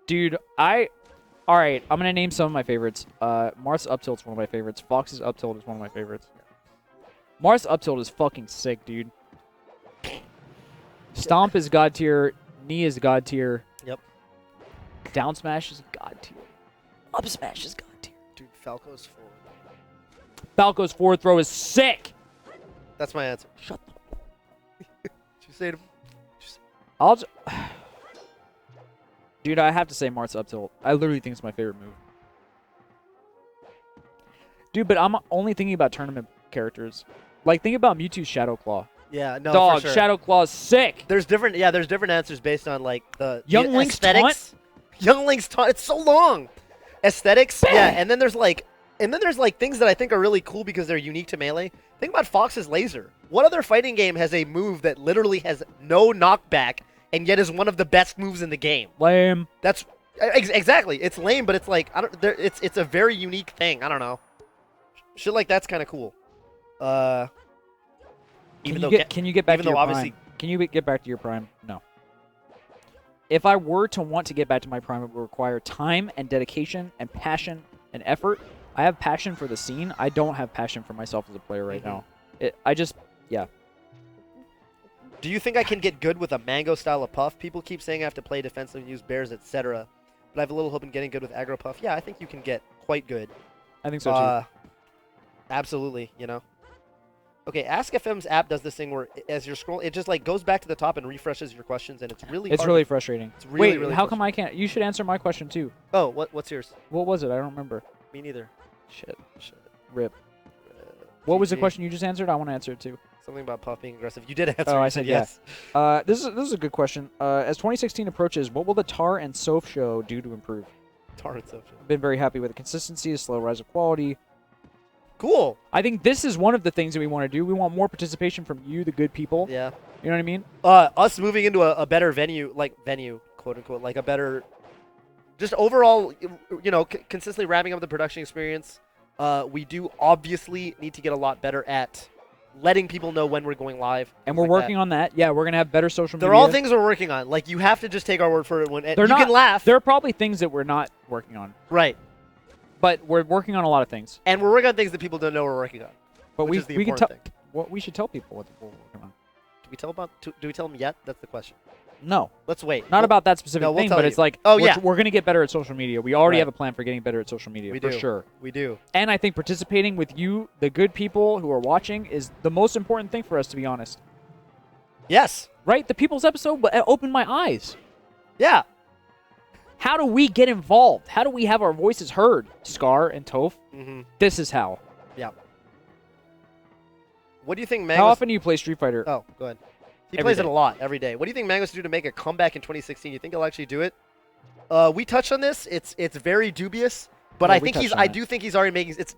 [SPEAKER 2] Dude, all right, I'm going to name some of my favorites. Marth's up tilt's one of my favorites. Fox's up tilt is one of my favorites. Marth's up tilt is fucking sick, dude. Stomp is god tier. Knee is god tier.
[SPEAKER 1] Yep.
[SPEAKER 2] Down smash is god tier. Up smash is god tier.
[SPEAKER 1] Dude, Falco's forward.
[SPEAKER 2] Falco's forward throw is sick.
[SPEAKER 1] That's my answer.
[SPEAKER 2] Shut the...
[SPEAKER 1] Did you say it?
[SPEAKER 2] Dude, I have to say Marth's up tilt. I literally think it's my favorite move. Dude, but I'm only thinking about tournament characters. Like, think about Mewtwo's Shadow Claw.
[SPEAKER 1] Yeah, no,
[SPEAKER 2] Dog,
[SPEAKER 1] for sure.
[SPEAKER 2] Shadow Claw is sick.
[SPEAKER 1] There's different answers based on like the
[SPEAKER 2] Young Link's
[SPEAKER 1] aesthetics. Young Link's taunt. It's so long. Aesthetics, yeah, and then there's things that I think are really cool because they're unique to Melee. Think about Fox's laser. What other fighting game has a move that literally has no knockback and yet is one of the best moves in the game?
[SPEAKER 2] Lame.
[SPEAKER 1] That's exactly. It's lame, but it's like it's a very unique thing. I don't know. Shit like that's kind of cool.
[SPEAKER 2] Can you get back to your prime? Can you get back to your prime? No. If I were to want to get back to my prime, it would require time and dedication and passion and effort. I have passion for the scene. I don't have passion for myself as a player right now. Yeah.
[SPEAKER 1] Do you think I can get good with a mango style of puff? People keep saying I have to play defensive and use bears, etc. But I have a little hope in getting good with aggro puff. Yeah, I think you can get quite good.
[SPEAKER 2] I think so too.
[SPEAKER 1] Absolutely, you know. Okay, Ask FM's app does this thing where as you're scrolling, it just like goes back to the top and refreshes your questions, and it's really
[SPEAKER 2] It's
[SPEAKER 1] hard
[SPEAKER 2] really
[SPEAKER 1] to-
[SPEAKER 2] frustrating.
[SPEAKER 1] It's really,
[SPEAKER 2] Wait,
[SPEAKER 1] really
[SPEAKER 2] how come I can't? You should answer my question too.
[SPEAKER 1] Oh, what's yours?
[SPEAKER 2] What was it? I don't remember.
[SPEAKER 1] Me neither.
[SPEAKER 2] Shit.
[SPEAKER 1] Shit.
[SPEAKER 2] Rip. What was the
[SPEAKER 1] GG.
[SPEAKER 2] question you just answered? I want to answer it too.
[SPEAKER 1] Something about Puff being aggressive. You did answer.
[SPEAKER 2] Oh,
[SPEAKER 1] you
[SPEAKER 2] I said
[SPEAKER 1] yes.
[SPEAKER 2] This is a good question. As 2016 approaches, what will the Tar and Soph show do to improve?
[SPEAKER 1] Tar and Soph.
[SPEAKER 2] I've been very happy with the consistency, the slow rise of quality.
[SPEAKER 1] Cool.
[SPEAKER 2] I think this is one of the things that we want to do. We want more participation from you, the good people.
[SPEAKER 1] Yeah.
[SPEAKER 2] You know what I mean?
[SPEAKER 1] Us moving into a better venue, quote unquote, like a better, just overall, you know, consistently wrapping up the production experience. We do obviously need to get a lot better at letting people know when we're going live.
[SPEAKER 2] And we're
[SPEAKER 1] like
[SPEAKER 2] working on that. Yeah, we're going to have better social media.
[SPEAKER 1] They're all things we're working on. Like, you have to just take our word for it. When you can laugh.
[SPEAKER 2] There are probably things that we're not working on.
[SPEAKER 1] Right.
[SPEAKER 2] But we're working on a lot of things.
[SPEAKER 1] And we're working on things that people don't know we're working on.
[SPEAKER 2] But
[SPEAKER 1] which is the
[SPEAKER 2] we can
[SPEAKER 1] important
[SPEAKER 2] tell.
[SPEAKER 1] thing.
[SPEAKER 2] What we should tell people what we're working on.
[SPEAKER 1] Do we tell them yet? That's the question.
[SPEAKER 2] No,
[SPEAKER 1] Let's wait.
[SPEAKER 2] not about that specific
[SPEAKER 1] no, we'll
[SPEAKER 2] thing,
[SPEAKER 1] tell
[SPEAKER 2] but
[SPEAKER 1] you.
[SPEAKER 2] it's like,
[SPEAKER 1] Oh,
[SPEAKER 2] we're,
[SPEAKER 1] yeah.
[SPEAKER 2] we're going to get better at social media. We already
[SPEAKER 1] Right.
[SPEAKER 2] have a plan for getting better at social media,
[SPEAKER 1] We
[SPEAKER 2] for
[SPEAKER 1] do.
[SPEAKER 2] sure.
[SPEAKER 1] We do.
[SPEAKER 2] And I think participating with you, the good people who are watching, is the most important thing for us, to be honest.
[SPEAKER 1] Yes.
[SPEAKER 2] Right? The People's episode opened my eyes.
[SPEAKER 1] Yeah.
[SPEAKER 2] How do we get involved? How do we have our voices heard? Scar and Toph,
[SPEAKER 1] Mm-hmm.
[SPEAKER 2] this is how.
[SPEAKER 1] Yeah. What do you think
[SPEAKER 2] How
[SPEAKER 1] Mango's...
[SPEAKER 2] often do you play Street Fighter?
[SPEAKER 1] Oh, go ahead. He
[SPEAKER 2] Every
[SPEAKER 1] plays it
[SPEAKER 2] day.
[SPEAKER 1] a lot, every day. What do you think Mango's do to make a comeback in 2016? You think he'll actually do it? We touched on this. It's very dubious, but
[SPEAKER 2] Yeah,
[SPEAKER 1] I
[SPEAKER 2] we
[SPEAKER 1] think
[SPEAKER 2] touched on
[SPEAKER 1] I
[SPEAKER 2] it.
[SPEAKER 1] do think he's already making. It's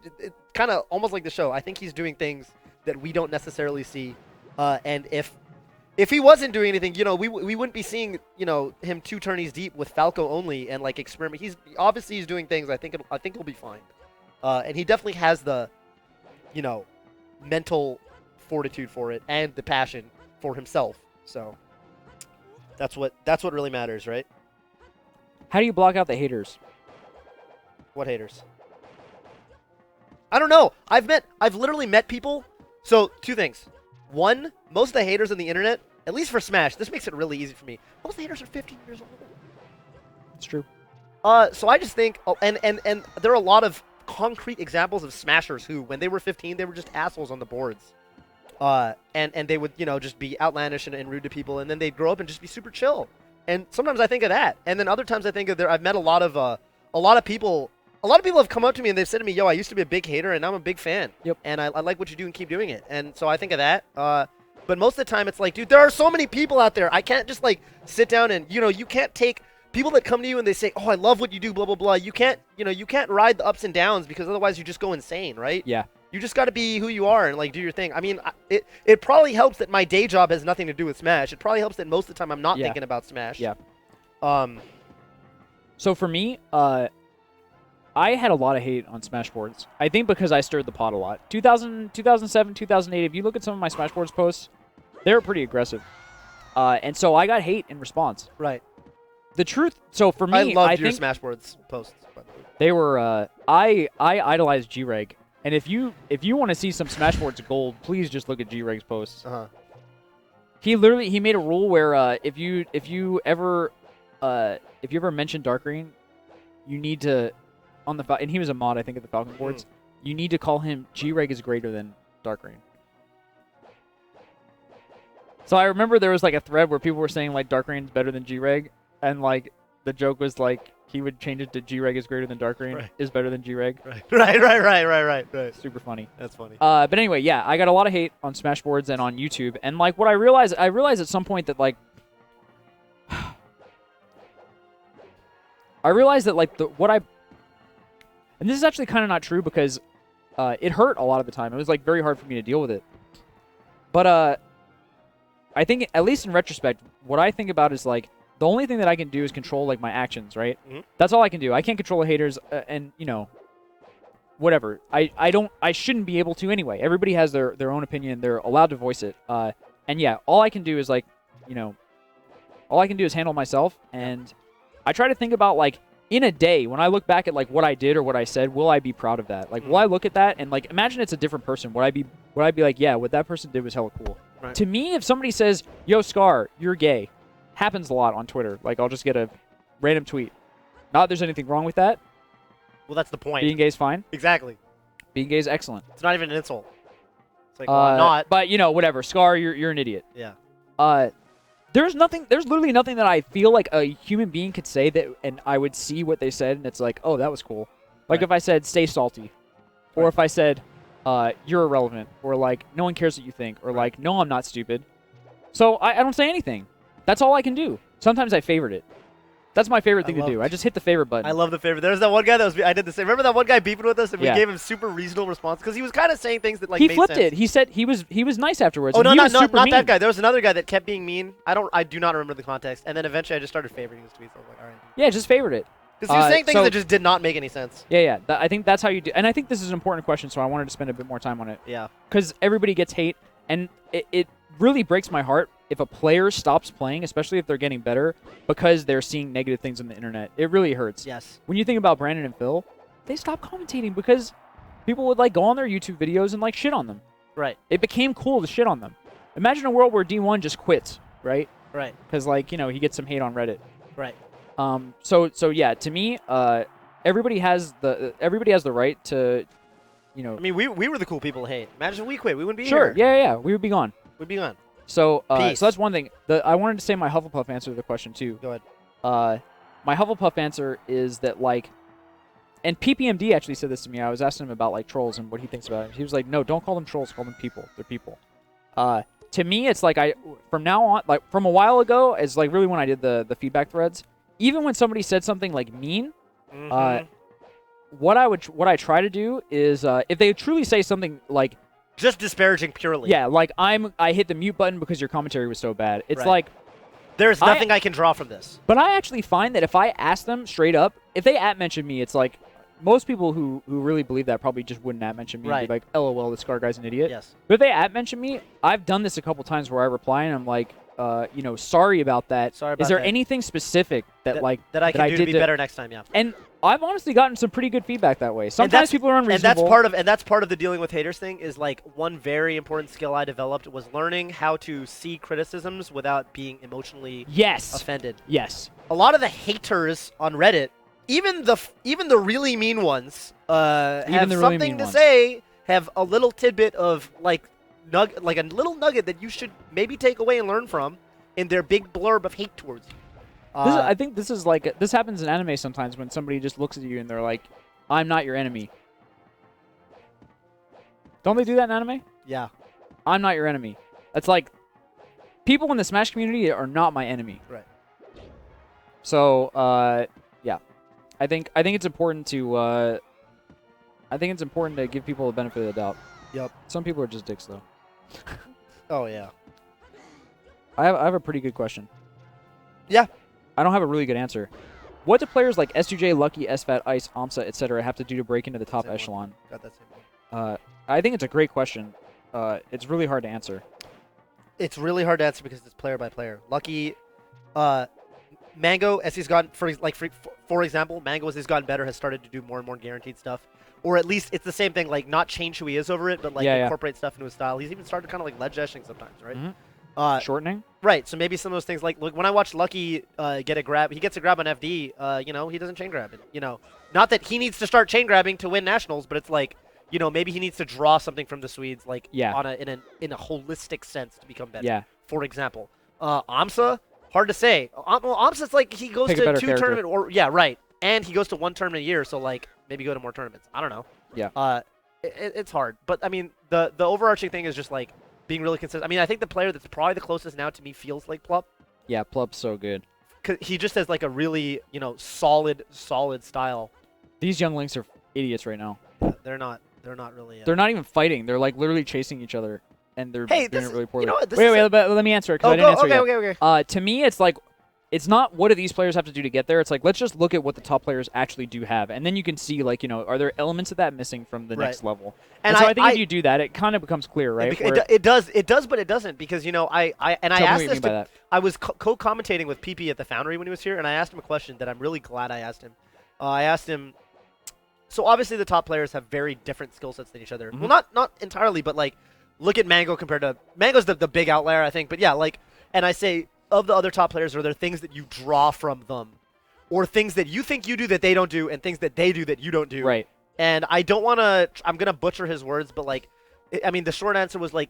[SPEAKER 1] kind of almost like the show. I think he's doing things that we don't necessarily see. And if he wasn't doing anything, you know, we wouldn't be seeing, you know, him 2 turnies deep with Falco only and like experiment. He's doing things. I think he'll be fine. And he definitely has the, you know, mental fortitude for it and the passion for himself. So that's what really matters, right?
[SPEAKER 2] How do you block out the haters?
[SPEAKER 1] What haters? I don't know. I've literally met people. So 2 things. One, most of the haters on the internet, at least for Smash, this makes it really easy for me. Most of the haters are 15 years old.
[SPEAKER 2] It's true.
[SPEAKER 1] So I just think, and there are a lot of concrete examples of Smashers who, when they were 15, they were just assholes on the boards. And they would, you know, just be outlandish and rude to people, and then they'd grow up and just be super chill. And sometimes I think of that, and then other times I think of I've met a lot of people. A lot of people have come up to me and they've said to me, "Yo, I used to be a big hater, and now I'm a big fan.
[SPEAKER 2] Yep.
[SPEAKER 1] And I like what you do and keep doing it." And so I think of that. But most of the time, it's like, dude, there are so many people out there. I can't just like sit down and, you know, you can't take people that come to you and they say, "Oh, I love what you do," blah blah blah. You can't ride the ups and downs because otherwise you just go insane, right?
[SPEAKER 2] Yeah.
[SPEAKER 1] You just got to be who you are and like do your thing. I mean, it probably helps that my day job has nothing to do with Smash. It probably helps that most of the time I'm not
[SPEAKER 2] Yeah.
[SPEAKER 1] thinking about Smash.
[SPEAKER 2] Yeah. So for me, I had a lot of hate on Smashboards. I think because I stirred the pot a lot. 2007, 2008, if you look at some of my Smashboards posts, they were pretty aggressive. And so I got hate in response.
[SPEAKER 1] Right.
[SPEAKER 2] The truth, so for me,
[SPEAKER 1] I loved your
[SPEAKER 2] think
[SPEAKER 1] Smashboards posts. By the way.
[SPEAKER 2] they were, I idolized G-Reg. And if you want to see some Smashboards gold, please just look at G-Reg's posts.
[SPEAKER 1] Uh-huh.
[SPEAKER 2] He made a rule where if you ever mention Dark Green, you need to and he was a mod, I think, at the Falcon boards. You need to call him G-Reg is greater than Dark Green. So I remember there was like a thread where people were saying like Dark Green's better than G-Reg, and like the joke was like he would change it to G-Reg is greater than Dark Green
[SPEAKER 1] Right.
[SPEAKER 2] is better than G-Reg.
[SPEAKER 1] Right.
[SPEAKER 2] Super funny.
[SPEAKER 1] That's funny.
[SPEAKER 2] But anyway, yeah, I got a lot of hate on Smashboards and on YouTube, and like what I realized at some point that like and this is actually kind of not true because it hurt a lot of the time. It was like very hard for me to deal with it. But I think at least in retrospect, what I think about is like the only thing that I can do is control like my actions, right?
[SPEAKER 1] Mhm.
[SPEAKER 2] That's all I can do. I can't control the haters, and you know, whatever. I shouldn't be able to anyway. Everybody has their own opinion. They're allowed to voice it. And yeah, all I can do is like, you know, all I can do is handle myself. And I try to think about like in a day, when I look back at like what I did or what I said, will I be proud of that? Like, will I look at that and like imagine it's a different person? Would I be like, yeah, what that person did was hella cool?
[SPEAKER 1] Right.
[SPEAKER 2] To me, if somebody says, "Yo, Scar, you're gay," happens a lot on Twitter. Like, I'll just get a random tweet. Not that there's anything wrong with that.
[SPEAKER 1] Well, that's the point.
[SPEAKER 2] Being gay is fine.
[SPEAKER 1] Exactly.
[SPEAKER 2] Being gay is excellent.
[SPEAKER 1] It's not even an insult. It's like, well, I'm not.
[SPEAKER 2] But you know, whatever. Scar, you're an idiot.
[SPEAKER 1] Yeah.
[SPEAKER 2] There's literally nothing that I feel like a human being could say that, and I would see what they said, and it's like, oh, that was cool. Like
[SPEAKER 1] Right.
[SPEAKER 2] if I said, stay salty, or if I said, you're irrelevant, or like, no one cares what you think, or like, no, I'm not stupid. So I don't say anything. That's all I can do. Sometimes I favorite it. That's my favorite thing to do. I just hit the favorite button.
[SPEAKER 1] I love the favorite. There's that one guy that was. I did the same. Remember that one guy beefing with us, and we
[SPEAKER 2] Yeah.
[SPEAKER 1] gave him super reasonable response because he was kind of saying things that like
[SPEAKER 2] he
[SPEAKER 1] made
[SPEAKER 2] flipped
[SPEAKER 1] sense.
[SPEAKER 2] it. He said he was nice afterwards.
[SPEAKER 1] Oh
[SPEAKER 2] and
[SPEAKER 1] no,
[SPEAKER 2] he
[SPEAKER 1] not
[SPEAKER 2] was super
[SPEAKER 1] not
[SPEAKER 2] mean.
[SPEAKER 1] that guy. There was another guy that kept being mean. I do not remember the context. And then eventually I just started favoriting his tweets. I was like, all right.
[SPEAKER 2] Yeah, just favorite it.
[SPEAKER 1] Because he was saying things
[SPEAKER 2] so-
[SPEAKER 1] that just did not make any sense.
[SPEAKER 2] Yeah. I think that's how you do. And I think this is an important question, so I wanted to spend a bit more time on it.
[SPEAKER 1] Yeah.
[SPEAKER 2] Because everybody gets hate, and it really breaks my heart if a player stops playing, especially if they're getting better, because they're seeing negative things on the internet. It really hurts.
[SPEAKER 1] Yes.
[SPEAKER 2] When you think about Brandon and Phil, they stopped commentating because people would like go on their YouTube videos and like shit on them.
[SPEAKER 1] Right.
[SPEAKER 2] It became cool to shit on them. Imagine a world where D1 just quits, right?
[SPEAKER 1] Right.
[SPEAKER 2] Because like, you know, he gets some hate on Reddit.
[SPEAKER 1] Right.
[SPEAKER 2] So yeah, to me, everybody has the right to, you know.
[SPEAKER 1] I mean, we were the cool people to hate. Imagine if we quit. We wouldn't be
[SPEAKER 2] Sure.
[SPEAKER 1] here.
[SPEAKER 2] Yeah. We would be gone.
[SPEAKER 1] We'd be gone.
[SPEAKER 2] So
[SPEAKER 1] Peace.
[SPEAKER 2] so that's one thing. I wanted to say my Hufflepuff answer to the question too.
[SPEAKER 1] Go ahead.
[SPEAKER 2] My Hufflepuff answer is that like, and PPMD actually said this to me. I was asking him about like trolls and what he thinks about it. He was like, no, don't call them trolls. Call them people. They're people. To me, it's like from now on, like from a while ago, is like really when I did the feedback threads. Even when somebody said something like mean,
[SPEAKER 1] Mhm.
[SPEAKER 2] what I try to do is if they truly say something like,
[SPEAKER 1] Just disparaging purely.
[SPEAKER 2] yeah, like I hit the mute button because your commentary was so bad. It's
[SPEAKER 1] Right.
[SPEAKER 2] like,
[SPEAKER 1] There's nothing I can draw from this.
[SPEAKER 2] but I actually find that if I ask them straight up, if they @mention me, it's like most people who really believe that probably just wouldn't @mention me.
[SPEAKER 1] Right.
[SPEAKER 2] And be like, LOL, the Scar guy's an idiot.
[SPEAKER 1] Yes.
[SPEAKER 2] But if they @mention me, I've done this a couple times where I reply and I'm like, you know, sorry about that.
[SPEAKER 1] Sorry
[SPEAKER 2] Is
[SPEAKER 1] about
[SPEAKER 2] there
[SPEAKER 1] that.
[SPEAKER 2] anything specific that like
[SPEAKER 1] that I can do to
[SPEAKER 2] did
[SPEAKER 1] be better next time? Yeah.
[SPEAKER 2] And I've honestly gotten some pretty good feedback that way. Sometimes people are unreasonable.
[SPEAKER 1] And that's part of the dealing with haters thing is like one very important skill I developed was learning how to see criticisms without being emotionally
[SPEAKER 2] Yes.
[SPEAKER 1] offended.
[SPEAKER 2] Yes.
[SPEAKER 1] A lot of the haters on Reddit, even the really mean ones, have
[SPEAKER 2] the really
[SPEAKER 1] something
[SPEAKER 2] mean
[SPEAKER 1] to
[SPEAKER 2] ones.
[SPEAKER 1] say, have a little tidbit of like a little nugget that you should maybe take away and learn from in their big blurb of hate towards you.
[SPEAKER 2] I think this is like this happens in anime sometimes when somebody just looks at you and they're like, "I'm not your enemy." Don't they do that in anime?
[SPEAKER 1] Yeah.
[SPEAKER 2] I'm not your enemy. That's like people in the Smash community are not my enemy.
[SPEAKER 1] Right.
[SPEAKER 2] So, yeah, I think it's important to give people the benefit of the doubt.
[SPEAKER 1] Yep.
[SPEAKER 2] Some people are just dicks though.
[SPEAKER 1] Oh yeah.
[SPEAKER 2] I have a pretty good question.
[SPEAKER 1] Yeah.
[SPEAKER 2] I don't have a really good answer. What do players like S2J, Lucky, SFAT, Ice, AMSA, etc. have to do to break into the top
[SPEAKER 1] Same one.
[SPEAKER 2] echelon?
[SPEAKER 1] Got that same one.
[SPEAKER 2] I think it's a great question. It's really hard to answer.
[SPEAKER 1] It's really hard to answer because it's player by player. Lucky, Mango, as he's gotten for example, Mango as he's gotten better has started to do more and more guaranteed stuff, or at least it's the same thing. Like not change who he is over it, but like incorporate stuff into his style. He's even started kind of like ledge dashing sometimes, right?
[SPEAKER 2] Mhm.
[SPEAKER 1] Shortening.
[SPEAKER 2] Shortening?
[SPEAKER 1] Right. So maybe some of those things like look when I watch Lucky get a grab, he gets a grab on FD. You know he doesn't chain grab it. You know, not that he needs to start chain grabbing to win nationals, but it's like. You know, maybe he needs to draw something from the Swedes, like in a holistic sense, to become better.
[SPEAKER 2] Yeah.
[SPEAKER 1] For example, Amsa, hard to say. Well, Amsa's like he goes
[SPEAKER 2] Pick a
[SPEAKER 1] to
[SPEAKER 2] better
[SPEAKER 1] two
[SPEAKER 2] character.
[SPEAKER 1] tournament or right, and he goes to one tournament a year, so like maybe go to more tournaments. I don't know.
[SPEAKER 2] Yeah.
[SPEAKER 1] It's hard, but I mean the overarching thing is just like being really consistent. I mean, I think the player that's probably the closest now to me feels like Plup.
[SPEAKER 2] Yeah, Plup's so good.
[SPEAKER 1] 'Cause he just has like a really solid style.
[SPEAKER 2] These young links are idiots right now.
[SPEAKER 1] They're not really.
[SPEAKER 2] They're not even fighting. They're like literally chasing each other, and they're doing it really poorly.
[SPEAKER 1] You know what? This
[SPEAKER 2] wait,
[SPEAKER 1] is
[SPEAKER 2] let me answer it because I didn't answer
[SPEAKER 1] okay,
[SPEAKER 2] yet.
[SPEAKER 1] okay.
[SPEAKER 2] To me, it's like, it's not what do these players have to do to get there. It's like let's just look at what the top players actually do have, and then you can see like are there elements of that missing from the next level. And so I think if you do that, it kind of becomes clear, right?
[SPEAKER 1] It does, but it doesn't because I asked this.
[SPEAKER 2] That.
[SPEAKER 1] I was co-commentating with PP at the Foundry when he was here, and I asked him a question that I'm really glad I asked him. I asked him. So obviously the top players have very different skill sets than each other.
[SPEAKER 2] Mhm.
[SPEAKER 1] Well, not entirely, but like look at Mango compared to Mango's the big outlier, I think. But yeah, like, and I say of the other top players, are there things that you draw from them, or things that you think you do that they don't do, and things that they do that you don't do?
[SPEAKER 2] Right.
[SPEAKER 1] And I don't want to. I'm gonna butcher his words, but like, I mean, the short answer was like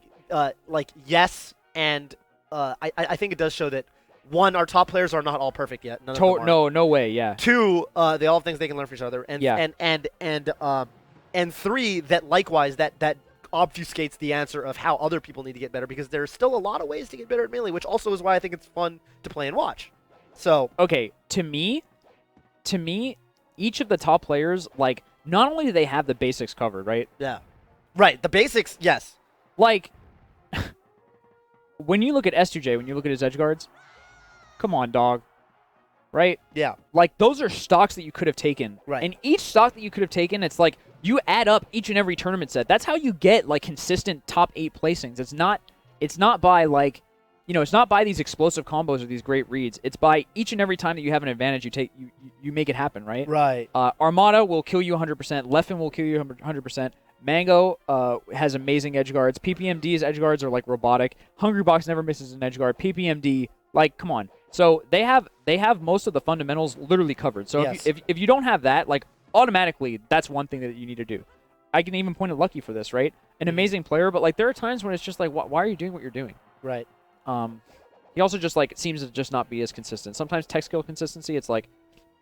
[SPEAKER 1] yes, and I think it does show that one, our top players are not all perfect yet. None of them are.
[SPEAKER 2] No way. Yeah.
[SPEAKER 1] Two, they all have things they can learn from each other, and
[SPEAKER 2] Yeah.
[SPEAKER 1] and three, that likewise that obfuscates the answer of how other people need to get better, because there's still a lot of ways to get better at Melee, which also is why I think it's fun to play and watch. So
[SPEAKER 2] Okay, to me, each of the top players, like, not only do they have the basics covered, right?
[SPEAKER 1] yeah, right. The basics, yes.
[SPEAKER 2] Like, when you look at S2J, when you look at his edge guards, come on, dog. Right?
[SPEAKER 1] Yeah.
[SPEAKER 2] Like, those are stocks that you could have taken.
[SPEAKER 1] Right.
[SPEAKER 2] And each stock that you could have taken, it's like, you add up each and every tournament set. That's how you get, like, consistent top 8 placings. It's not by, like, you know, it's not by these explosive combos or these great reads. It's by each and every time that you have an advantage, you make it happen, right?
[SPEAKER 1] Right.
[SPEAKER 2] Armada will kill you 100%. Leffen will kill you 100%. Mango has amazing edge guards. PPMD's edge guards are like robotic. Hungrybox never misses an edge guard. PPMD, like, come on. So they have most of the fundamentals literally covered. So
[SPEAKER 1] Yes.
[SPEAKER 2] if you don't have that, like, automatically that's one thing that you need to do. I can even point at Lucky for this, right? An amazing player, but like there are times when it's just like, why are you doing what you're doing?
[SPEAKER 1] Right.
[SPEAKER 2] He also just like seems to just not be as consistent. Sometimes tech skill consistency, it's like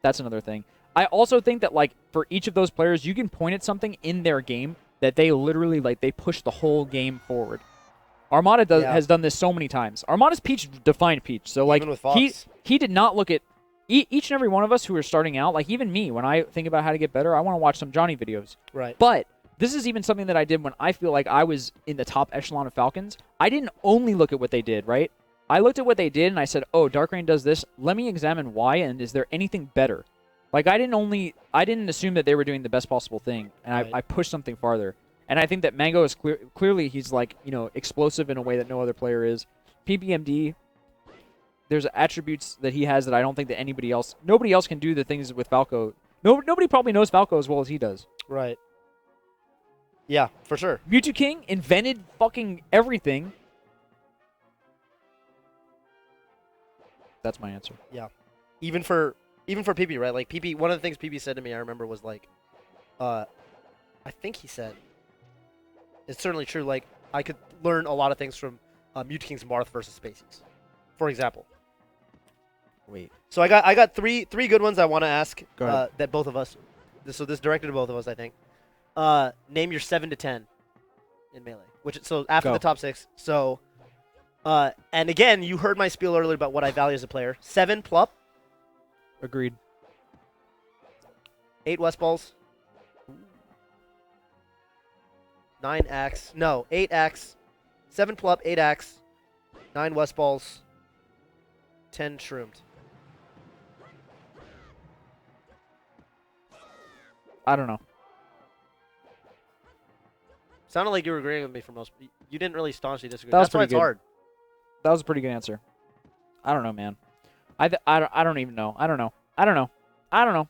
[SPEAKER 2] that's another thing. I also think that like for each of those players, you can point at something in their game that they literally like they push the whole game forward. Armada has done this so many times. Armada's Peach defined Peach. So like
[SPEAKER 1] Even with Fox.
[SPEAKER 2] he did not look at each and every one of us who are starting out. Like even me, when I think about how to get better, I want to watch some Johnny videos.
[SPEAKER 1] Right.
[SPEAKER 2] But this is even something that I did when I feel like I was in the top echelon of Falcons. I didn't only look at what they did, right? I looked at what they did and I said, oh, Dark Rain does this. Let me examine why, and is there anything better? Like I didn't assume that they were doing the best possible thing, and
[SPEAKER 1] Right.
[SPEAKER 2] I pushed something farther. And I think that Mango is clearly he's like, you know, explosive in a way that no other player is. PPMD, there's attributes that he has that I don't think that nobody else can do the things with Falco. Nobody probably knows Falco as well as he does.
[SPEAKER 1] Right. Yeah, for sure.
[SPEAKER 2] Mewtwo King invented fucking everything. That's my answer.
[SPEAKER 1] Yeah. Even for PP, right? Like PP, one of the things PP said to me, I remember, was like, I think he said, it's certainly true. Like I could learn a lot of things from Mewtwo King's Marth versus Spacies, for example.
[SPEAKER 2] Wait.
[SPEAKER 1] So I got three good ones I want to ask.
[SPEAKER 2] Go ahead.
[SPEAKER 1] That both of us. So this directed to both of us, I think. Name your 7 to 10 in Melee. So after
[SPEAKER 2] Go.
[SPEAKER 1] the top 6. So, and again, you heard my spiel earlier about what I value as a player. 7 Plup,
[SPEAKER 2] Agreed.
[SPEAKER 1] 8 West Balls, 9 Axe. No, 8 Axe, 7 Plup, 8 Axe, 9 West Balls, 10 Shroomed.
[SPEAKER 2] I don't know.
[SPEAKER 1] Sounded like you were agreeing with me for most. You didn't really staunchly disagree.
[SPEAKER 2] That was
[SPEAKER 1] That's why
[SPEAKER 2] pretty
[SPEAKER 1] it's
[SPEAKER 2] good.
[SPEAKER 1] hard.
[SPEAKER 2] That was a pretty good answer. I don't know, man. I don't even know. I don't know.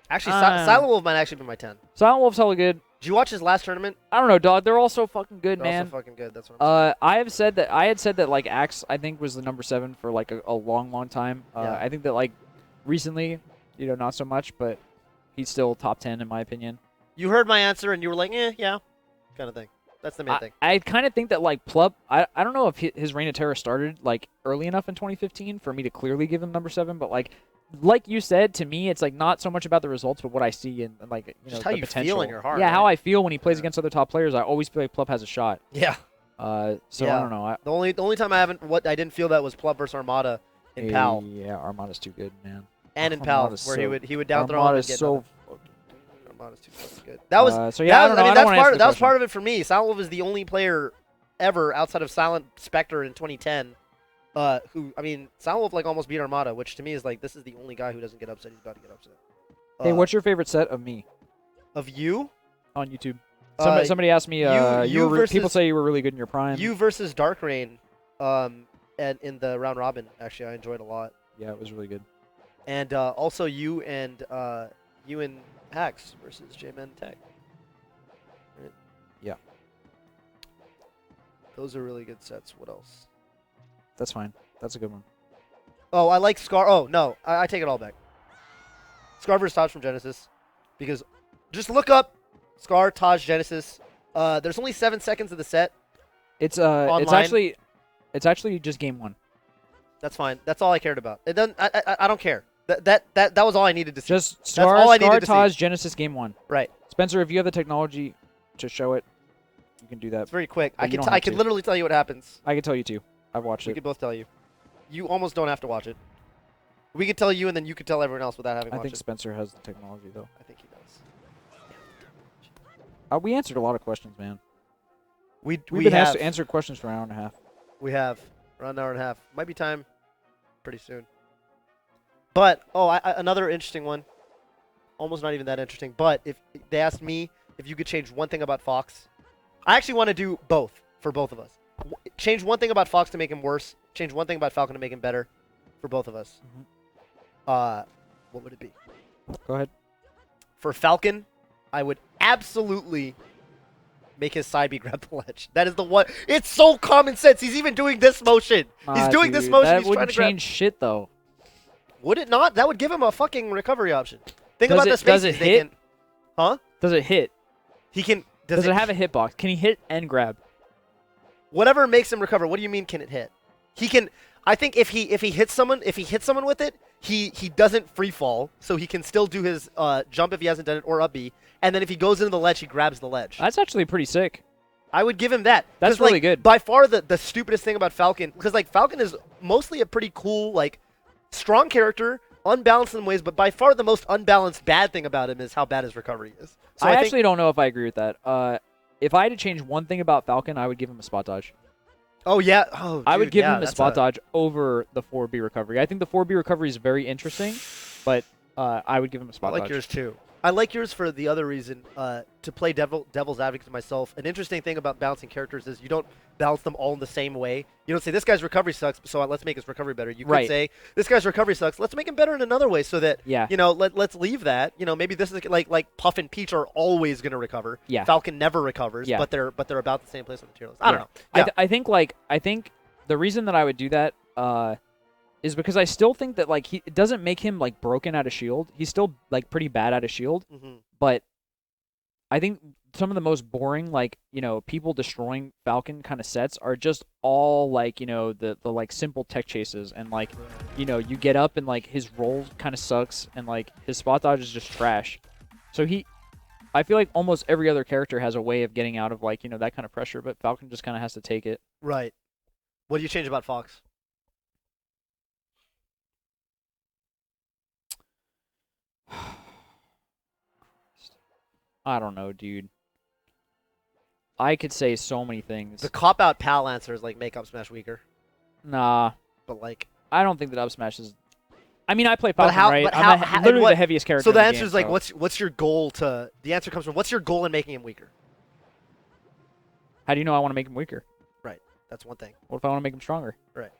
[SPEAKER 1] Actually, Silent Wolf might actually be my 10.
[SPEAKER 2] Silent Wolf's hella good.
[SPEAKER 1] Did you watch his last tournament?
[SPEAKER 2] I don't know, dog. They're all so fucking good,
[SPEAKER 1] They're
[SPEAKER 2] man.
[SPEAKER 1] also fucking good. That's what I'm saying.
[SPEAKER 2] I had said that like Axe I think was the number 7 for like a long time.
[SPEAKER 1] Yeah.
[SPEAKER 2] I think that like recently, you know, not so much, but he's still top 10 in my opinion.
[SPEAKER 1] You heard my answer and you were like, yeah, kind of thing. That's the main thing.
[SPEAKER 2] I kind of think that like Plup, I don't know if his Reign of Terror started like early enough in 2015 for me to clearly give him number 7, but like you said, to me, it's like not so much about the results, but what I see and like you know
[SPEAKER 1] Just how
[SPEAKER 2] the
[SPEAKER 1] you
[SPEAKER 2] potential.
[SPEAKER 1] feel in your heart.
[SPEAKER 2] Yeah,
[SPEAKER 1] right?
[SPEAKER 2] how I feel when he plays
[SPEAKER 1] Yeah.
[SPEAKER 2] against other top players. I always feel like Plup has a shot.
[SPEAKER 1] Yeah.
[SPEAKER 2] So
[SPEAKER 1] Yeah.
[SPEAKER 2] I don't know.
[SPEAKER 1] The only time I didn't feel that was Plup versus Armada in PAL
[SPEAKER 2] Yeah, Armada's too good, man.
[SPEAKER 1] and in PAL,
[SPEAKER 2] Armada's
[SPEAKER 1] where
[SPEAKER 2] so-
[SPEAKER 1] he would down throw him and
[SPEAKER 2] Armada's
[SPEAKER 1] get
[SPEAKER 2] so.
[SPEAKER 1] nothing. Armada's too fucking good. That was
[SPEAKER 2] So yeah, I don't know. I don't wanna answer the
[SPEAKER 1] that was
[SPEAKER 2] question.
[SPEAKER 1] part of it for me. Silent Wolf is the only player ever outside of Silent Spectre in 2010. Who, I mean, Silent Wolf like almost beat Armada, which to me is like, this is the only guy who doesn't get upset. He's about to get upset.
[SPEAKER 2] Hey, what's your favorite set of me
[SPEAKER 1] of you?
[SPEAKER 2] on YouTube?
[SPEAKER 1] Uh,
[SPEAKER 2] Somebody asked me.
[SPEAKER 1] you
[SPEAKER 2] People
[SPEAKER 1] versus-
[SPEAKER 2] say you were really good in your prime.
[SPEAKER 1] You versus Dark Rain, and in the round robin, actually, I enjoyed a lot.
[SPEAKER 2] Yeah, it was really good.
[SPEAKER 1] And also you and you and Hacks versus J-Man Tech. Right?
[SPEAKER 2] Yeah.
[SPEAKER 1] Those are really good sets. What else?
[SPEAKER 2] That's fine. That's a good one.
[SPEAKER 1] Oh, I like Scar. Oh, no. I take it all back. Scar versus Taj from Genesis. Because just look up Scar, Taj, Genesis. There's only 7 seconds of the set.
[SPEAKER 2] It's
[SPEAKER 1] Online.
[SPEAKER 2] it's actually just game 1.
[SPEAKER 1] That's fine. That's all I cared about. It doesn't. I don't care. That was all I needed to see.
[SPEAKER 2] Just
[SPEAKER 1] That's
[SPEAKER 2] Scar,
[SPEAKER 1] all I
[SPEAKER 2] Scar
[SPEAKER 1] needed to
[SPEAKER 2] Taj,
[SPEAKER 1] see.
[SPEAKER 2] Genesis game 1.
[SPEAKER 1] Right.
[SPEAKER 2] Spencer, if you have the technology to show it, you can do that.
[SPEAKER 1] It's very quick.
[SPEAKER 2] But
[SPEAKER 1] I
[SPEAKER 2] you
[SPEAKER 1] can
[SPEAKER 2] don't
[SPEAKER 1] I
[SPEAKER 2] have
[SPEAKER 1] can
[SPEAKER 2] to.
[SPEAKER 1] literally tell you what happens.
[SPEAKER 2] I can tell you too. I've watched
[SPEAKER 1] We
[SPEAKER 2] it.
[SPEAKER 1] can both tell you. You almost don't have to watch it. We could tell you, and then you could tell everyone else without having
[SPEAKER 2] I
[SPEAKER 1] watched
[SPEAKER 2] think
[SPEAKER 1] it.
[SPEAKER 2] Spencer has the technology though.
[SPEAKER 1] I think he does.
[SPEAKER 2] We answered a lot of questions, man.
[SPEAKER 1] We've
[SPEAKER 2] We've been asked
[SPEAKER 1] have.
[SPEAKER 2] to answer questions for an hour and a half.
[SPEAKER 1] We have around an hour and a half. Might be time pretty soon. But another interesting one. Almost not even that interesting. But if they asked me if you could change one thing about Fox, I actually want to do both for both of us. Change one thing about Fox to make him worse. Change one thing about Falcon to make him better, for both of us. What would it be?
[SPEAKER 2] Go ahead.
[SPEAKER 1] For Falcon, I would absolutely make his side B grab the ledge. That is the one. It's so common sense. He's even doing this motion. He's doing this motion.
[SPEAKER 2] That
[SPEAKER 1] He's trying
[SPEAKER 2] wouldn't
[SPEAKER 1] to grab.
[SPEAKER 2] change shit though.
[SPEAKER 1] Would it not? That would give him a fucking recovery option. Think
[SPEAKER 2] Does
[SPEAKER 1] about
[SPEAKER 2] it-
[SPEAKER 1] the spaces
[SPEAKER 2] does it
[SPEAKER 1] they
[SPEAKER 2] hit?
[SPEAKER 1] can. Huh?
[SPEAKER 2] Does it hit?
[SPEAKER 1] He can.
[SPEAKER 2] Does it have a hitbox? Can he hit and grab?
[SPEAKER 1] Whatever makes him recover. What do you mean? Can it hit? He can. I think if he hits someone with it, he doesn't free fall, so he can still do his jump if he hasn't done it or up B. And then if he goes into the ledge, he grabs the ledge.
[SPEAKER 2] That's actually pretty sick.
[SPEAKER 1] I would give him that.
[SPEAKER 2] That's
[SPEAKER 1] 'Cause,
[SPEAKER 2] really
[SPEAKER 1] like,
[SPEAKER 2] good.
[SPEAKER 1] By far the stupidest thing about Falcon, because like Falcon is mostly a pretty cool, like, strong character, unbalanced in ways, but by far the most unbalanced bad thing about him is how bad his recovery is. So
[SPEAKER 2] I
[SPEAKER 1] think,
[SPEAKER 2] actually don't know if I agree with that. If I had to change one thing about Falcon, I would give him a spot dodge.
[SPEAKER 1] Oh yeah. Oh,
[SPEAKER 2] I would
[SPEAKER 1] dude,
[SPEAKER 2] give
[SPEAKER 1] yeah,
[SPEAKER 2] him a
[SPEAKER 1] that's
[SPEAKER 2] spot dodge over the 4B recovery. I think the 4B recovery is very interesting, but I would give him a
[SPEAKER 1] I
[SPEAKER 2] spot
[SPEAKER 1] like
[SPEAKER 2] dodge.
[SPEAKER 1] yours too. I like yours for the other reason. To play devil's advocate to myself, an interesting thing about balancing characters is you don't balance them all in the same way. You don't say this guy's recovery sucks, so let's make his recovery better. You could
[SPEAKER 2] Right.
[SPEAKER 1] say this guy's recovery sucks. Let's make him better in another way, so that
[SPEAKER 2] Yeah.
[SPEAKER 1] let's leave that. Maybe this is like Puff and Peach are always gonna recover.
[SPEAKER 2] Yeah.
[SPEAKER 1] Falcon never recovers.
[SPEAKER 2] Yeah.
[SPEAKER 1] But they're about the same place on the tier list. I don't know. Yeah.
[SPEAKER 2] I think the reason that I would do that is because I still think that like it doesn't make him like broken out of shield. He's still like pretty bad out of shield,
[SPEAKER 1] Mhm.
[SPEAKER 2] but I think some of the most boring like people destroying Falcon kind of sets are just all like the like simple tech chases and like you get up and like his roll kind of sucks and like his spot dodge is just trash. So I feel like almost every other character has a way of getting out of like that kind of pressure, but Falcon just kind of has to take it.
[SPEAKER 1] Right. What do you change about Fox?
[SPEAKER 2] I don't know, dude. I could say so many things.
[SPEAKER 1] The cop out pal answer is like make up smash weaker,
[SPEAKER 2] Nah,
[SPEAKER 1] but like.
[SPEAKER 2] I don't think that up smash is. I mean, I play Falcon, right?
[SPEAKER 1] But
[SPEAKER 2] I'm
[SPEAKER 1] how,
[SPEAKER 2] literally
[SPEAKER 1] what,
[SPEAKER 2] the heaviest character.
[SPEAKER 1] So the
[SPEAKER 2] in
[SPEAKER 1] answer
[SPEAKER 2] game,
[SPEAKER 1] is like,
[SPEAKER 2] so.
[SPEAKER 1] what's your goal to? The answer comes from what's your goal in making him weaker?
[SPEAKER 2] How do you know I want to make him weaker?
[SPEAKER 1] Right. That's one thing.
[SPEAKER 2] What if I want to make him stronger?
[SPEAKER 1] Right.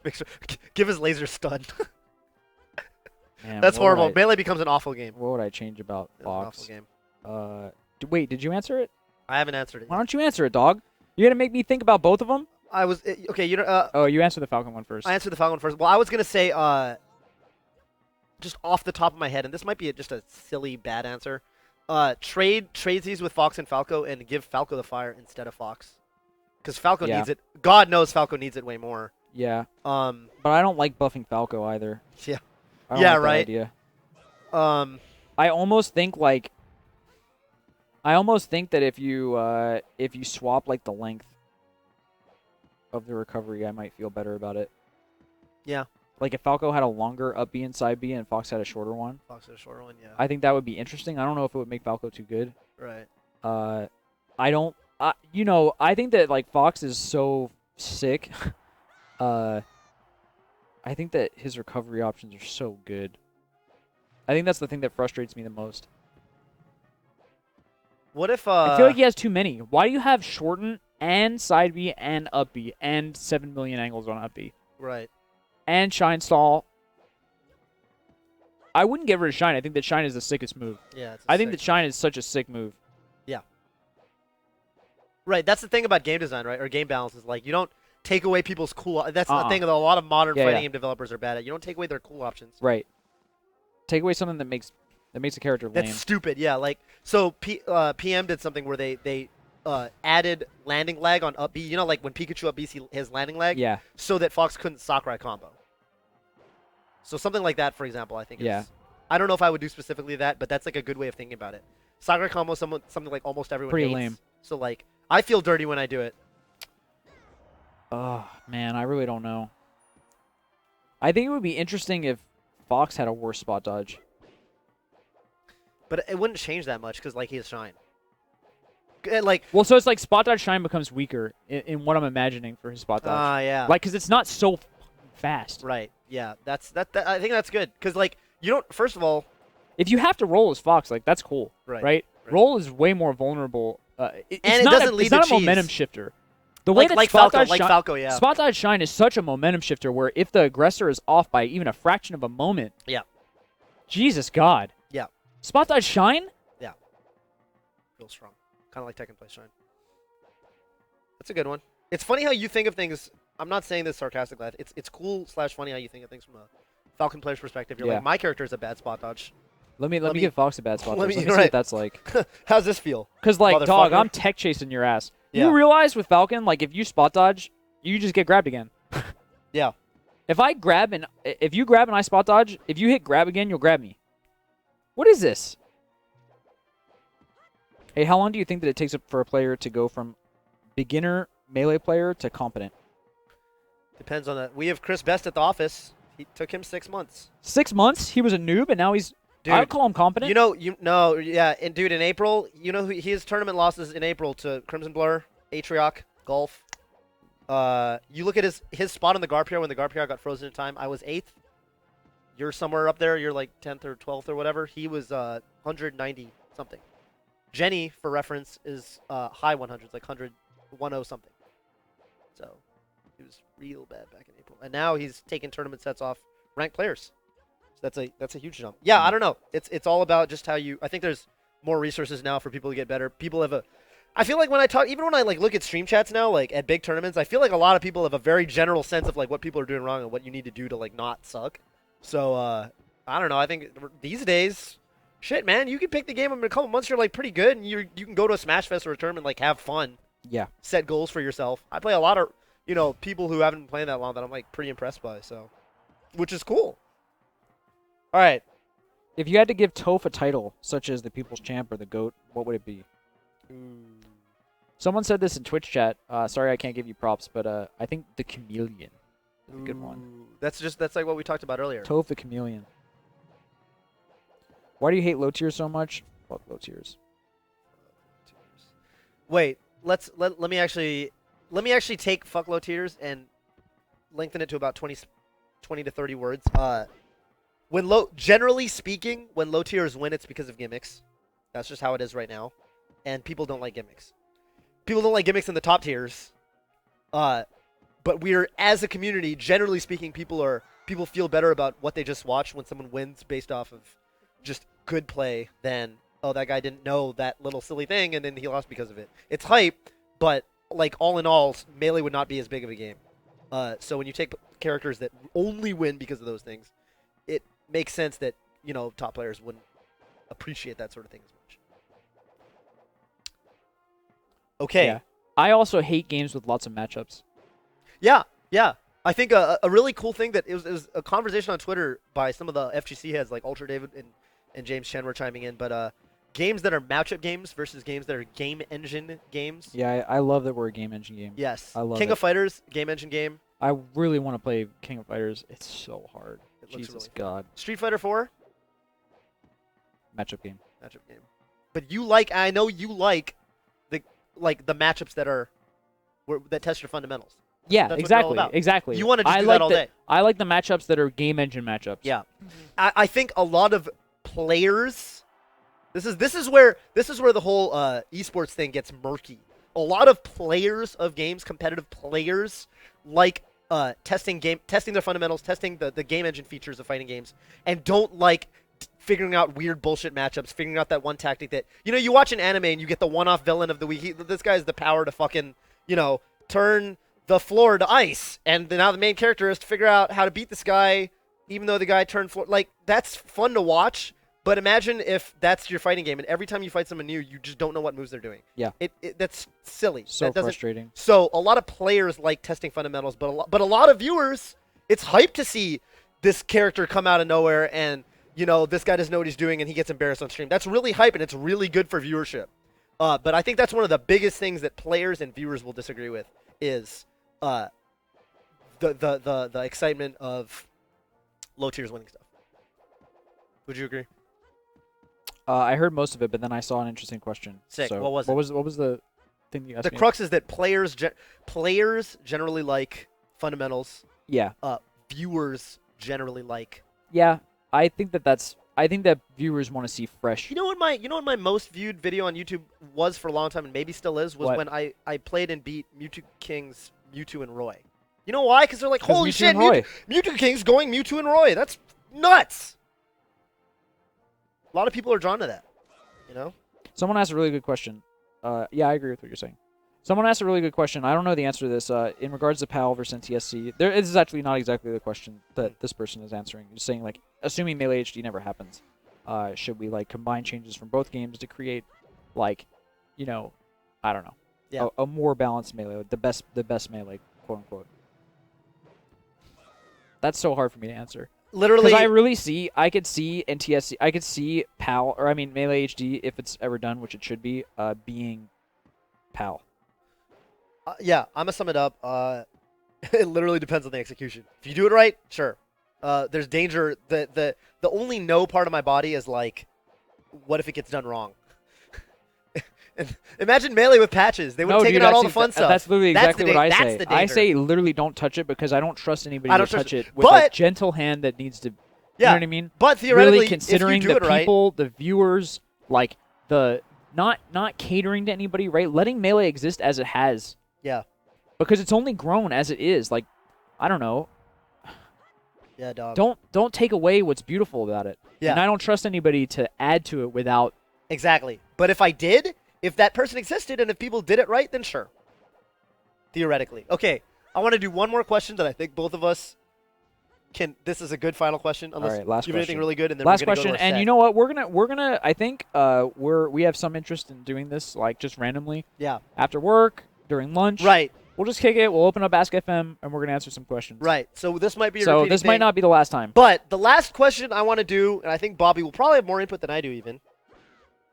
[SPEAKER 1] Make sure, give his laser stun.
[SPEAKER 2] Man,
[SPEAKER 1] That's
[SPEAKER 2] what would
[SPEAKER 1] horrible. Melee becomes an awful game.
[SPEAKER 2] What would I change about
[SPEAKER 1] It's an awful
[SPEAKER 2] Fox?
[SPEAKER 1] game.
[SPEAKER 2] Wait, did you answer it?
[SPEAKER 1] I haven't answered it.
[SPEAKER 2] Why
[SPEAKER 1] Yet.
[SPEAKER 2] don't you answer it, dog? You're gonna make me think about both of them?
[SPEAKER 1] I was okay.
[SPEAKER 2] Oh, you answered the Falcon one first.
[SPEAKER 1] I answered the Falcon first. Well, I was gonna say just off the top of my head, and this might be just a silly bad answer. Trade these with Fox and Falco, and give Falco the fire instead of Fox, because Falco
[SPEAKER 2] Yeah.
[SPEAKER 1] needs it. God knows Falco needs it way more.
[SPEAKER 2] Yeah,
[SPEAKER 1] But
[SPEAKER 2] I don't like buffing Falco either.
[SPEAKER 1] Yeah.
[SPEAKER 2] I don't
[SPEAKER 1] Yeah,
[SPEAKER 2] like that
[SPEAKER 1] right.
[SPEAKER 2] idea.
[SPEAKER 1] I
[SPEAKER 2] almost think that if you swap like the length of the recovery, I might feel better about it.
[SPEAKER 1] Yeah.
[SPEAKER 2] Like if Falco had a longer up B and side B and Fox had a shorter one,
[SPEAKER 1] Fox had a shorter one. Yeah.
[SPEAKER 2] I think that would be interesting. I don't know if it would make Falco too good.
[SPEAKER 1] Right.
[SPEAKER 2] I think that like Fox is so sick. I think that his recovery options are so good. I think that's the thing that frustrates me the most.
[SPEAKER 1] What if
[SPEAKER 2] I feel like he has too many. Why do you have shorten and side B and up B and 7 million angles on up B
[SPEAKER 1] right.
[SPEAKER 2] and shine stall? I wouldn't get rid of Shine. I think that Shine is the sickest move.
[SPEAKER 1] Yeah, it's
[SPEAKER 2] I think that Shine is such a sick move.
[SPEAKER 1] Right, that's the thing about game design, right? Or game balance is like you don't take away people's cool. That's the thing that a lot of modern fighting game developers are bad at. You don't take away their cool options.
[SPEAKER 2] Right. Take away something that makes a character lame.
[SPEAKER 1] That's stupid. Yeah, like so. PM did something where they added landing lag on up B. You know, like when Pikachu up B, his landing lag.
[SPEAKER 2] Yeah.
[SPEAKER 1] So that Fox couldn't Sakurai combo. So something like that, for example, I think.
[SPEAKER 2] Yeah.
[SPEAKER 1] I don't know if I would do specifically that, but that's like a good way of thinking about it. Sakurai combo, something like almost everyone
[SPEAKER 2] Pretty
[SPEAKER 1] hates.
[SPEAKER 2] lame.
[SPEAKER 1] So like, I feel dirty when I do it.
[SPEAKER 2] Oh, man, I really don't know. I think it would be interesting if Fox had a worse spot dodge.
[SPEAKER 1] But it wouldn't change that much because like he has Shine. Like,
[SPEAKER 2] well, so it's like spot dodge Shine becomes weaker in what I'm imagining for his spot dodge.
[SPEAKER 1] yeah.
[SPEAKER 2] Like, because it's not so fast.
[SPEAKER 1] Right. Yeah. That. I think that's good because like you don't. First of all,
[SPEAKER 2] if you have to roll as Fox, like that's cool. Right. Roll is way more vulnerable. It's
[SPEAKER 1] and it
[SPEAKER 2] not
[SPEAKER 1] doesn't
[SPEAKER 2] a,
[SPEAKER 1] lead
[SPEAKER 2] it's
[SPEAKER 1] to
[SPEAKER 2] not a
[SPEAKER 1] cheese.
[SPEAKER 2] momentum shifter. The way that
[SPEAKER 1] like
[SPEAKER 2] spot
[SPEAKER 1] Falco,
[SPEAKER 2] dodge
[SPEAKER 1] like
[SPEAKER 2] Shine,
[SPEAKER 1] Falco, yeah.
[SPEAKER 2] Spot dodge Shine is such a momentum shifter where if the aggressor is off by even a fraction of a moment,
[SPEAKER 1] yeah,
[SPEAKER 2] Jesus God,
[SPEAKER 1] yeah,
[SPEAKER 2] spot dodge Shine,
[SPEAKER 1] yeah, real strong, kind of like Tekken Play Shine. That's a good one. It's funny how you think of things. I'm not saying this sarcastically. It's cool / funny how you think of things from a Falcon player's perspective. You're like, my character is a bad spot dodge.
[SPEAKER 2] Let me give Fox a bad spot. Let me see
[SPEAKER 1] right.
[SPEAKER 2] what that's like.
[SPEAKER 1] How's this feel?
[SPEAKER 2] Because like, dog, I'm tech chasing your ass.
[SPEAKER 1] Yeah.
[SPEAKER 2] You realize with Falcon, like if you spot dodge, you just get grabbed again.
[SPEAKER 1] Yeah.
[SPEAKER 2] If you grab and I spot dodge, if you hit grab again, you'll grab me. What is this? Hey, how long do you think that it takes for a player to go from beginner melee player to competent?
[SPEAKER 1] Depends on that. We have Chris Best at the office. He took him 6 months.
[SPEAKER 2] 6 months? He was a noob, and now he's.
[SPEAKER 1] Dude,
[SPEAKER 2] I would call him competent.
[SPEAKER 1] And dude, in April, you know his tournament losses in April to Crimson Blur, Atrioc, Golf. You look at his spot on the Garpier when the Garpier got frozen in time. I was 8th. You're somewhere up there. You're like 10th or 12th or whatever. He was 190 something. Jenny, for reference, is high 100s, like 110 something. So he was real bad back in April, and now he's taking tournament sets off ranked players. So that's a huge jump. Yeah, I don't know. It's all about just how you. I think there's more resources now for people to get better. People have I feel like when I talk, even when I like look at stream chats now, like at big tournaments, I feel like a lot of people have a very general sense of like what people are doing wrong and what you need to do to like not suck. So I don't know. I think these days, shit, man, you can pick the game in a couple months. You're like pretty good, and you can go to a Smash Fest or a tournament, like have fun.
[SPEAKER 2] Yeah.
[SPEAKER 1] Set goals for yourself. I play a lot of people who haven't been playing that long that I'm like pretty impressed by. So, which is cool. All right.
[SPEAKER 2] If you had to give Toph a title, such as the People's Champ or the GOAT, what would it be? Someone said this in Twitch chat. Sorry I can't give you props, but I think the Chameleon is a good one.
[SPEAKER 1] That's like what we talked about earlier.
[SPEAKER 2] Toph the Chameleon. Why do you hate low tiers so much? Fuck low tiers.
[SPEAKER 1] Wait, let me actually take fuck low tiers and lengthen it to about 20 to 30 words. Generally speaking, when low tiers win, it's because of gimmicks. That's just how it is right now. And people don't like gimmicks. People don't like gimmicks in the top tiers. But we're, as a community, generally speaking, people feel better about what they just watched when someone wins based off of just good play than, oh, that guy didn't know that little silly thing and then he lost because of it. It's hype, but like all in all, Melee would not be as big of a game. So when you take characters that only win because of those things, it makes sense that, top players wouldn't appreciate that sort of thing as much. Okay.
[SPEAKER 2] Yeah. I also hate games with lots of matchups.
[SPEAKER 1] Yeah. I think a really cool thing that it was a conversation on Twitter by some of the FGC heads, like Ultra David and James Chen were chiming in, but games that are matchup games versus games that are game engine games.
[SPEAKER 2] Yeah, I love that we're a game engine game.
[SPEAKER 1] Yes.
[SPEAKER 2] I love
[SPEAKER 1] King
[SPEAKER 2] it.
[SPEAKER 1] of Fighters, game engine game.
[SPEAKER 2] I really want to play King of Fighters. It's so hard.
[SPEAKER 1] It looks
[SPEAKER 2] Jesus
[SPEAKER 1] really
[SPEAKER 2] God.
[SPEAKER 1] Street Fighter 4,
[SPEAKER 2] Matchup game.
[SPEAKER 1] matchup game. But I know you like the matchups that test your fundamentals.
[SPEAKER 2] Yeah,
[SPEAKER 1] That's what they're all about.
[SPEAKER 2] exactly.
[SPEAKER 1] You want to just do that all day.
[SPEAKER 2] I like the matchups that are game engine matchups.
[SPEAKER 1] Yeah. I think a lot of players. This is where the whole esports thing gets murky. A lot of players of games, competitive players, like testing their fundamentals, testing the game engine features of fighting games, and don't like figuring out weird bullshit matchups, figuring out that one tactic that you watch an anime and you get the one-off villain of the week. This guy has the power to fucking turn the floor to ice, and now the main character has to figure out how to beat this guy, even though the guy turned floor. Like, that's fun to watch. But imagine if that's your fighting game, and every time you fight someone new, you just don't know what moves they're doing.
[SPEAKER 2] Yeah.
[SPEAKER 1] That's silly.
[SPEAKER 2] So frustrating.
[SPEAKER 1] So a lot of players like testing fundamentals, but a lot of viewers, it's hype to see this character come out of nowhere, and this guy doesn't know what he's doing, and he gets embarrassed on stream. That's really hype, and it's really good for viewership. But I think that's one of the biggest things that players and viewers will disagree with is the excitement of low tiers winning stuff. Would you agree?
[SPEAKER 2] I heard most of it, but then I saw an interesting question.
[SPEAKER 1] Sick.
[SPEAKER 2] So
[SPEAKER 1] What was it?
[SPEAKER 2] What was the thing you asked
[SPEAKER 1] The
[SPEAKER 2] me?
[SPEAKER 1] crux is that players generally like fundamentals.
[SPEAKER 2] Yeah.
[SPEAKER 1] Viewers generally like.
[SPEAKER 2] Yeah. I think that viewers want to see fresh.
[SPEAKER 1] You know what my most viewed video on YouTube was for a long time, and maybe still is, was
[SPEAKER 2] What?
[SPEAKER 1] when I played and beat Mewtwo King's Mewtwo and Roy. You know why? Because they're like,
[SPEAKER 2] 'Cause
[SPEAKER 1] holy
[SPEAKER 2] Mewtwo
[SPEAKER 1] shit,
[SPEAKER 2] and Roy.
[SPEAKER 1] Mewtwo King's going Mewtwo and Roy. That's nuts. A lot of people are drawn to that.
[SPEAKER 2] Someone asked a really good question. Yeah, I agree with what you're saying. Someone asked a really good question. I don't know the answer to this. In regards to PAL versus NTSC, this is actually not exactly the question that this person is answering. Just saying, like, assuming Melee HD never happens, should we combine changes from both games to create, I don't know,
[SPEAKER 1] Yeah.
[SPEAKER 2] a more balanced Melee, the best Melee, quote unquote. That's so hard for me to answer.
[SPEAKER 1] Literally,
[SPEAKER 2] Because I could see NTSC, I could see PAL, or I mean Melee HD, if it's ever done, which it should be, being PAL.
[SPEAKER 1] yeah, I'm gonna sum it up. It literally depends on the execution. If you do it right, sure. There's danger. The only no part of my body is like, what if it gets done wrong? Imagine Melee with patches. They would have taken out all the fun stuff.
[SPEAKER 2] That's literally exactly what I
[SPEAKER 1] that's
[SPEAKER 2] say.
[SPEAKER 1] the
[SPEAKER 2] I
[SPEAKER 1] danger.
[SPEAKER 2] say literally don't touch it because I don't trust anybody
[SPEAKER 1] I
[SPEAKER 2] to
[SPEAKER 1] don't trust
[SPEAKER 2] touch
[SPEAKER 1] it.
[SPEAKER 2] it with a
[SPEAKER 1] But-
[SPEAKER 2] gentle hand that needs to. You
[SPEAKER 1] Yeah,
[SPEAKER 2] know what I mean?
[SPEAKER 1] But theoretically,
[SPEAKER 2] Really considering
[SPEAKER 1] if you do
[SPEAKER 2] the
[SPEAKER 1] it right,
[SPEAKER 2] people, the viewers, like the not catering to anybody, right? Letting Melee exist as it has.
[SPEAKER 1] Yeah.
[SPEAKER 2] Because it's only grown as it is. Like, I don't know.
[SPEAKER 1] Yeah, dog.
[SPEAKER 2] Don't take away what's beautiful about it.
[SPEAKER 1] Yeah.
[SPEAKER 2] And I don't trust anybody to add to it without.
[SPEAKER 1] Exactly. But if I did, if that person existed, and if people did it right, then sure. Theoretically. Okay, I want to do one more question that I think both of us can. This is a good final question. Unless
[SPEAKER 2] All right, last
[SPEAKER 1] you have anything
[SPEAKER 2] question.
[SPEAKER 1] really good, and then
[SPEAKER 2] Last
[SPEAKER 1] we're gonna
[SPEAKER 2] question,
[SPEAKER 1] go to our
[SPEAKER 2] and
[SPEAKER 1] set.
[SPEAKER 2] you know what? We're gonna. I think we have some interest in doing this, like just randomly
[SPEAKER 1] Yeah.
[SPEAKER 2] after work, during lunch.
[SPEAKER 1] Right.
[SPEAKER 2] We'll just kick it. We'll open up Ask FM, and we're gonna answer some questions.
[SPEAKER 1] Right. So this might be a
[SPEAKER 2] So
[SPEAKER 1] repeating
[SPEAKER 2] this might
[SPEAKER 1] thing,
[SPEAKER 2] not be the last time.
[SPEAKER 1] But the last question I want to do, and I think Bobby will probably have more input than I do even.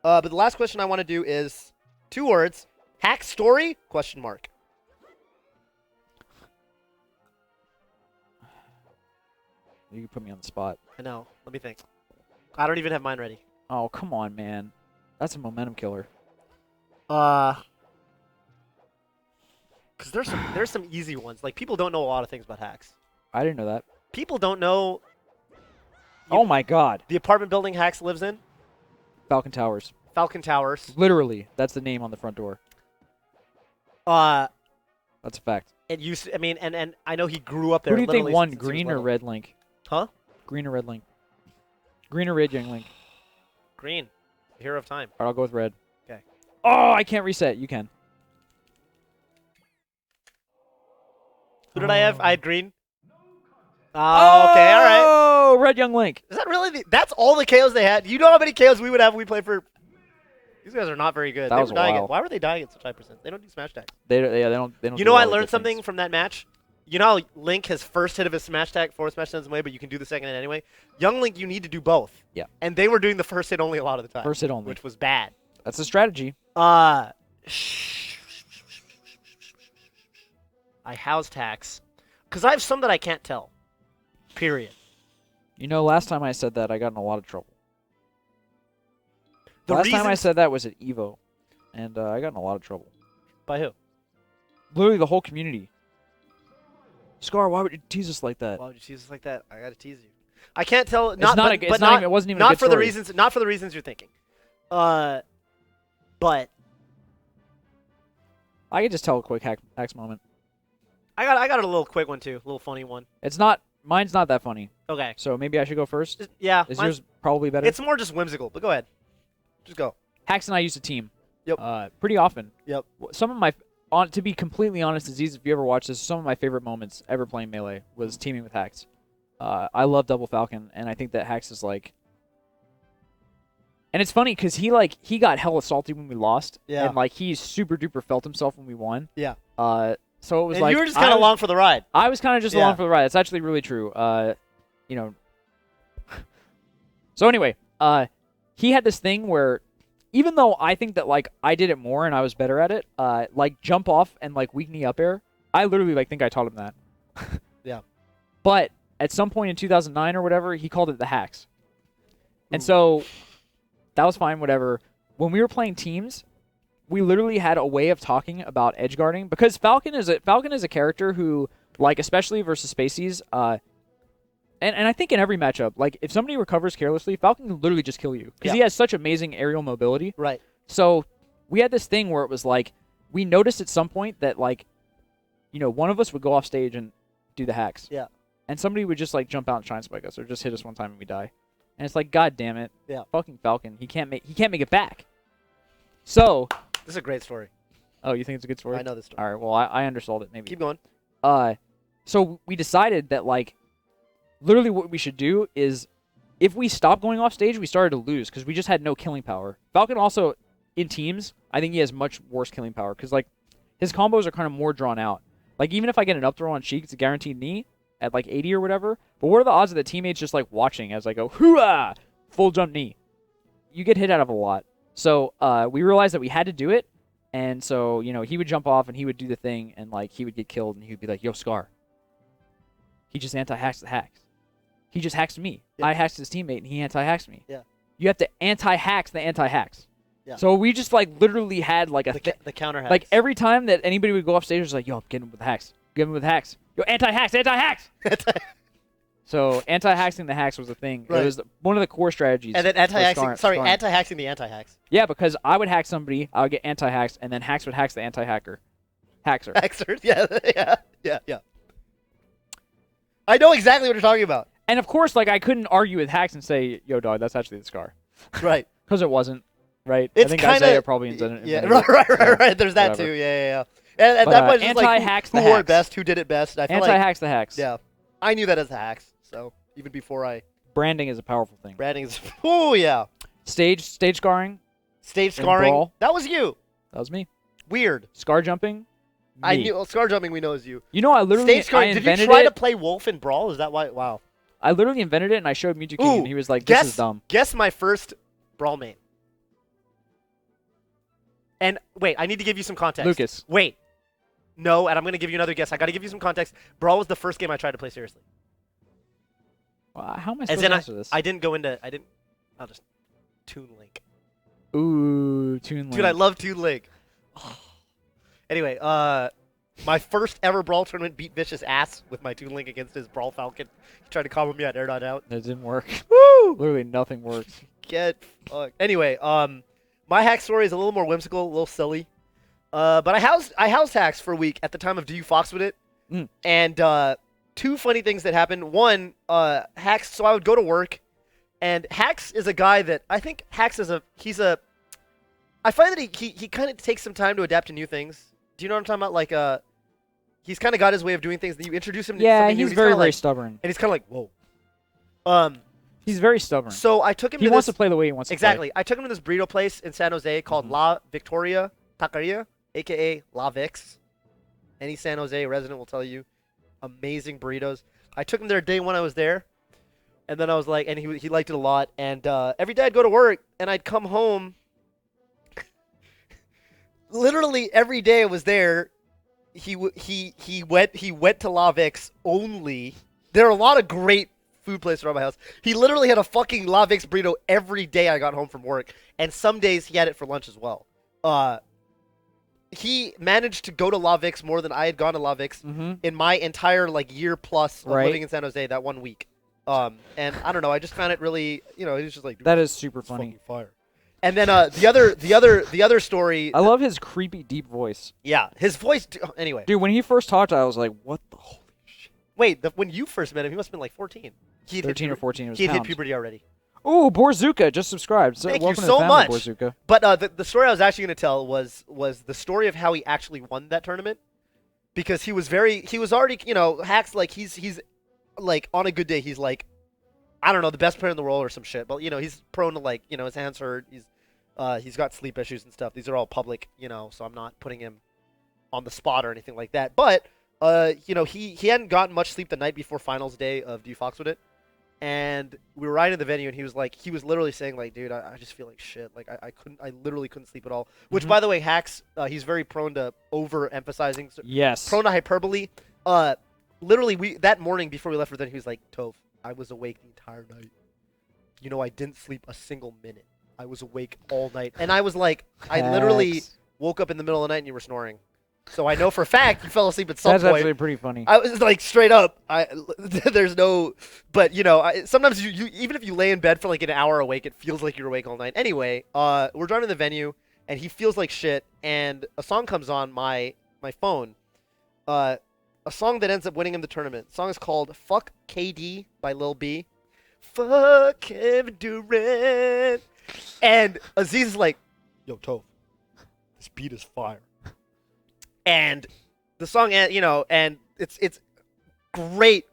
[SPEAKER 1] But the last question I want to do is 2 words: hack story ?
[SPEAKER 2] You can put me on the spot.
[SPEAKER 1] I know. Let me think. I don't even have mine ready.
[SPEAKER 2] Oh, come on, man. That's a momentum killer.
[SPEAKER 1] Because there's some easy ones. Like, people don't know a lot of things about hacks.
[SPEAKER 2] I didn't know that.
[SPEAKER 1] People don't know
[SPEAKER 2] Oh my God.
[SPEAKER 1] the apartment building Hacks lives in.
[SPEAKER 2] Falcon Towers.
[SPEAKER 1] Falcon Towers.
[SPEAKER 2] Literally, that's the name on the front door.
[SPEAKER 1] That's
[SPEAKER 2] That's a fact.
[SPEAKER 1] it used. I mean, and I know he grew up there.
[SPEAKER 2] Who do you think
[SPEAKER 1] literally
[SPEAKER 2] won,
[SPEAKER 1] since he was
[SPEAKER 2] Green or
[SPEAKER 1] little.
[SPEAKER 2] Red Link?
[SPEAKER 1] Huh?
[SPEAKER 2] Green or Red Link? Green or Red Young Link?
[SPEAKER 1] Green. Hero of Time.
[SPEAKER 2] All right, I'll go with Red.
[SPEAKER 1] Okay.
[SPEAKER 2] Oh, I can't reset. You can.
[SPEAKER 1] Who did I have? I had Green. Oh, okay, all right.
[SPEAKER 2] Oh, Red Young Link.
[SPEAKER 1] Is that really? That's all the KOs they had. You know how many KOs we would have if we played for? These guys are not very good.
[SPEAKER 2] That
[SPEAKER 1] They
[SPEAKER 2] was
[SPEAKER 1] were
[SPEAKER 2] a
[SPEAKER 1] dying
[SPEAKER 2] while.
[SPEAKER 1] Why were they dying at such high percent? They don't do smash tags.
[SPEAKER 2] They don't.
[SPEAKER 1] You
[SPEAKER 2] do
[SPEAKER 1] know,
[SPEAKER 2] a
[SPEAKER 1] I
[SPEAKER 2] lot of
[SPEAKER 1] learned
[SPEAKER 2] good
[SPEAKER 1] something
[SPEAKER 2] things.
[SPEAKER 1] from that match. You know how Link has first hit of his smash tag, forward smash sends him away, but you can do the second hit anyway. Young Link, you need to do both.
[SPEAKER 2] Yeah.
[SPEAKER 1] And they were doing the first hit only a lot of the time.
[SPEAKER 2] First hit only.
[SPEAKER 1] Which was bad.
[SPEAKER 2] That's a strategy.
[SPEAKER 1] I housed hacks. Because I have some that I can't tell. Period.
[SPEAKER 2] You know, last time I said that, I got in a lot of trouble.
[SPEAKER 1] The
[SPEAKER 2] Last time I
[SPEAKER 1] reasons-
[SPEAKER 2] said that was at Evo, and I got in a lot of trouble.
[SPEAKER 1] By who?
[SPEAKER 2] Literally the whole community. Scar, why would you tease us like that?
[SPEAKER 1] Why would you tease us like that? I gotta tease you. I can't tell.
[SPEAKER 2] It's
[SPEAKER 1] Not,
[SPEAKER 2] not
[SPEAKER 1] but,
[SPEAKER 2] a- it's
[SPEAKER 1] but
[SPEAKER 2] not
[SPEAKER 1] not,
[SPEAKER 2] even- it wasn't even a
[SPEAKER 1] not
[SPEAKER 2] good
[SPEAKER 1] for the
[SPEAKER 2] story.
[SPEAKER 1] reasons. Not for the reasons you're thinking. But
[SPEAKER 2] I could just tell a quick hacks moment.
[SPEAKER 1] I got a little quick one too, a little funny one.
[SPEAKER 2] It's not. Mine's not that funny.
[SPEAKER 1] Okay.
[SPEAKER 2] So maybe I should go first.
[SPEAKER 1] Yeah.
[SPEAKER 2] Is yours probably better?
[SPEAKER 1] It's more just whimsical, but go ahead. Just go.
[SPEAKER 2] Hax and I used to team.
[SPEAKER 1] Yep.
[SPEAKER 2] Pretty often.
[SPEAKER 1] Yep.
[SPEAKER 2] Some of my, to be completely honest, Aziz, if you ever watch this, some of my favorite moments ever playing Melee was teaming with Hax. I love Double Falcon, and I think that Hax is like. And it's funny because he got hella salty when we lost.
[SPEAKER 1] Yeah.
[SPEAKER 2] And he super duper felt himself when we won.
[SPEAKER 1] Yeah.
[SPEAKER 2] So it was
[SPEAKER 1] and you were just kind of along for the ride.
[SPEAKER 2] I was kind of just along for the ride. It's actually really true. So anyway, he had this thing where, even though I think that I did it more and I was better at it, jump off and weak knee up air, I literally think I taught him that.
[SPEAKER 1] Yeah.
[SPEAKER 2] But at some point in 2009 or whatever, he called it the Hax. And so that was fine, whatever. When we were playing teams, we literally had a way of talking about edge guarding because Falcon is a character who, especially versus Spaceys, and I think in every matchup, if somebody recovers carelessly, Falcon can literally just kill you because he has such amazing aerial mobility.
[SPEAKER 1] Right.
[SPEAKER 2] So we had this thing where it was we noticed at some point that one of us would go off stage and do the hacks.
[SPEAKER 1] Yeah.
[SPEAKER 2] And somebody would just jump out and shine spike us or just hit us one time and we die. And it's God damn it.
[SPEAKER 1] Yeah. Fucking
[SPEAKER 2] Falcon. He can't make it back. So
[SPEAKER 1] this is a great story.
[SPEAKER 2] Oh, you think it's a good story?
[SPEAKER 1] I know this story.
[SPEAKER 2] All right. Well, I undersold it maybe.
[SPEAKER 1] Keep going.
[SPEAKER 2] So we decided that literally what we should do is if we stopped going off stage, we started to lose because we just had no killing power. Falcon also in teams, I think he has much worse killing power because his combos are kind of more drawn out. Even if I get an up throw on Sheik, it's a guaranteed knee at 80 or whatever. But what are the odds of the teammates just watching as I go hoo-ah, full jump knee? You get hit out of a lot. So we realized that we had to do it, and so he would jump off and he would do the thing, and he would get killed, and he would be "Yo, Scar." He just anti-hacks the hacks. He just hacks me.
[SPEAKER 1] Yeah.
[SPEAKER 2] I hacked his teammate, and he anti-hacks me.
[SPEAKER 1] Yeah.
[SPEAKER 2] You have to anti-hacks the anti-hacks.
[SPEAKER 1] Yeah.
[SPEAKER 2] So we just literally had
[SPEAKER 1] the counter hacks.
[SPEAKER 2] Every time that anybody would go off stage, it was "Yo, get him with the hacks. Get him with the hacks. Yo, anti-hacks, anti-hacks." So anti-hacksing the hacks was a thing.
[SPEAKER 1] Right.
[SPEAKER 2] It was one of the core strategies.
[SPEAKER 1] And then anti-hacking.
[SPEAKER 2] scarring.
[SPEAKER 1] Anti-hacking the anti-hacks.
[SPEAKER 2] Yeah, because I would hack somebody, I would get anti-hacks, and then hacks would hack the anti-hacker. Haxer.
[SPEAKER 1] Haxers. Yeah. I know exactly what you're talking about.
[SPEAKER 2] And of course, I couldn't argue with hacks and say, "Yo, dog, that's actually the Scar."
[SPEAKER 1] Right.
[SPEAKER 2] Because it wasn't. Right.
[SPEAKER 1] It's
[SPEAKER 2] I think
[SPEAKER 1] kinda,
[SPEAKER 2] Isaiah probably invented
[SPEAKER 1] Yeah.
[SPEAKER 2] it.
[SPEAKER 1] Right. There's that
[SPEAKER 2] Whatever.
[SPEAKER 1] too. Yeah. And
[SPEAKER 2] But,
[SPEAKER 1] that was just
[SPEAKER 2] anti-hacks
[SPEAKER 1] who
[SPEAKER 2] the
[SPEAKER 1] wore it
[SPEAKER 2] hacks.
[SPEAKER 1] best, who did it best. I feel
[SPEAKER 2] Anti-hacks the hacks.
[SPEAKER 1] Yeah. I knew that as the hacks. So even before I
[SPEAKER 2] Branding is a powerful thing.
[SPEAKER 1] branding is. Oh yeah.
[SPEAKER 2] Stage scarring.
[SPEAKER 1] Stage
[SPEAKER 2] In
[SPEAKER 1] scarring.
[SPEAKER 2] Brawl.
[SPEAKER 1] That was you.
[SPEAKER 2] That was me.
[SPEAKER 1] Weird.
[SPEAKER 2] Scar jumping. Me.
[SPEAKER 1] I knew scar jumping. We know is you.
[SPEAKER 2] I literally
[SPEAKER 1] Stage scarring.
[SPEAKER 2] I
[SPEAKER 1] Did you
[SPEAKER 2] invented
[SPEAKER 1] try to
[SPEAKER 2] it.
[SPEAKER 1] play Wolf in Brawl? Is that why? Wow.
[SPEAKER 2] I literally invented it, and I showed Mewtwo King,
[SPEAKER 1] Ooh,
[SPEAKER 2] and he was like, "This is dumb."
[SPEAKER 1] Guess my first Brawl main. And wait, I need to give you some context.
[SPEAKER 2] Lucas.
[SPEAKER 1] Wait. No, and I'm going to give you another guess. I got to give you some context. Brawl was the first game I tried to play seriously.
[SPEAKER 2] How am I
[SPEAKER 1] As
[SPEAKER 2] supposed
[SPEAKER 1] in,
[SPEAKER 2] to answer this?
[SPEAKER 1] I'll just Toon Link.
[SPEAKER 2] Ooh, Toon Link.
[SPEAKER 1] Dude, I love Toon Link. Anyway, my first ever Brawl tournament beat Vicious ass with my Toon Link against his Brawl Falcon. He tried to combo me at air not out.
[SPEAKER 2] That didn't work.
[SPEAKER 1] Woo!
[SPEAKER 2] Literally nothing works.
[SPEAKER 1] Get fucked. Anyway, my hack story is a little more whimsical, a little silly. But I housed hacks for a week at the time of Do You Fox With It?
[SPEAKER 2] Mm.
[SPEAKER 1] And two funny things that happened. One, hacks, so I would go to work, and Hacks is a guy that, I think Hacks is I find that he kind of takes some time to adapt to new things. Do you know what I'm talking about? He's kind of got his way of doing things, that you introduce him to
[SPEAKER 2] Yeah,
[SPEAKER 1] something new,
[SPEAKER 2] he's
[SPEAKER 1] and
[SPEAKER 2] very
[SPEAKER 1] very
[SPEAKER 2] stubborn.
[SPEAKER 1] and he's kind of whoa.
[SPEAKER 2] He's very stubborn.
[SPEAKER 1] So I took him
[SPEAKER 2] He
[SPEAKER 1] to
[SPEAKER 2] wants
[SPEAKER 1] this,
[SPEAKER 2] to play the way he wants to play.
[SPEAKER 1] exactly. I took him to this burrito place in San Jose called La Victoria Taqueria, a.k.a. La Vix. Any San Jose resident will tell you. Amazing burritos. I took him there day one I was there. And then I was like, and he liked it a lot. And every day I'd go to work, and I'd come home. Literally every day I was there, he went to La Vix only. There are a lot of great food places around my house. He literally had a fucking La Vix burrito every day I got home from work. And some days he had it for lunch as well. He managed to go to La Vix more than I had gone to La Vix in my entire year plus of living in San Jose that 1 week. And I don't know, I just found it really, it was just like,
[SPEAKER 2] That is super
[SPEAKER 1] it's
[SPEAKER 2] funny.
[SPEAKER 1] fucking fire. And then the other story.
[SPEAKER 2] I love his creepy deep voice.
[SPEAKER 1] Yeah, his voice. Anyway,
[SPEAKER 2] Dude, when he first talked, I was like, "What the holy shit?"
[SPEAKER 1] wait, when you first met him, he must have been like 14. He'd
[SPEAKER 2] 13 or
[SPEAKER 1] hit,
[SPEAKER 2] 14 was
[SPEAKER 1] he'd hit
[SPEAKER 2] pound.
[SPEAKER 1] puberty already.
[SPEAKER 2] Ooh, Borzuka just subscribed. So
[SPEAKER 1] Thank you
[SPEAKER 2] welcome to
[SPEAKER 1] so
[SPEAKER 2] the family,
[SPEAKER 1] much.
[SPEAKER 2] Borzuka.
[SPEAKER 1] But the story I was actually going to tell was the story of how he actually won that tournament, because he was already, Hacks, like he's like on a good day he's like, I don't know, the best player in the world or some shit. But he's prone to, like, his hands hurt. He's got sleep issues and stuff. These are all public, so I'm not putting him on the spot or anything like that. But he hadn't gotten much sleep the night before finals day of Do You Fox With It. And we were riding in the venue, and he was literally saying, like, dude, I just feel like shit. Like, I literally couldn't sleep at all. Which, by the way, Hacks, he's very prone to overemphasizing.
[SPEAKER 2] Yes.
[SPEAKER 1] Prone to hyperbole. Literally, that morning before we left for then, he was like, Toph, I was awake the entire night. I didn't sleep a single minute. I was awake all night. And I was like, I literally
[SPEAKER 2] Hacks.
[SPEAKER 1] woke up in the middle of the night and you were snoring. So I know for a fact you fell asleep at some
[SPEAKER 2] That's
[SPEAKER 1] point.
[SPEAKER 2] actually pretty funny.
[SPEAKER 1] I was like, straight up. There's no, but sometimes you even if you lay in bed for like an hour awake, it feels like you're awake all night. Anyway, we're driving to the venue, and he feels like shit, and a song comes on my phone, a song that ends up winning him the tournament. The song is called "Fuck KD" by Lil B. Fuck Kevin Durant, and Aziz is like, "Yo, Toph, this beat is fire." And the song, and it's great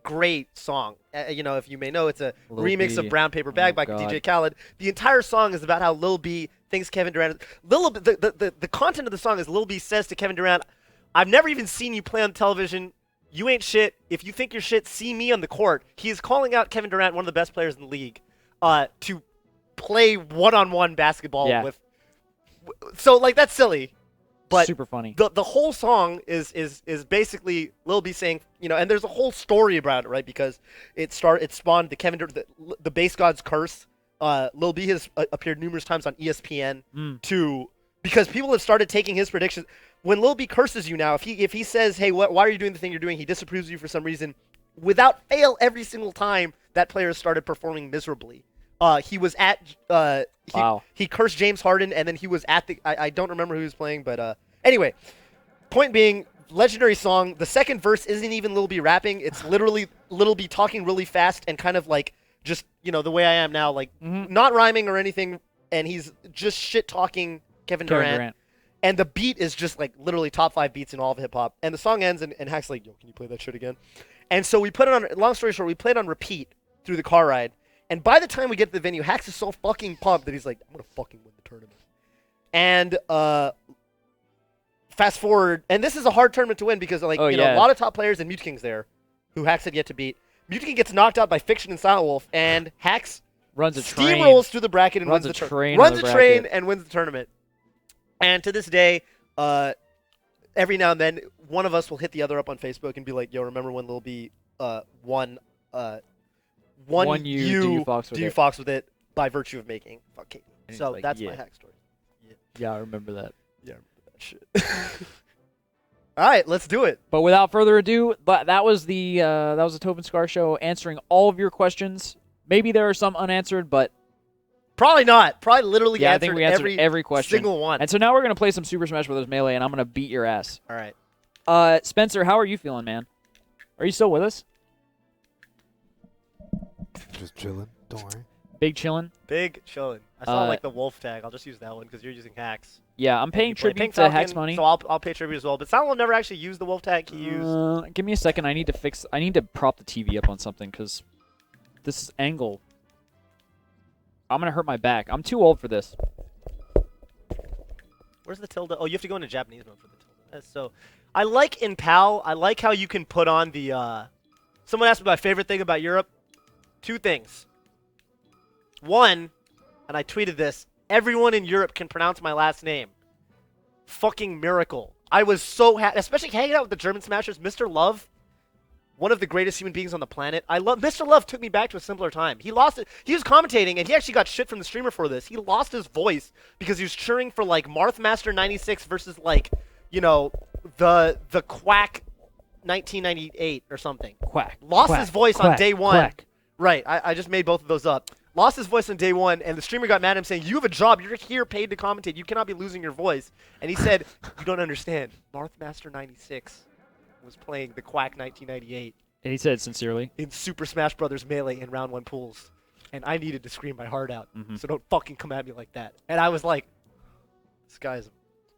[SPEAKER 1] song. If you may know, it's a
[SPEAKER 2] Lil
[SPEAKER 1] remix
[SPEAKER 2] B.
[SPEAKER 1] of Brown Paper Bag by
[SPEAKER 2] God.
[SPEAKER 1] DJ Khaled. The entire song is about how Lil B thinks Kevin Durant. The content of the song is Lil B says to Kevin Durant, "I've never even seen you play on television. You ain't shit. If you think you're shit, see me on the court." He is calling out Kevin Durant, one of the best players in the league, to play one-on-one basketball with. So, like, that's silly. But
[SPEAKER 2] super funny.
[SPEAKER 1] The whole song is basically Lil B saying, and there's a whole story about it, right? Because it spawned the the base god's curse. Lil B has appeared numerous times on ESPN because people have started taking his predictions. When Lil B curses you now, if he says, "Hey, why are you doing the thing you're doing?" He disapproves of you for some reason. Without fail, every single time that player has started performing miserably. He was at he cursed James Harden, and then he was at I don't remember who he was playing, but anyway, point being, legendary song. The second verse isn't even Lil B rapping. It's literally Lil B talking really fast and kind of like just the way I am now, like not rhyming or anything, and he's just shit talking Kevin Durant. And the beat is just like literally top 5 beats in all of hip hop. And the song ends, and Hack's like, "Yo, can you play that shit again?" And so we put it on. Long story short, we played on repeat through the car ride. And by the time we get to the venue, Hacks is so fucking pumped that he's like, "I'm gonna fucking win the tournament." And fast forward, and this is a hard tournament to win because a lot of top players and Mute King's there, who Hacks had yet to beat. Mute King gets knocked out by Fiction and Silent Wolf, and Hacks
[SPEAKER 2] runs a train.
[SPEAKER 1] Steamrolls through the bracket and
[SPEAKER 2] runs
[SPEAKER 1] wins the
[SPEAKER 2] train.
[SPEAKER 1] Runs a train and wins the tournament. And to this day, every now and then, one of us will hit the other up on Facebook and be like, "Yo, remember when Lil B won you
[SPEAKER 2] Do You Fox With
[SPEAKER 1] Do You
[SPEAKER 2] It?"
[SPEAKER 1] Fox With It by virtue of making Fuck KD."
[SPEAKER 2] And
[SPEAKER 1] So
[SPEAKER 2] he's like,
[SPEAKER 1] that's
[SPEAKER 2] "Yeah."
[SPEAKER 1] my hack story.
[SPEAKER 2] Yeah, I remember that.
[SPEAKER 1] Yeah, I remember that shit. All right, let's do it.
[SPEAKER 2] But without further ado, that was the Toph and Scar show, answering all of your questions. Maybe there are some unanswered, but
[SPEAKER 1] Probably not. Probably literally
[SPEAKER 2] I
[SPEAKER 1] answered,
[SPEAKER 2] think we answered every question.
[SPEAKER 1] Single one.
[SPEAKER 2] And so now we're gonna play some Super Smash Bros. Melee, and I'm gonna beat your ass.
[SPEAKER 1] All right.
[SPEAKER 2] Spencer, how are you feeling, man? Are you still with us?
[SPEAKER 3] Just chilling. Don't worry.
[SPEAKER 2] Big chillin'.
[SPEAKER 1] Big chillin'. I saw like the wolf tag. I'll just use that one because you're using Hacks.
[SPEAKER 2] Yeah, I'm paying tribute to Hacks Money.
[SPEAKER 1] So I'll pay tribute as well. But Silent will never actually use the wolf tag he used.
[SPEAKER 2] Give me a second. I need to prop the TV up on something because this angle. I'm gonna hurt my back. I'm too old for this.
[SPEAKER 1] Where's the tilde? Oh, you have to go into Japanese mode for the tilde. So, I like in PAL. I like how you can put on the. Someone asked me my favorite thing about Europe. 2 things. One, and I tweeted this. Everyone in Europe can pronounce my last name. Fucking miracle. I was so happy, especially hanging out with the German Smashers. Mr. Love, one of the greatest human beings on the planet. Mr. Love took me back to a simpler time. He lost it. He was commentating, and he actually got shit from the streamer for this. He lost his voice because he was cheering for like Marthmaster 96 versus like, the Quack 1998 or something.
[SPEAKER 2] Quack.
[SPEAKER 1] Lost his voice on day 1.
[SPEAKER 2] Quack.
[SPEAKER 1] Right. I just made both of those up. Lost his voice on day 1, and the streamer got mad at him saying, "You have a job. You're here paid to commentate. You cannot be losing your voice." And he said, "You don't understand. Marthmaster 96 was playing the Quack 1998,
[SPEAKER 2] And he said sincerely.
[SPEAKER 1] in Super Smash Brothers Melee in round 1 pools, and I needed to scream my heart out.
[SPEAKER 2] Mhm.
[SPEAKER 1] So don't fucking come at me like that. And I was like, this guy's,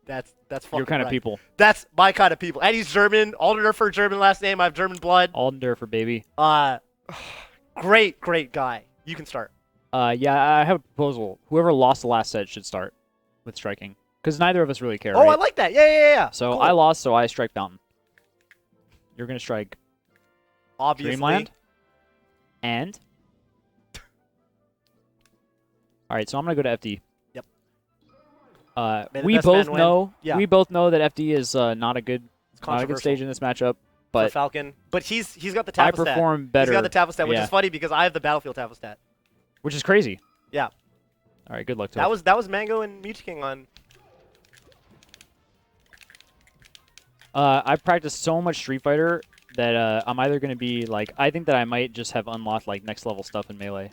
[SPEAKER 1] that's fucking
[SPEAKER 2] Your kind
[SPEAKER 1] right.
[SPEAKER 2] of people.
[SPEAKER 1] That's my kind of people. And he's German. Alderdorfer, German last name. I have German blood.
[SPEAKER 2] Aldendorfer, baby.
[SPEAKER 1] Great guy. You can start.
[SPEAKER 2] Yeah, I have a proposal. Whoever lost the last set should start with striking. Because neither of us really care,
[SPEAKER 1] Oh,
[SPEAKER 2] right?
[SPEAKER 1] I like that. Yeah.
[SPEAKER 2] So
[SPEAKER 1] Cool.
[SPEAKER 2] I lost, so I strike Fountain. You're going to strike
[SPEAKER 1] Obviously.
[SPEAKER 2] Dreamland. And? Alright, so I'm going to go to FD.
[SPEAKER 1] Yep. May the
[SPEAKER 2] We
[SPEAKER 1] best man
[SPEAKER 2] both
[SPEAKER 1] win.
[SPEAKER 2] know
[SPEAKER 1] Yeah.
[SPEAKER 2] we both know that FD is not a good
[SPEAKER 1] It's
[SPEAKER 2] not a good
[SPEAKER 1] controversial
[SPEAKER 2] stage in this matchup,
[SPEAKER 1] for
[SPEAKER 2] but
[SPEAKER 1] Falcon. But he's got the
[SPEAKER 2] I
[SPEAKER 1] Taffel stat.
[SPEAKER 2] perform better.
[SPEAKER 1] He's got the Taffel stat, which
[SPEAKER 2] Yeah.
[SPEAKER 1] is funny because I have the Battlefield Taffel stat.
[SPEAKER 2] Which is crazy.
[SPEAKER 1] Yeah.
[SPEAKER 2] All right, good luck to
[SPEAKER 1] That was Mango and Mew King on.
[SPEAKER 2] I practiced so much Street Fighter that I'm either going to be like, I think that I might just have unlocked like next level stuff in Melee,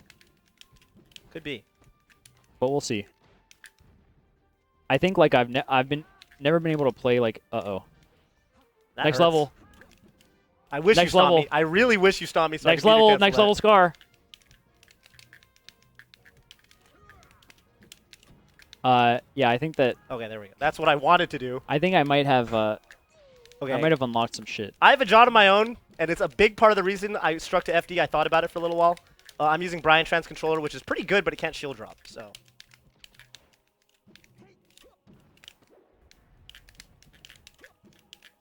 [SPEAKER 1] Could be.
[SPEAKER 2] but we'll see. I think like I've never been able to play like
[SPEAKER 1] That
[SPEAKER 2] next
[SPEAKER 1] hurts.
[SPEAKER 2] level,
[SPEAKER 1] I wish
[SPEAKER 2] Next
[SPEAKER 1] you stomped
[SPEAKER 2] level.
[SPEAKER 1] me. I really wish you stomped me. So
[SPEAKER 2] next
[SPEAKER 1] I could beat
[SPEAKER 2] level,
[SPEAKER 1] against
[SPEAKER 2] next
[SPEAKER 1] that.
[SPEAKER 2] level Scar. Yeah, I think that
[SPEAKER 1] Okay, there we go. That's what I wanted to do.
[SPEAKER 2] I think I might have
[SPEAKER 1] Okay.
[SPEAKER 2] I might have unlocked some shit.
[SPEAKER 1] I have a John of my own, and it's a big part of the reason I struck to FD. I thought about it for a little while. I'm using Brian Trans controller, which is pretty good, but it can't shield drop. So.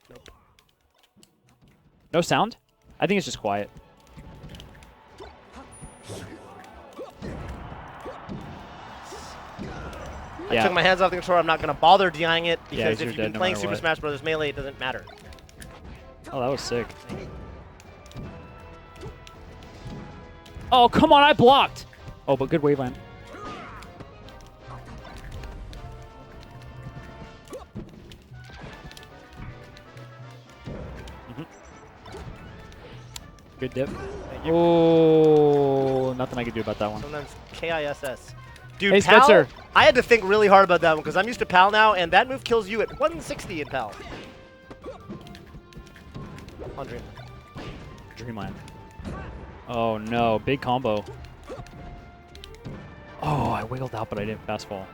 [SPEAKER 1] Nope.
[SPEAKER 2] No sound? I think it's just quiet.
[SPEAKER 1] I took my hands off the controller. I'm not going to bother DIing it
[SPEAKER 2] Yeah,
[SPEAKER 1] because
[SPEAKER 2] you're
[SPEAKER 1] if you've
[SPEAKER 2] dead
[SPEAKER 1] been
[SPEAKER 2] no
[SPEAKER 1] playing
[SPEAKER 2] matter
[SPEAKER 1] Super
[SPEAKER 2] what.
[SPEAKER 1] Smash Brothers Melee, it doesn't matter.
[SPEAKER 2] Oh, that was sick. Oh, come on, I blocked. Oh, but good waveland. Good dip.
[SPEAKER 1] Thank you.
[SPEAKER 2] Oh, nothing I could do about that one.
[SPEAKER 1] Sometimes KISS. Dude,
[SPEAKER 2] Hey,
[SPEAKER 1] PAL,
[SPEAKER 2] Spencer.
[SPEAKER 1] I had to think really hard about that one because I'm used to PAL now, and that move kills you at 160 in PAL. On Dream.
[SPEAKER 2] Dreamland. Oh no, big combo. Oh, I wiggled out, but I didn't fast fall.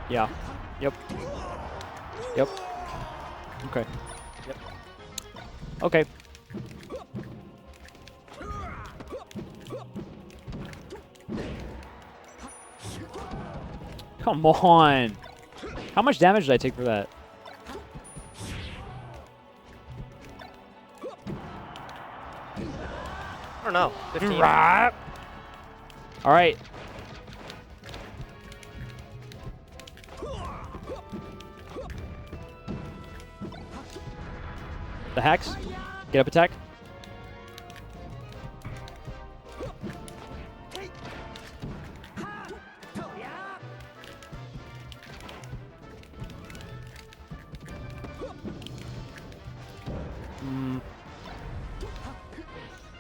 [SPEAKER 2] Yeah. Yep. Yep. Okay.
[SPEAKER 1] Yep.
[SPEAKER 2] Okay. Come on. How much damage did I take for that?
[SPEAKER 1] I don't know. 15.
[SPEAKER 2] All right. The hacks. Get up attack.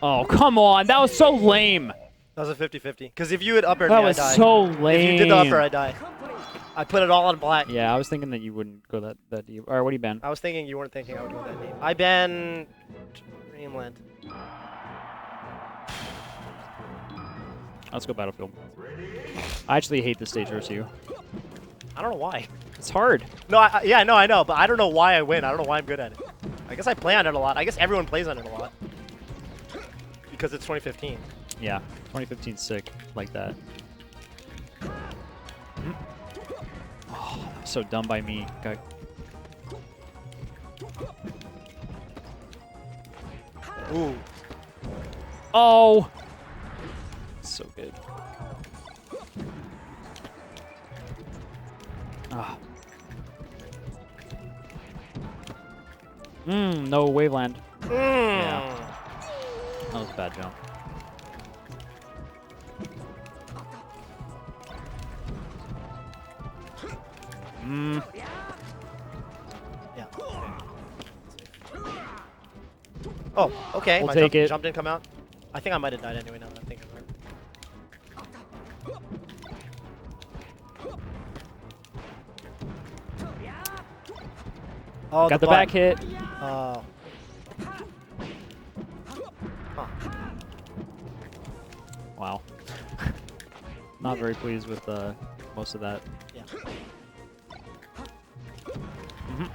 [SPEAKER 2] Oh, come on. That was so lame.
[SPEAKER 1] That was a 50-50. Because if you had upper
[SPEAKER 2] That
[SPEAKER 1] me,
[SPEAKER 2] was
[SPEAKER 1] I die.
[SPEAKER 2] so lame.
[SPEAKER 1] If you did the upper, I die. I put it all on black.
[SPEAKER 2] Yeah, I was thinking that you wouldn't go that deep. All right, what do you ban?
[SPEAKER 1] I was thinking you weren't thinking I would go that deep. I ban Dreamland.
[SPEAKER 2] Let's go Battlefield. I actually hate this stage versus you.
[SPEAKER 1] I don't know why.
[SPEAKER 2] It's hard.
[SPEAKER 1] No, yeah, no, I know, but I don't know why I win. I don't know why I'm good at it. I guess I play on it a lot. I guess everyone plays on it a lot. Because it's 2015.
[SPEAKER 2] Yeah, 2015 sick like that. Oh, that was so dumb by me. Got
[SPEAKER 1] Ooh.
[SPEAKER 2] Oh! So good. Ah. No waveland. Yeah. That was a bad jump.
[SPEAKER 1] Yeah. Oh, okay.
[SPEAKER 2] We'll
[SPEAKER 1] My
[SPEAKER 2] take it.
[SPEAKER 1] jump didn't come out. I think I might have died anyway now that I'm thinking about it. Oh,
[SPEAKER 2] Got the back hit.
[SPEAKER 1] Oh. Huh.
[SPEAKER 2] Wow. Not very pleased with most of that.
[SPEAKER 1] Yeah.
[SPEAKER 2] Mhm.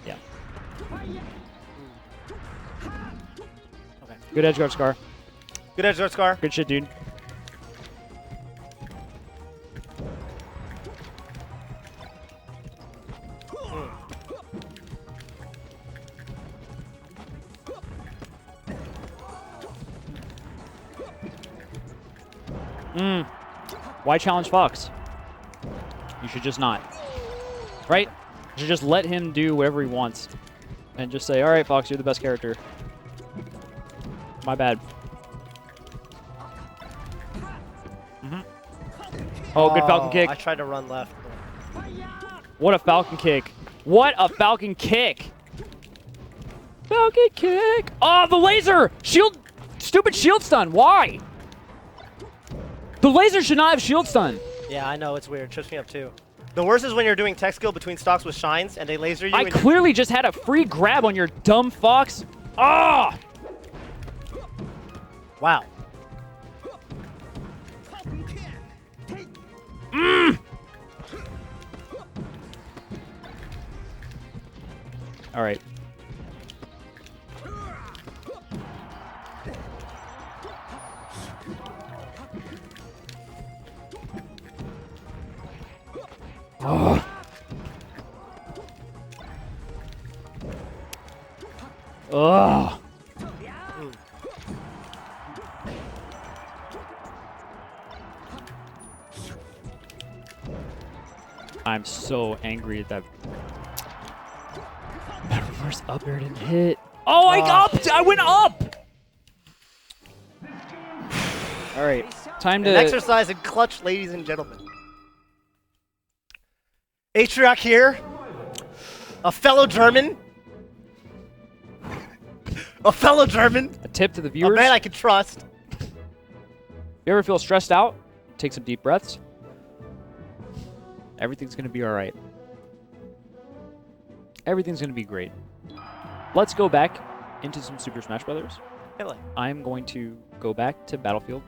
[SPEAKER 2] Yeah.
[SPEAKER 1] Okay.
[SPEAKER 2] Good edge guard, Scar.
[SPEAKER 1] Good edge guard, Scar.
[SPEAKER 2] Good shit, dude. Why challenge Fox? You should just not. Right? You should just let him do whatever he wants. And just say, alright, Fox, you're the best character. My bad. Oh, good Falcon kick.
[SPEAKER 1] I tried to run left.
[SPEAKER 2] What a Falcon kick. What a Falcon kick. Falcon kick. Oh, the laser. Shield. Stupid shield stun. Why? The laser should not have shield stun.
[SPEAKER 1] Yeah, I know. It's weird. It trips me up, too. The worst is when you're doing tech skill between stocks with shines, and they laser you.
[SPEAKER 2] I clearly just had a free grab on your dumb Fox. Ah!
[SPEAKER 1] Wow.
[SPEAKER 2] All right. Oh. Ugh. I'm so angry at that. That reverse up air didn't hit. Oh, I went up! All right, time to...
[SPEAKER 1] An exercise in clutch, ladies and gentlemen. Atriarch here. A fellow German. A fellow German.
[SPEAKER 2] A tip to the
[SPEAKER 1] A
[SPEAKER 2] viewers.
[SPEAKER 1] man I can trust.
[SPEAKER 2] If you ever feel stressed out, take some deep breaths. Everything's going to be all right. Everything's going to be great. Let's go back into some Super Smash Brothers.
[SPEAKER 1] Really?
[SPEAKER 2] I'm going to go back to Battlefield,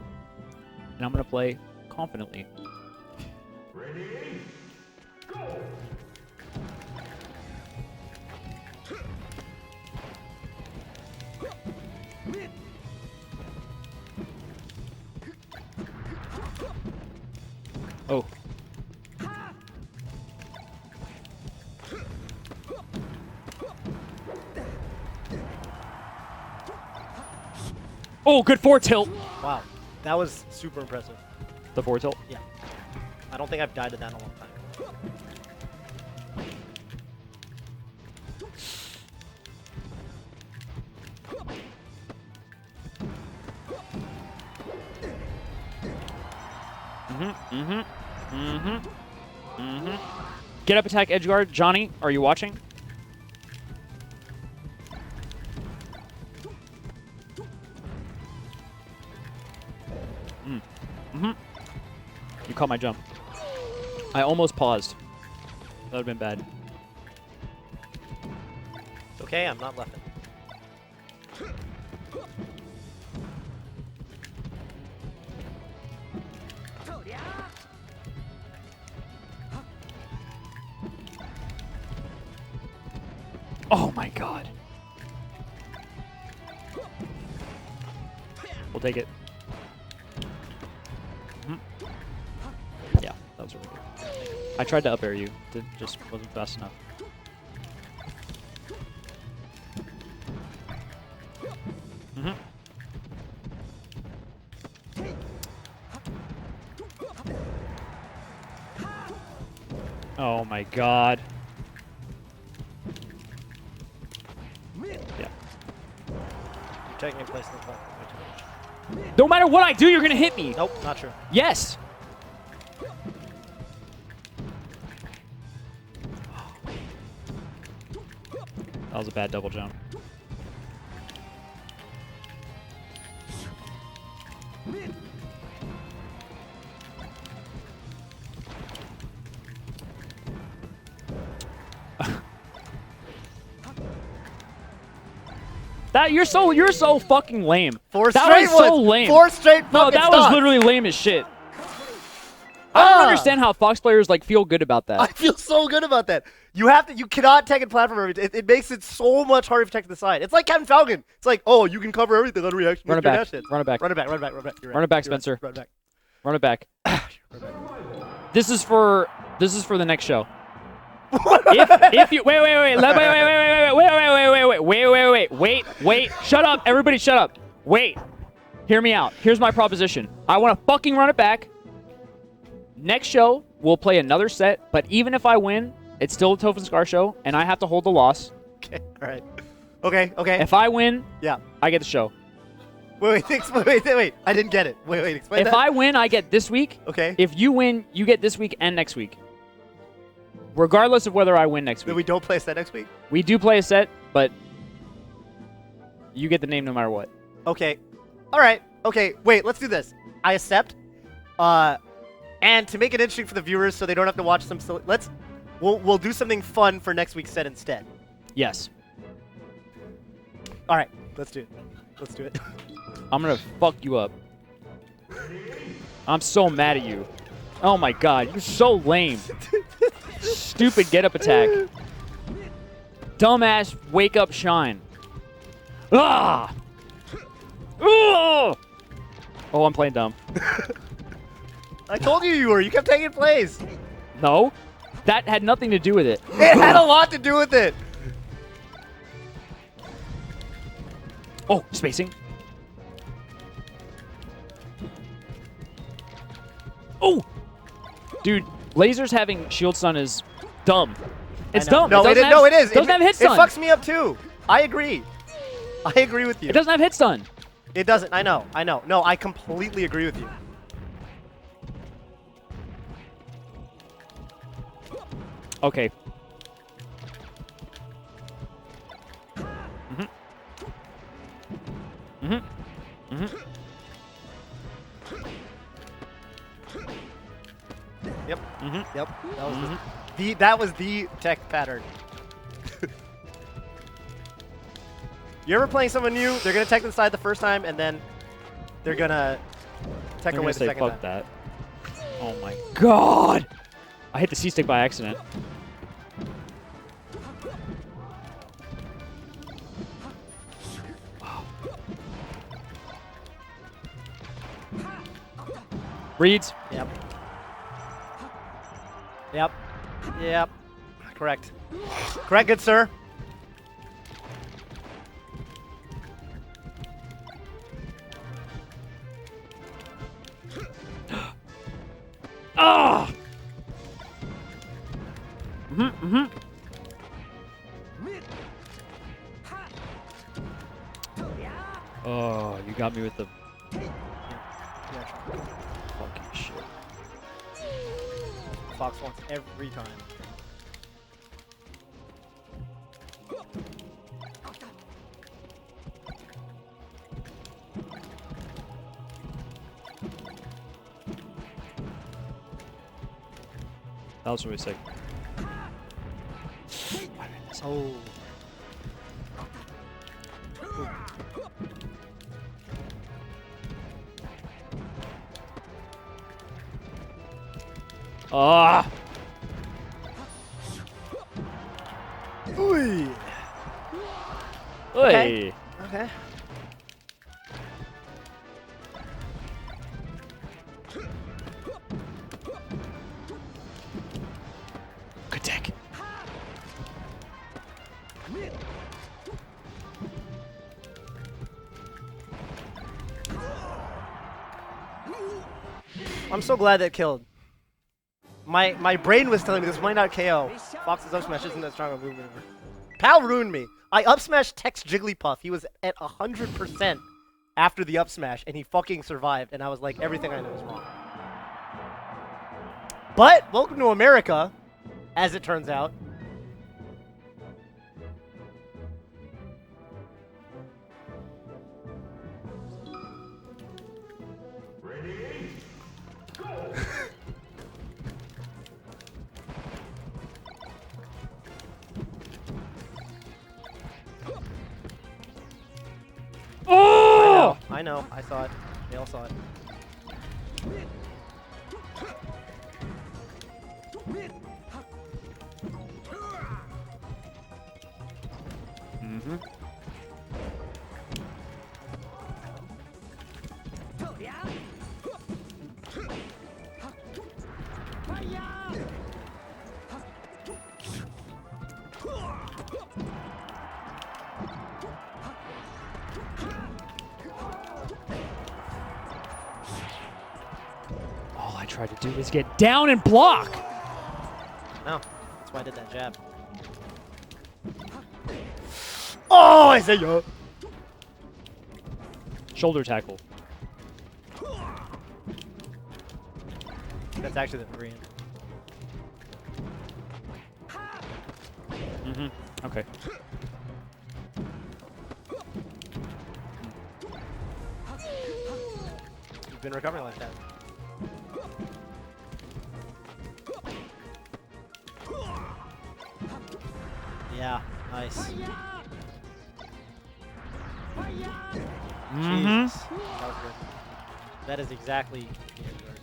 [SPEAKER 2] and I'm going to play confidently.
[SPEAKER 4] Ready, go!
[SPEAKER 2] Oh. Oh, good forward tilt.
[SPEAKER 1] Wow. That was super impressive.
[SPEAKER 2] The forward tilt.
[SPEAKER 1] Yeah. I don't think I've died to that in a long time.
[SPEAKER 2] Get up, attack, edge guard. Johnny, are you watching? You caught my jump. I almost paused. That would have been bad.
[SPEAKER 1] It's okay, I'm not left.
[SPEAKER 2] Oh my god. We'll take it. Yeah, that was really good. I tried to up air you. It just wasn't fast enough. Oh my god. Yeah.
[SPEAKER 1] You're taking place in the platform way too much.
[SPEAKER 2] No matter what I do, you're gonna hit me.
[SPEAKER 1] Nope, not true.
[SPEAKER 2] Yes. That was a bad double jump. You're so fucking lame.
[SPEAKER 1] Four
[SPEAKER 2] that
[SPEAKER 1] straight
[SPEAKER 2] was so
[SPEAKER 1] ones.
[SPEAKER 2] lame.
[SPEAKER 1] Four straight fucking
[SPEAKER 2] No, that was
[SPEAKER 1] stocks.
[SPEAKER 2] literally lame as shit. I don't understand how Fox players like feel good about that.
[SPEAKER 1] I feel so good about that. You cannot Tekken platform everything. It makes it so much harder to protect the side. It's like Captain Falcon. It's like, oh, you can cover everything on reaction.
[SPEAKER 2] Run it back. Run it back.
[SPEAKER 1] Run it back. Run it back. Run it back. You're right.
[SPEAKER 2] Run it back,
[SPEAKER 1] You're right.
[SPEAKER 2] Spencer.
[SPEAKER 1] Run it back.
[SPEAKER 2] Run it back. This is for the next show. if you wait, shut up, everybody, shut up. Wait, hear me out. Here's my proposition. I want to fucking run it back. Next show, we'll play another set, but even if I win, it's still a Toph and Scar show, and I have to hold the loss.
[SPEAKER 1] Okay, all right. Okay.
[SPEAKER 2] If I win,
[SPEAKER 1] Yeah.
[SPEAKER 2] I get the show.
[SPEAKER 1] Wait. I didn't get it. Wait. Explain
[SPEAKER 2] If
[SPEAKER 1] that.
[SPEAKER 2] I win, I get this week.
[SPEAKER 1] Okay.
[SPEAKER 2] If you win, you get this week and next week. Regardless of whether I win next
[SPEAKER 1] Then
[SPEAKER 2] week.
[SPEAKER 1] we don't play a set next week?
[SPEAKER 2] We do play a set, but you get the name no matter what.
[SPEAKER 1] Okay. All right. Okay. Wait. Let's do this. I accept. And to make it interesting for the viewers, so they don't have to watch some. We'll do something fun for next week's set instead.
[SPEAKER 2] Yes.
[SPEAKER 1] All right. Let's do it.
[SPEAKER 2] I'm gonna fuck you up. I'm so mad at you. Oh my god, you're so lame. Stupid get up attack. Dumbass wake up shine. Ah! Oh, I'm playing dumb.
[SPEAKER 1] I told you were. You kept taking plays.
[SPEAKER 2] No, that had nothing to do with it.
[SPEAKER 1] It had a lot to do with it.
[SPEAKER 2] Oh, spacing. Oh! Dude, lasers having shield stun is dumb. It's dumb.
[SPEAKER 1] No, it is.
[SPEAKER 2] It doesn't have hit stun.
[SPEAKER 1] It fucks me up too. I agree with you.
[SPEAKER 2] It doesn't have hit stun.
[SPEAKER 1] It doesn't. I know. No, I completely agree with you.
[SPEAKER 2] Okay.
[SPEAKER 1] Yep.
[SPEAKER 2] Mm-hmm.
[SPEAKER 1] Yep. That was the tech pattern. You ever playing someone new? They're gonna tech to the side the first time, and then they're gonna tech away the second time.
[SPEAKER 2] Fuck that. Oh my god! I hit the C-stick by accident. Reads.
[SPEAKER 1] Yep. Correct, good sir.
[SPEAKER 2] Ah! Oh, you got me with the fucking shit.
[SPEAKER 1] Fox wants every time.
[SPEAKER 2] That was really sick.
[SPEAKER 1] Oh.
[SPEAKER 2] Ah!
[SPEAKER 1] Ooh.
[SPEAKER 2] Hey.
[SPEAKER 1] Okay.
[SPEAKER 2] Good tech.
[SPEAKER 1] I'm so glad that killed. My brain was telling me this might not KO. Fox's up smash isn't that strong a movement. Pal ruined me. I up smashed Tex Jigglypuff. He was at 100% after the up smash, and he fucking survived. And I was like, everything I know is wrong. But welcome to America, as it turns out. I know. I saw it. They all saw it.
[SPEAKER 2] Mm-hmm. All I tried to do was get down and block.
[SPEAKER 1] No. That's why I did that jab. Oh, I say yo.
[SPEAKER 2] Shoulder tackle.
[SPEAKER 1] That's actually the Korean.
[SPEAKER 2] Mm-hmm. Okay.
[SPEAKER 1] You've been recovering like that. Yeah, nice.
[SPEAKER 2] Mm-hmm.
[SPEAKER 1] Jesus. That was good. That is exactly the end guard.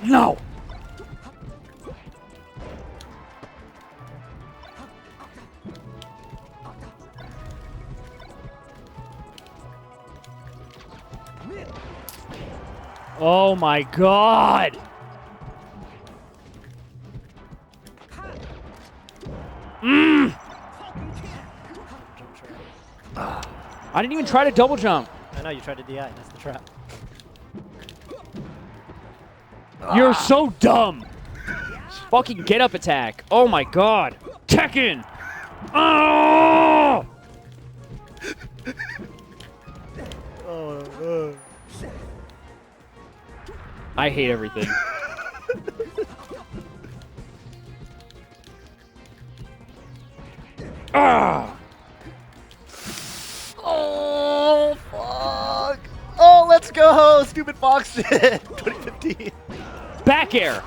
[SPEAKER 2] No. Oh my God. Mm. I didn't even try to double jump.
[SPEAKER 1] I know you tried to DI. That's the trap.
[SPEAKER 2] You're so dumb. Fucking get up attack. Oh my God. Tekken. Oh! I hate everything. Ah!
[SPEAKER 1] Oh, fuck. Oh, let's go. Stupid Fox did. 2015.
[SPEAKER 2] Back air.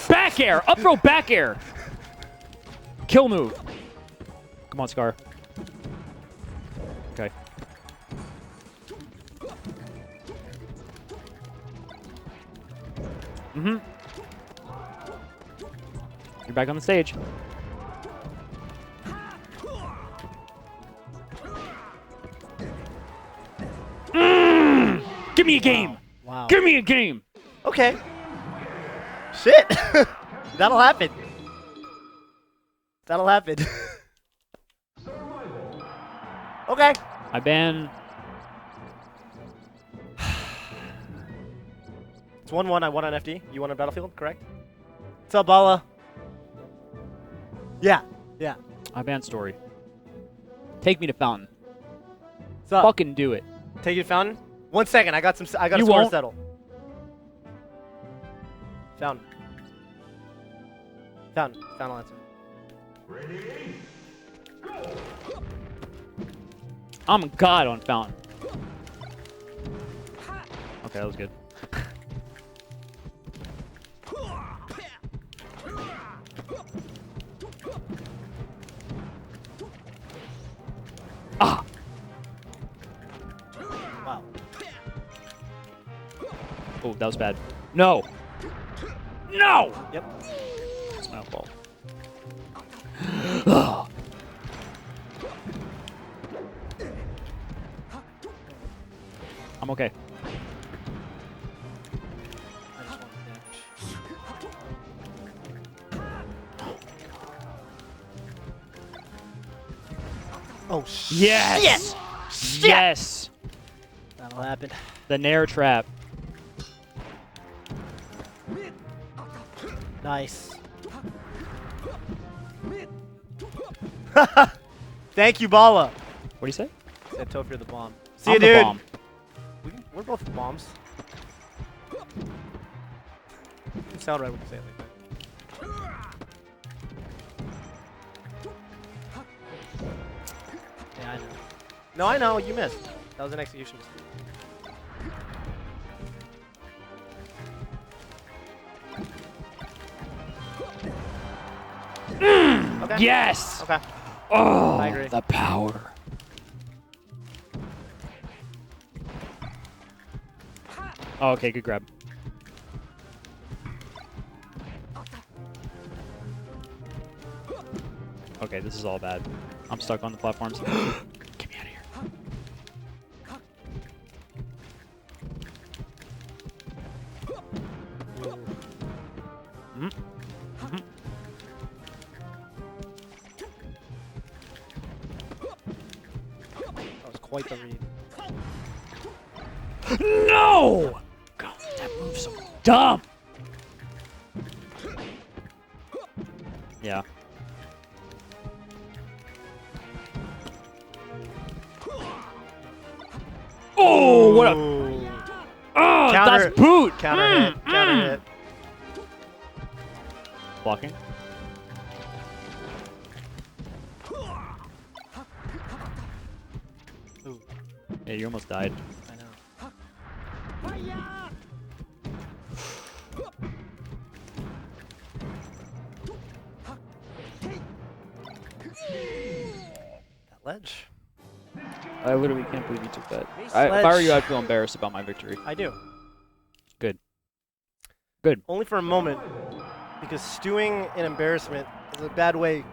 [SPEAKER 2] Back air. Up throw back air. Kill move. Come on, Scar. Okay. Mm-hmm. You're back on the stage. Give me a game.
[SPEAKER 1] Wow.
[SPEAKER 2] Give me a game.
[SPEAKER 1] Okay. Shit. That'll happen. That'll happen. Okay.
[SPEAKER 2] I ban.
[SPEAKER 1] It's 1-1. I won on FD. You won on Battlefield, correct? What's up, Bala? Yeah. Yeah.
[SPEAKER 2] I ban story. Take me to fountain.
[SPEAKER 1] What's up?
[SPEAKER 2] Fucking do it.
[SPEAKER 1] Take you to Fountain. 1 second. I got a
[SPEAKER 2] You
[SPEAKER 1] score
[SPEAKER 2] won't.
[SPEAKER 1] to settle. Fountain. Fountain. Fountain answer.
[SPEAKER 4] Ready? Go!
[SPEAKER 2] I'm God on fountain. Okay, that was good. Ah!
[SPEAKER 1] Wow.
[SPEAKER 2] Oh, that was bad. No! No!
[SPEAKER 1] Yep.
[SPEAKER 2] It's my fault. I'm okay.
[SPEAKER 1] I just want the damage. Oh,
[SPEAKER 2] Yes!
[SPEAKER 1] Shit!
[SPEAKER 2] Yes!
[SPEAKER 1] That'll happen.
[SPEAKER 2] The Nair trap.
[SPEAKER 1] Nice. Thank you, Bala.
[SPEAKER 2] What do you say?
[SPEAKER 1] Said Toph, you're the bomb. See
[SPEAKER 2] I'm
[SPEAKER 1] you,
[SPEAKER 2] the
[SPEAKER 1] dude.
[SPEAKER 2] bomb.
[SPEAKER 1] We're both bombs. You sound right when you say it like that. Yeah, I know. No, I know. You missed. That was an execution mistake. Okay.
[SPEAKER 2] Yes!
[SPEAKER 1] Okay.
[SPEAKER 2] Oh,
[SPEAKER 1] I agree.
[SPEAKER 2] the power. Oh, okay, good grab. Okay, this is all bad. I'm stuck on the platforms. Get me out of here.
[SPEAKER 1] That was quite the read.
[SPEAKER 2] No! God, that move's so dumb. Yeah. Oh, what a...
[SPEAKER 1] Ooh.
[SPEAKER 2] Oh,
[SPEAKER 1] Counter-
[SPEAKER 2] that's boot!
[SPEAKER 1] Counter hit. Counter hit.
[SPEAKER 2] Blocking.
[SPEAKER 1] Ooh,
[SPEAKER 2] Yeah, you almost died.
[SPEAKER 1] I know. That ledge.
[SPEAKER 2] I literally can't believe you took that. If I were you, I'd feel embarrassed about my victory.
[SPEAKER 1] I do.
[SPEAKER 2] Good. Good.
[SPEAKER 1] Only for a moment, because stewing in embarrassment is a bad way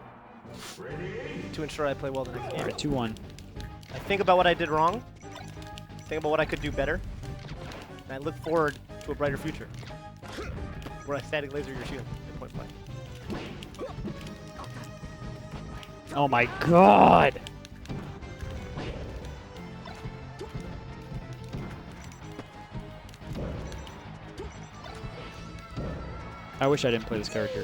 [SPEAKER 1] to ensure I play well the next game.
[SPEAKER 2] All right, 2-1.
[SPEAKER 1] I think about what I did wrong, think about what I could do better, and I look forward to a brighter future. Where I static laser your shield at point blank.
[SPEAKER 2] Oh my god! I wish I didn't play this character.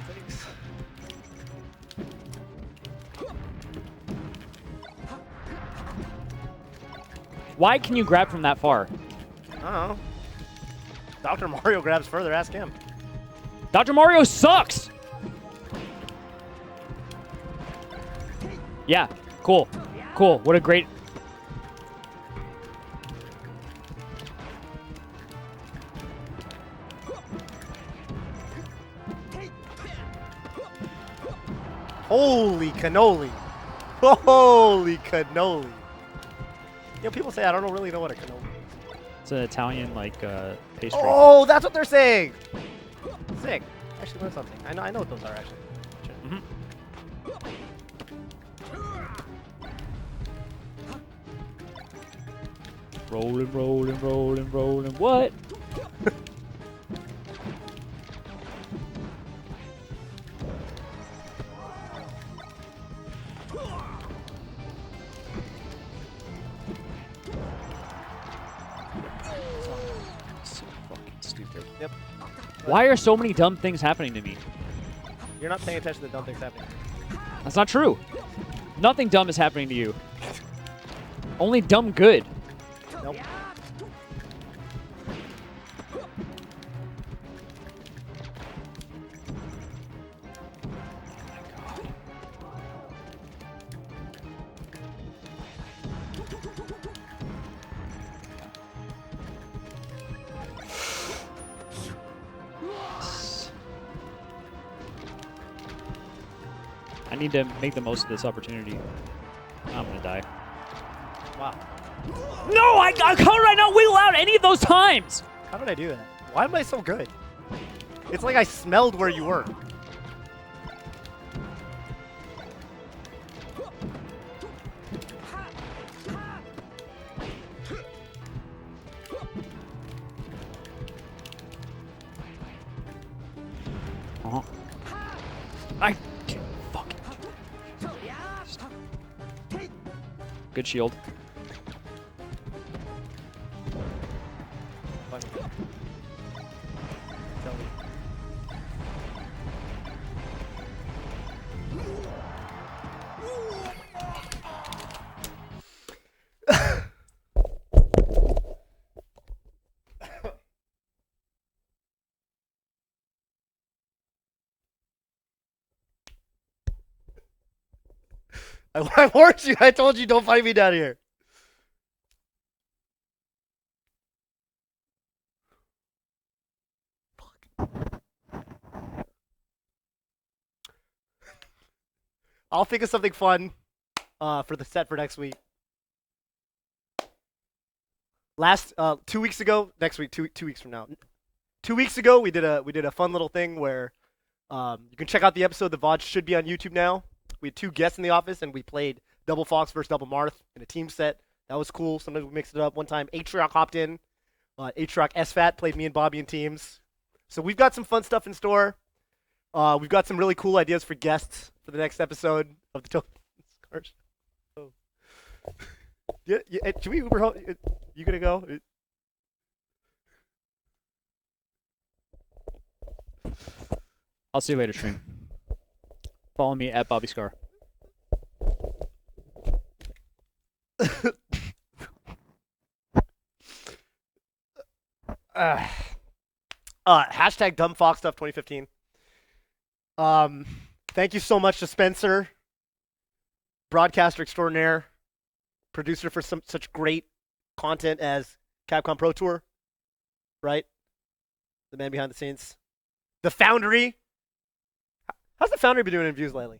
[SPEAKER 1] Thanks.
[SPEAKER 2] Why can you grab from that far?
[SPEAKER 1] I don't know. Dr. Mario grabs further, ask him.
[SPEAKER 2] Dr. Mario sucks! Yeah, cool. Cool. What a great...
[SPEAKER 1] Holy cannoli. Holy cannoli. You know, people say I don't really know what a cannoli is.
[SPEAKER 2] It's an Italian, like, pastry.
[SPEAKER 1] Oh, that's what they're saying. Sick. Actually learned something. I know what those are, actually.
[SPEAKER 2] Mhm. Rolling, rolling, rolling, rolling. What? So fucking stupid.
[SPEAKER 1] Yep.
[SPEAKER 2] Why are so many dumb things happening to me?
[SPEAKER 1] You're not paying attention to the dumb things happening.
[SPEAKER 2] That's not true. Nothing dumb is happening to you. Only dumb good.
[SPEAKER 1] Nope.
[SPEAKER 2] I need to make the most of this opportunity. I'm gonna die.
[SPEAKER 1] Wow.
[SPEAKER 2] No, how did I not wiggle out any of those times?
[SPEAKER 1] How did I do that? Why am I so good? It's like I smelled where you were.
[SPEAKER 2] I can't fucking. Good shield.
[SPEAKER 1] Fucking good. Tell me. I warned you. I told you don't fight me down here. I'll think of something fun for the set for next week. Last 2 weeks ago, next week, 2 weeks from now. 2 weeks ago, we did a fun little thing where you can check out the episode. The VOD should be on YouTube now. We had 2 guests in the office, and we played Double Fox versus Double Marth in a team set. That was cool. Sometimes we mixed it up. One time, Atrioc hopped in. Atrioc SFAT played me and Bobby in teams. So we've got some fun stuff in store. We've got some really cool ideas for guests for the next episode of the Toph and Scar show. Yeah, should we Uber home? You gonna go?
[SPEAKER 2] I'll see you later, stream. Follow me at Bobby Scar.
[SPEAKER 1] Hashtag dumbfoxstuff 2015. Thank you so much to Spencer, broadcaster extraordinaire, producer for such great content as Capcom Pro Tour, right? The man behind the scenes. The Foundry. How's the Foundry been doing in views lately?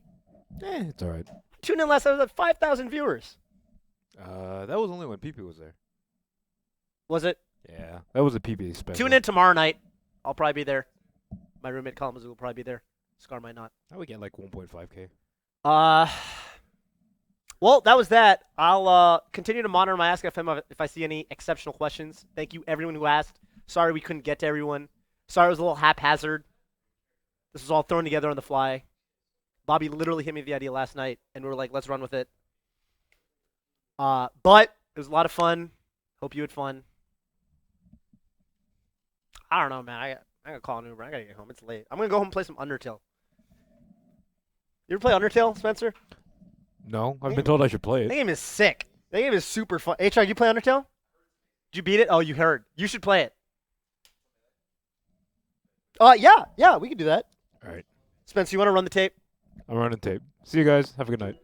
[SPEAKER 3] It's all right.
[SPEAKER 1] Tuned in last time, was at 5,000 viewers.
[SPEAKER 3] That was only when PP was there.
[SPEAKER 1] Was it?
[SPEAKER 3] Yeah, that was a PP special.
[SPEAKER 1] Tune in tomorrow night. I'll probably be there. My roommate Kalamazoo will probably be there. Scar might not.
[SPEAKER 3] I would get like 1.5K.
[SPEAKER 1] Well, that was that. I'll continue to monitor my Ask FM if I see any exceptional questions. Thank you, everyone who asked. Sorry we couldn't get to everyone. Sorry it was a little haphazard. This was all thrown together on the fly. Bobby literally hit me with the idea last night, and we were like, let's run with it. But it was a lot of fun. Hope you had fun. I don't know, man. I gotta call an Uber. I gotta get home. It's late. I'm gonna go home and play some Undertale. You ever play Undertale, Spencer?
[SPEAKER 3] No, I've been told I should play
[SPEAKER 1] That
[SPEAKER 3] it.
[SPEAKER 1] game is sick. That game is super fun. HR, you play Undertale? Did you beat it? Oh, you heard. You should play it. Yeah, we can do that.
[SPEAKER 3] All right.
[SPEAKER 1] Spencer, you want to run the tape?
[SPEAKER 3] I'm running tape. See you guys. Have a good night.